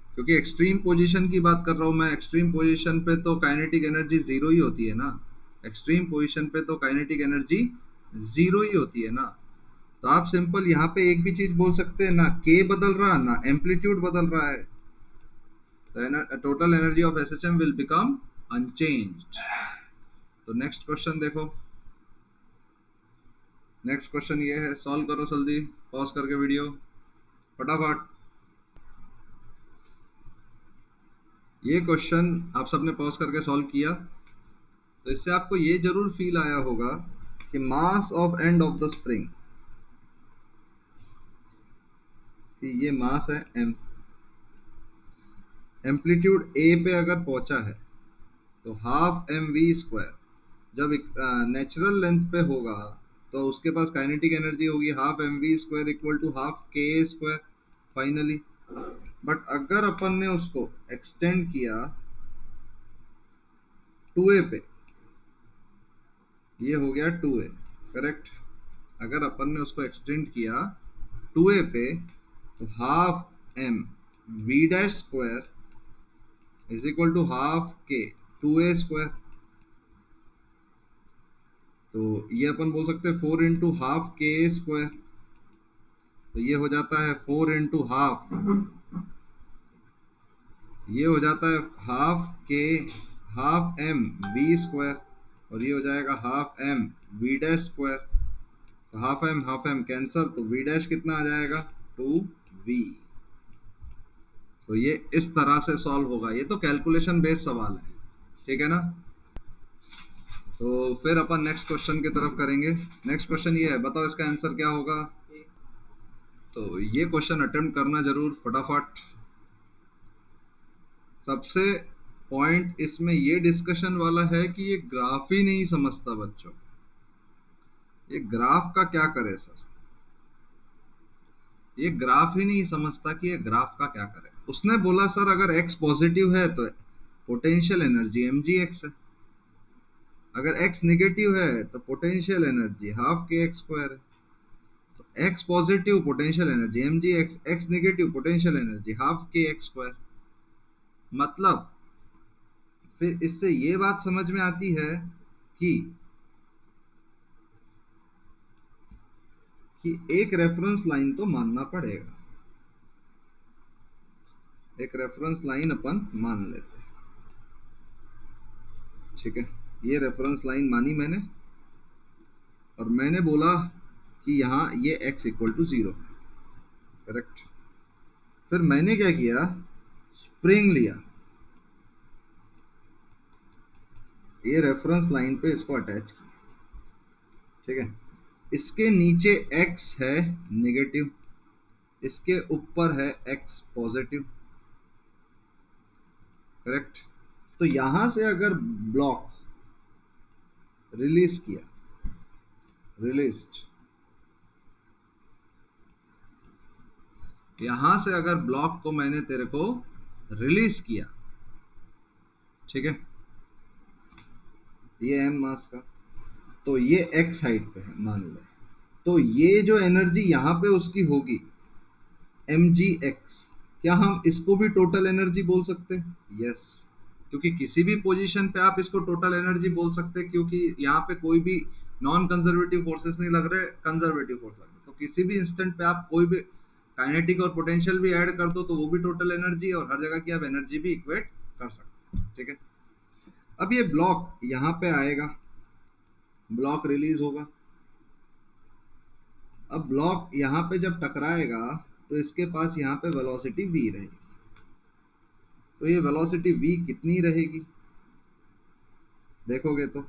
क्योंकि एक्सट्रीम पोजीशन की बात कर रहा हूं मैं। एक्सट्रीम पोजीशन पे तो काइनेटिक एनर्जी जीरो ही होती है ना, एक्सट्रीम पोजीशन पे तो काइनेटिक एनर्जी जीरो ही होती है ना। तो आप सिंपल यहाँ पे एक भी चीज बोल सकते हैं ना, के बदल रहा ना एम्पलीट्यूड बदल रहा है, तो total energy of SHM will become unchanged. तो नेक्स्ट क्वेश्चन देखो, नेक्स्ट क्वेश्चन ये है, सॉल्व करो जल्दी, पॉज करके वीडियो फटाफट। ये क्वेश्चन आप सबने पॉज करके सॉल्व किया, तो इससे आपको ये जरूर फील आया होगा कि mass of end of the spring, कि ये मास है एम, एम्पलीट्यूड ए पे अगर पहुंचा है तो हाफ एम वी स्क्वायर, जब नेचुरल लेंथ पे होगा तो उसके पास काइनेटिक एनर्जी होगी half M V square equal to half K square finally. But अगर अपन ने उसको एक्सटेंड किया 2a पे, ये हो गया 2a, करेक्ट। अगर अपन ने उसको एक्सटेंड किया 2a पे तो half M V dash square is equal to half K 2a square. तो ये अपन बोल सकते हैं 4 इंटू हाफ के स्क्वायर, तो ये हो जाता है 4 × ये हो जाता है हाफ के हाफ एम वी स्क्वायर, और ये हो जाएगा half M V dash square. तो हाफ एम कैंसल, तो वी डैश कितना आ जाएगा 2v। तो ये इस तरह से सॉल्व होगा। ये तो कैलकुलेशन बेस्ड सवाल है, ठीक है ना। तो फिर अपन नेक्स्ट क्वेश्चन की तरफ करेंगे। नेक्स्ट क्वेश्चन ये है, बताओ इसका आंसर क्या होगा। तो ये क्वेश्चन अटेम्प्ट करना जरूर फटाफट। सबसे पॉइंट इसमें ये डिस्कशन वाला है कि ये ग्राफ ही नहीं समझता बच्चों। ये ग्राफ का क्या करे सर, ये ग्राफ ही नहीं समझता कि ये ग्राफ का क्या करे। उसने बोला सर अगर x पॉजिटिव है तो पोटेंशियल एनर्जी mgx है, अगर x निगेटिव है तो पोटेंशियल एनर्जी हाफ के एक्स स्क्वायर है। तो x positive potential energy mgx, x negative potential energy half के एक्स स्क्वायर। मतलब फिर इससे ये बात समझ में आती है कि एक रेफरेंस लाइन तो मानना पड़ेगा। एक रेफरेंस लाइन अपन मान लेते हैं, ठीक है। ये रेफरेंस लाइन मानी मैंने, और मैंने बोला कि यहाँ ये x इक्वल टू 0 है, करेक्ट। फिर मैंने क्या किया, स्प्रिंग लिया, ये रेफरेंस लाइन पे इसको अटैच किया, ठीक है। इसके नीचे x है नेगेटिव, इसके ऊपर है x पॉजिटिव, करेक्ट। तो यहां से अगर ब्लॉक रिलीज किया, रिलीज्ड, यहां से अगर ब्लॉक को मैंने तेरे को रिलीज किया, ठीक है, ये m मास का, तो ये x हाइट पे है मान ले। तो ये जो एनर्जी यहाँ पे उसकी होगी mgx, क्या हम इसको भी टोटल एनर्जी बोल सकते हैं? यस, क्योंकि किसी भी पोजीशन पे आप इसको टोटल एनर्जी बोल सकते हैं, क्योंकि यहाँ पे कोई भी नॉन कंजर्वेटिव फोर्सेस नहीं लग रहे, कंजर्वेटिव फोर्स लग रहे। तो किसी भी इंस्टेंट पे आप कोई भी काइनेटिक और पोटेंशियल भी ऐड कर दो तो वो भी टोटल एनर्जी, और हर जगह की आप एनर्जी भी इक्वेट कर सकते हैं, ठीक है। अब ये ब्लॉक यहाँ पे आएगा, ब्लॉक रिलीज होगा। अब ब्लॉक यहाँ पे जब टकराएगा तो इसके पास यहाँ पे वेलोसिटी v रहेगी। तो ये वेलोसिटी v कितनी रहेगी देखोगे तो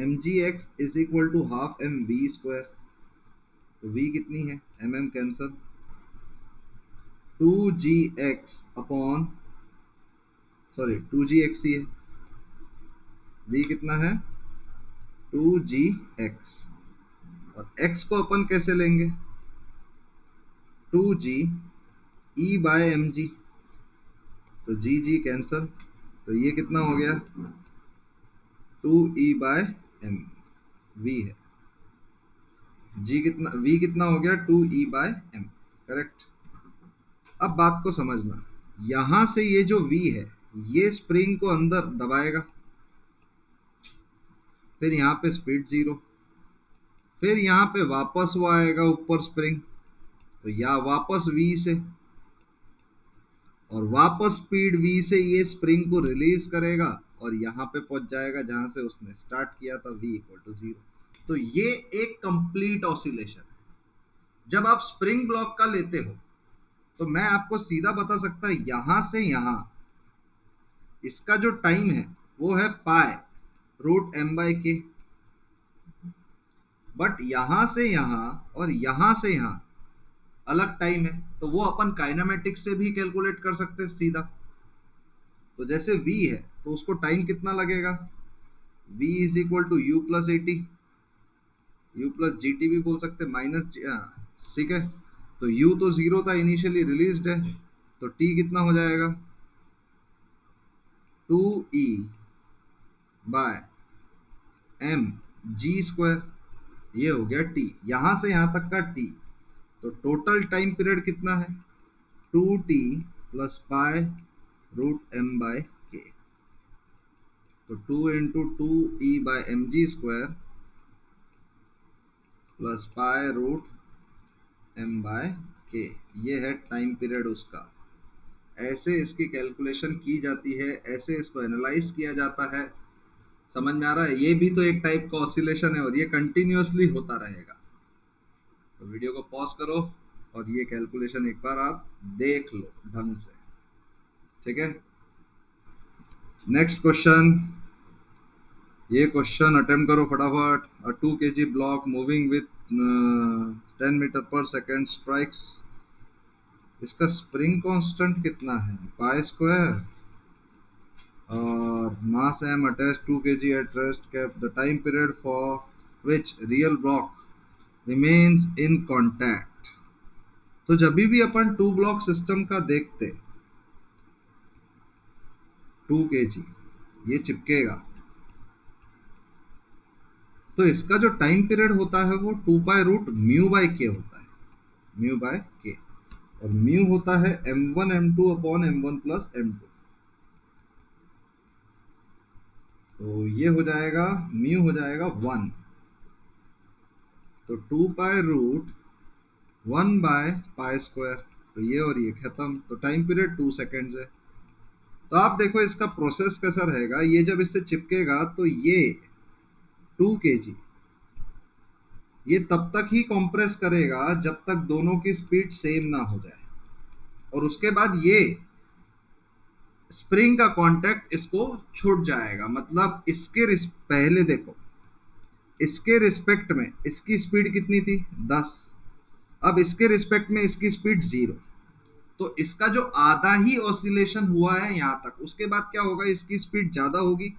mgx is equal to half M V square. तो v कितनी है, mm cancel, 2gx upon, sorry 2gx ही है, v कितना है 2gx, और x को अपन कैसे लेंगे 2g e बाय mg, तो जी जी कैंसल, तो ये कितना हो गया 2e बाय एम, v है, g कितना, v कितना हो गया 2e बाय एम, करेक्ट। अब बात को समझना, यहां से ये जो v है ये स्प्रिंग को अंदर दबाएगा, फिर यहाँ पे स्पीड 0, फिर यहाँ पे वापस वो आएगा ऊपर स्प्रिंग, तो या वापस v से, और वापस स्पीड v से ये स्प्रिंग को रिलीज करेगा और यहाँ पे पहुंच जाएगा जहां से उसने स्टार्ट किया था, v इक्वल टू 0। तो ये एक कंप्लीट ऑसिलेशन है। जब आप स्प्रिंग ब्लॉक का लेते हो तो मैं आपको सीधा बता सकता यहां से यहां इसका जो टाइम है वो है पाई रूट एम बाई के, बट यहां से यहां और यहां से यहां अलग टाइम है, तो वो अपन काइनेमेटिक्स से भी कैलकुलेट कर सकते हैं सीधा। तो जैसे v है तो उसको टाइम कितना लगेगा, v is equal to U plus A T, U plus G T भी बोल सकते माइनस, ठीक है। तो u तो 0 था इनिशियली, रिलीज्ड है, तो t कितना हो जाएगा 2e by M G square, ये हो गया t, यहां से यहां तक का t। तो टोटल टाइम पीरियड कितना है 2t plus pi root M by K. तो 2 into 2e by M G square plus pi root m/k, ये है टाइम पीरियड उसका। ऐसे इसकी कैलकुलेशन की जाती है, ऐसे इसको एनालाइज किया जाता है। समझ में आ रहा है? ये भी तो एक टाइप का ऑसिलेशन है और ये कंटिन्यूअसली होता रहेगा। तो वीडियो को पॉज करो और ये कैलकुलेशन एक बार आप देख लो ढंग से, ठीक है। नेक्स्ट क्वेश्चन, ये क्वेश्चन अटेम्प्ट करो फटाफट। A 2 kg block moving with 10 metre per second strikes, इसका स्प्रिंग कांस्टेंट कितना है? पाई स्क्वायर और mass m attach 2 kg at rest kept, the time period for which real block remains in contact. तो जब भी अपन 2 ब्लॉक सिस्टम का देखते, 2 kg ये चिपकेगा, तो इसका जो टाइम पीरियड होता है वो 2 पाई रूट म्यू बाई के होता है, म्यू बाय के। और म्यू होता है m1m2/m1+m2। तो ये हो जाएगा, म्यू हो जाएगा 1। तो 2 पाई रूट 1/पाई स्क्वायर, तो ये और ये खत्म। तो टाइम पीरियड 2 सेकेंड्स है। तो आप देखो इसका प्रोसेस कैसा रहेगा। ये जब इससे चिपकेगा तो ये 2 kg ये तब तक ही कंप्रेस करेगा जब तक दोनों की स्पीड सेम ना हो जाए, और उसके बाद ये स्प्रिंग का कांटेक्ट इसको छूट जाएगा। मतलब इसके पहले देखो, इसके रिस्पेक्ट में इसकी स्पीड कितनी थी? 10। अब इसके रिस्पेक्ट में इसकी स्पीड 0। तो इसका जो आधा ही ऑसिलेशन हुआ है यहां तक, उसके बाद क्या होगा? इसकी स्पीड ज्यादा होगी।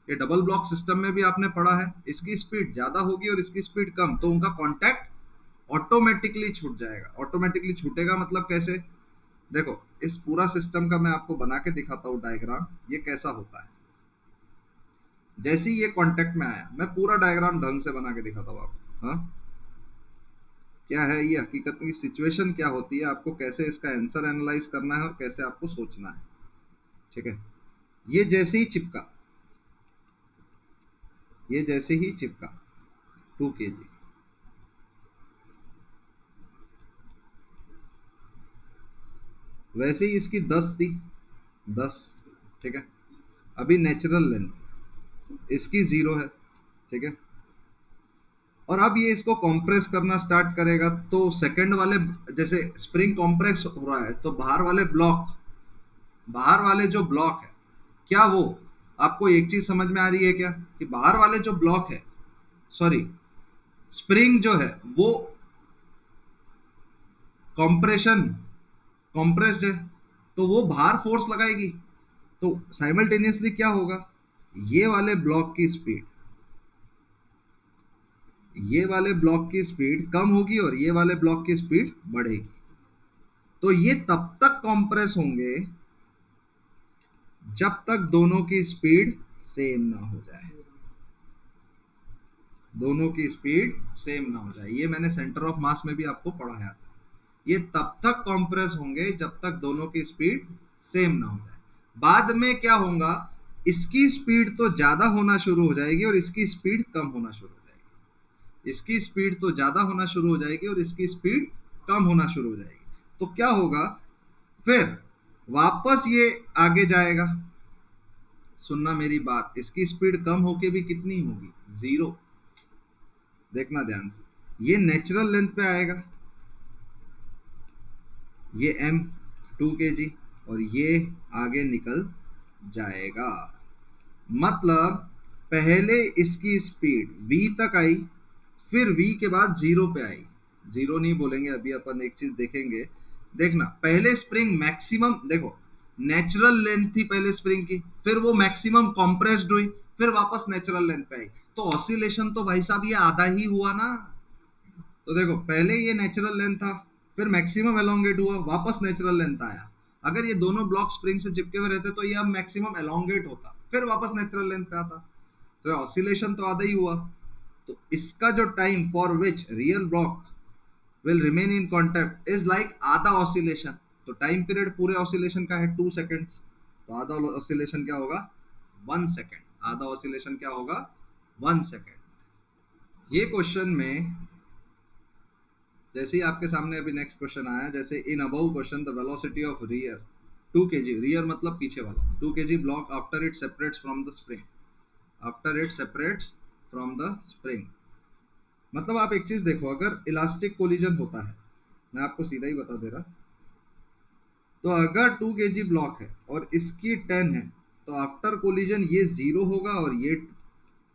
ये डबल ब्लॉक सिस्टम में भी आपने पढ़ा है, इसकी स्पीड ज्यादा होगी और इसकी स्पीड कम, तो उनका कांटेक्ट ऑटोमेटिकली छूट जाएगा। ऑटोमेटिकली छूटेगा मतलब कैसे? देखो इस पूरा सिस्टम का मैं आपको बना के दिखाता हूँ डायग्राम, ये कैसा होता है। जैसे ही ये कांटेक्ट में आया, मैं पूरा डायग्राम ढंग से बना के दिखाता हूँ आपको। हाँ, क्या है ये हकीकत में सिचुएशन क्या होती है, आपको कैसे इसका आंसर एनालाइज करना है और कैसे आपको सोचना है, ठीक है। ये जैसे ही चिपका, ये जैसे ही चिपका 2 kg, वैसे ही इसकी 10 थी, 10, ठीक है। अभी नेचुरल लेंथ इसकी 0 है, ठीक है। और अब ये इसको कंप्रेस करना स्टार्ट करेगा, तो सेकंड वाले, जैसे स्प्रिंग कंप्रेस हो रहा है तो बाहर वाले ब्लॉक, बाहर वाले जो ब्लॉक है, क्या वो आपको एक चीज समझ में आ रही है क्या? कि बाहर वाले जो ब्लॉक है, सॉरी स्प्रिंग जो है वो कंप्रेशन, कंप्रेस्ड है, तो वो बाहर फोर्स लगाएगी। तो साइमल्टेनियसली क्या होगा? ये वाले ब्लॉक की स्पीड, ये वाले ब्लॉक की स्पीड कम होगी और ये वाले ब्लॉक की स्पीड बढ़ेगी। तो ये तब तक कंप्रेस होंगे जब तक दोनों की स्पीड सेम ना हो जाए, दोनों की स्पीड सेम ना हो जाए। ये मैंने सेंटर ऑफ मास में भी आपको पढ़ाया था। ये तब तक कंप्रेस होंगे जब तक दोनों की स्पीड सेम ना हो जाए। बाद में क्या होगा? इसकी स्पीड तो ज्यादा होना शुरू हो जाएगी और इसकी स्पीड कम होना शुरू हो जाएगी। इसकी स्पीड तो ज्यादा होना शुरू हो जाएगी और इसकी स्पीड कम होना शुरू हो जाएगी। तो क्या होगा फिर? वापस ये आगे जाएगा। सुनना मेरी बात, इसकी स्पीड कम होके भी कितनी होगी? 0। देखना ध्यान से, ये नेचुरल लेंथ पे आएगा, ये m 2 kg, और ये आगे निकल जाएगा। मतलब पहले इसकी स्पीड v तक आई, फिर v के बाद 0 पे आई। 0 नहीं बोलेंगे अभी, अपन एक चीज देखेंगे। देखना, पहले स्प्रिंग मैक्सिमम, देखो नेचुरल लेंथ थी पहले स्प्रिंग की, फिर वो मैक्सिमम कंप्रेस्ड हुई, फिर वापस नेचुरल लेंथ पे आई। तो ऑसिलेशन तो भाई साहब ये आधा ही हुआ ना। तो देखो पहले ये नेचुरल लेंथ था, फिर मैक्सिमम एलोंगेट हुआ, वापस नेचुरल लेंथ आया। अगर ये दोनों ब्लॉक स्प्रिंग से चिपके हुए रहते तो ये अब मैक्सिमम एलोंगेट होता, फिर वापस नेचुरल लेंथ पे आता। तो ऑसिलेशन तो आधा ही हुआ। तो इसका जो time for which real block will remain in contact is like आधा ऑसिलेशन। तो टाइम पीरियड पूरे ऑसिलेशन का है 2 सेकेंड्स, तो आधा ऑसिलेशन क्या होगा? 1 सेकेंड। आधा ऑसिलेशन क्या होगा? 1 सेकेंड। ये क्वेश्चन में जैसे ही आपके सामने अभी नेक्स्ट क्वेश्चन आया, जैसे in above question the velocity of rear 2 kg, rear मतलब पीछे वाला, 2 kg block after it separates from the spring, after it separates from the spring. मतलब आप एक चीज देखो, अगर इलास्टिक कोलिजन होता है, मैं आपको सीधा ही बता दे रहा, तो अगर 2 kg ब्लॉक है और इसकी 10 है, तो आफ्टर कोलिजन ये 0 होगा और ये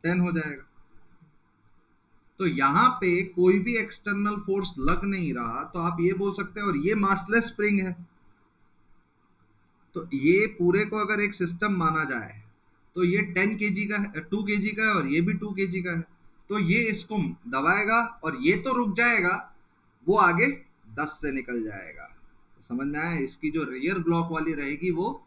10 हो जाएगा। तो यहाँ पे कोई भी एक्सटर्नल फोर्स लग नहीं रहा, तो आप ये बोल सकते हैं, और ये मासलेस स्प्रिंग है, तो ये पूरे को अगर एक सिस्टम माना जाए, तो ये 10 kg का है, 2 kg का है, और ये भी 2 kg का है, तो ये इसको दबाएगा और ये तो रुक जाएगा, वो आगे 10 से निकल जाएगा। तो समझ में आया, इसकी जो रियर ब्लॉक वाली रहेगी वो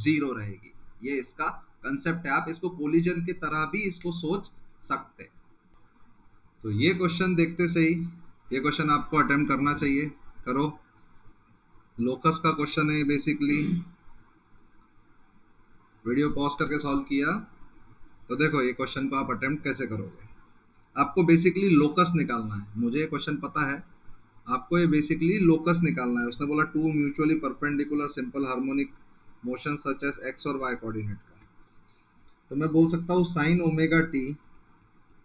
0 रहेगी। ये इसका कंसेप्ट है, आप इसको कोलिजन की तरह भी इसको सोच सकते हैं। तो ये क्वेश्चन देखते सही, ये क्वेश्चन आपको अटेम्प्ट करना चाहिए, करो। लोकस का क्वेश्चन है बेसिकली, वीडियो पॉज करके सॉल्व किया, तो देखो ये क्वेश्चन को आप अटेम्प्ट कैसे करोगे। आपको बेसिकली लोकस निकालना है, मुझे ये क्वेश्चन पता है, आपको ये बेसिकली लोकस निकालना है। उसने बोला two mutually perpendicular simple harmonic motion such as X और वाई कोऑर्डिनेट का, तो मैं बोल सकता हूँ sine omega T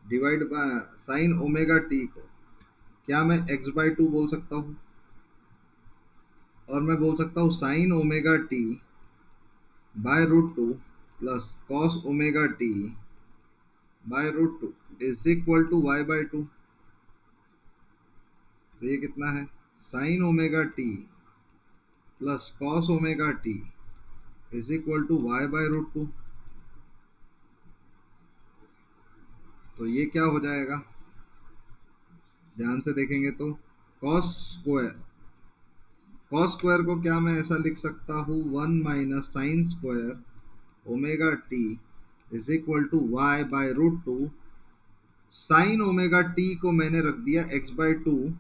divide by sine omega T को क्या मैं x/2 बोल सकता हूँ, और मैं बोल सकता हूँ sine omega T by root two plus cos omega T by root two is equal to y/2। तो ये कितना है, sine omega T plus cos omega T is equal to y/√2। तो ये क्या हो जाएगा, ध्यान से देखेंगे तो कॉस स्क्वायर, कॉस स्क्वायर को क्या मैं ऐसा लिख सकता हूँ, 1 minus sine square omega T is equal to y/√2। Sine omega T को मैंने रख दिया x/2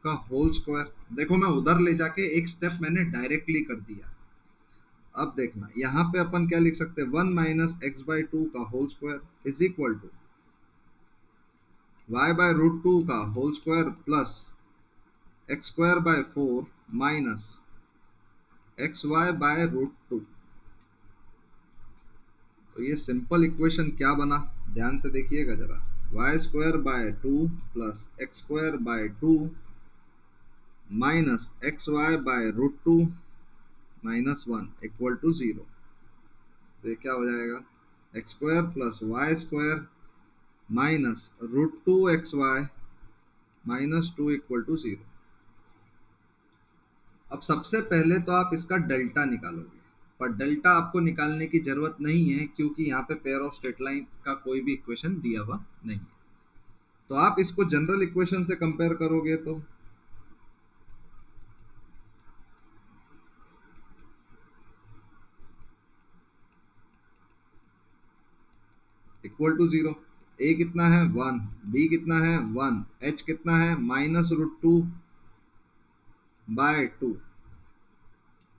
का होल स्क्वायर। देखो मैं उधर ले जाके एक स्टेप मैंने डायरेक्टली कर दिया। अब देखना यहाँ पे अपन क्या लिख सकते हैं, 1 माइनस x/2 का whole square is equal to y/√2 का whole square plus x² by 4 minus xy/√2। तो ये सिंपल इक्वेशन क्या बना, ध्यान से देखिएगा जरा, y² by 2 plus x² by 2 minus xy/√2 minus 1 equal to 0। तो ये क्या हो जाएगा, x² plus y² minus √2xy minus 2 equal to 0। अब सबसे पहले तो आप इसका डेल्टा निकालोगे, पर डेल्टा आपको निकालने की जरूरत नहीं है, क्योंकि यहाँ पे पेयर ऑफ स्ट्रेट लाइन का कोई भी इक्वेशन दिया हुआ नहीं है। तो आप इसको जनरल इक्वेशन से कंपेयर करोगे तो इक्वल टू 0। ए कितना है 1, बी कितना है 1, एच कितना है -√2/2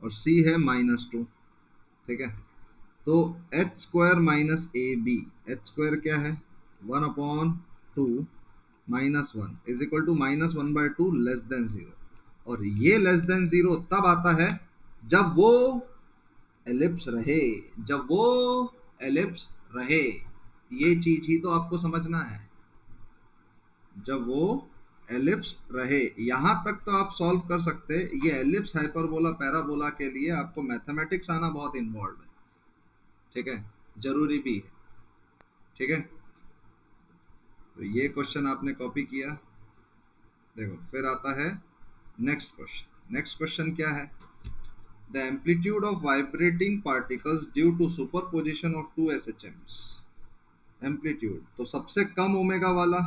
और सी है -2। ठीक है, तो H square minus A B, H square क्या है 1/2 minus 1 is equal to -1/2 less than 0। और ये लेस देन 0 तब आता है जब वो एलिप्स रहे, जब वो एलिप्स रहे, ये चीज ही तो आपको समझना है, जब वो एलिप्स रहे। यहां तक तो आप सॉल्व कर सकते, ये एलिप्स हाइपरबोला पैराबोला के लिए आपको मैथमेटिक्स आना बहुत इन्वॉल्व है, ठीक है, जरूरी भी है। ठीक है, तो ये क्वेश्चन आपने कॉपी किया। देखो फिर आता है नेक्स्ट क्वेश्चन। नेक्स्ट क्वेश्चन क्या है, the amplitude of vibrating particles due to superposition of two SHMs। Amplitude तो सबसे कम ओमेगा वाला,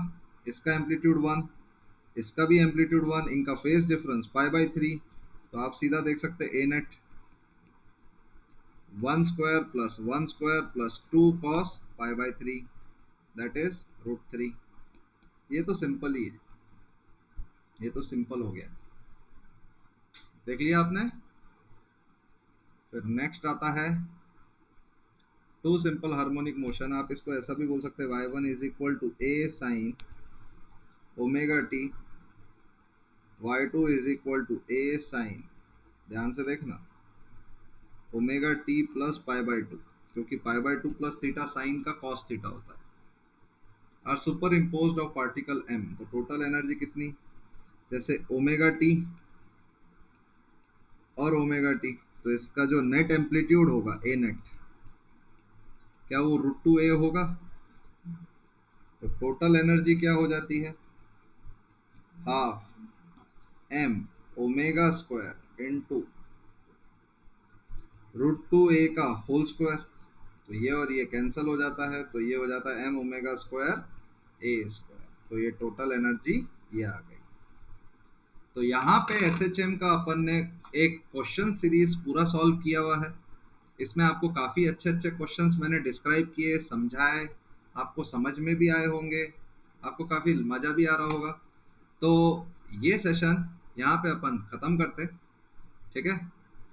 इसका एम्पलीट्यूड 1, इसका भी एम्पलीट्यूड 1, इनका फेज डिफरेंस π/3। तो आप सीधा देख सकते हैं, a net 1² plus 1² plus 2 cos π/3 that is √3। ये तो सिंपल ही है, ये तो सिंपल हो गया, देख लिया आपने। फिर नेक्स्ट आता है टू सिंपल हार्मोनिक मोशन। आप इसको ऐसा भी बोल सकते हैं, y1 is equal to a sine omega t y2 is equal to A sine, ध्यान से देखना, omega T plus pi by two, क्योंकि pi by two plus theta sine का कॉस थीटा होता है, are superimposed of particle m। तो टोटल एनर्जी कितनी, जैसे ओमेगा टी और ओमेगा टी, तो इसका जो नेट एम्पलीट्यूड होगा ए नेट, क्या वो √2 ए होगा। तो टोटल एनर्जी क्या हो जाती है, half M omega square into √2 A का होल स्क्वायर। तो ये और ये कैंसिल हो जाता है, तो ये हो जाता है m ओमेगा स्क्वायर ए स्क्वायर। तो ये टोटल एनर्जी ये आ गई। तो यहाँ पे SHM का अपन ने एक क्वेश्चन सीरीज पूरा सॉल्व किया हुआ है। इसमें आपको काफ़ी अच्छे अच्छे क्वेश्चंस मैंने डिस्क्राइब किए, समझाए, आपको समझ में भी आए होंगे, आपको काफ़ी मज़ा भी आ रहा होगा। तो ये सेशन यहाँ पे अपन ख़त्म करते, ठीक है,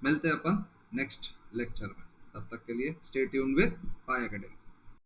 मिलते हैं अपन नेक्स्ट लेक्चर में। तब तक के लिए stay tune with pi academy.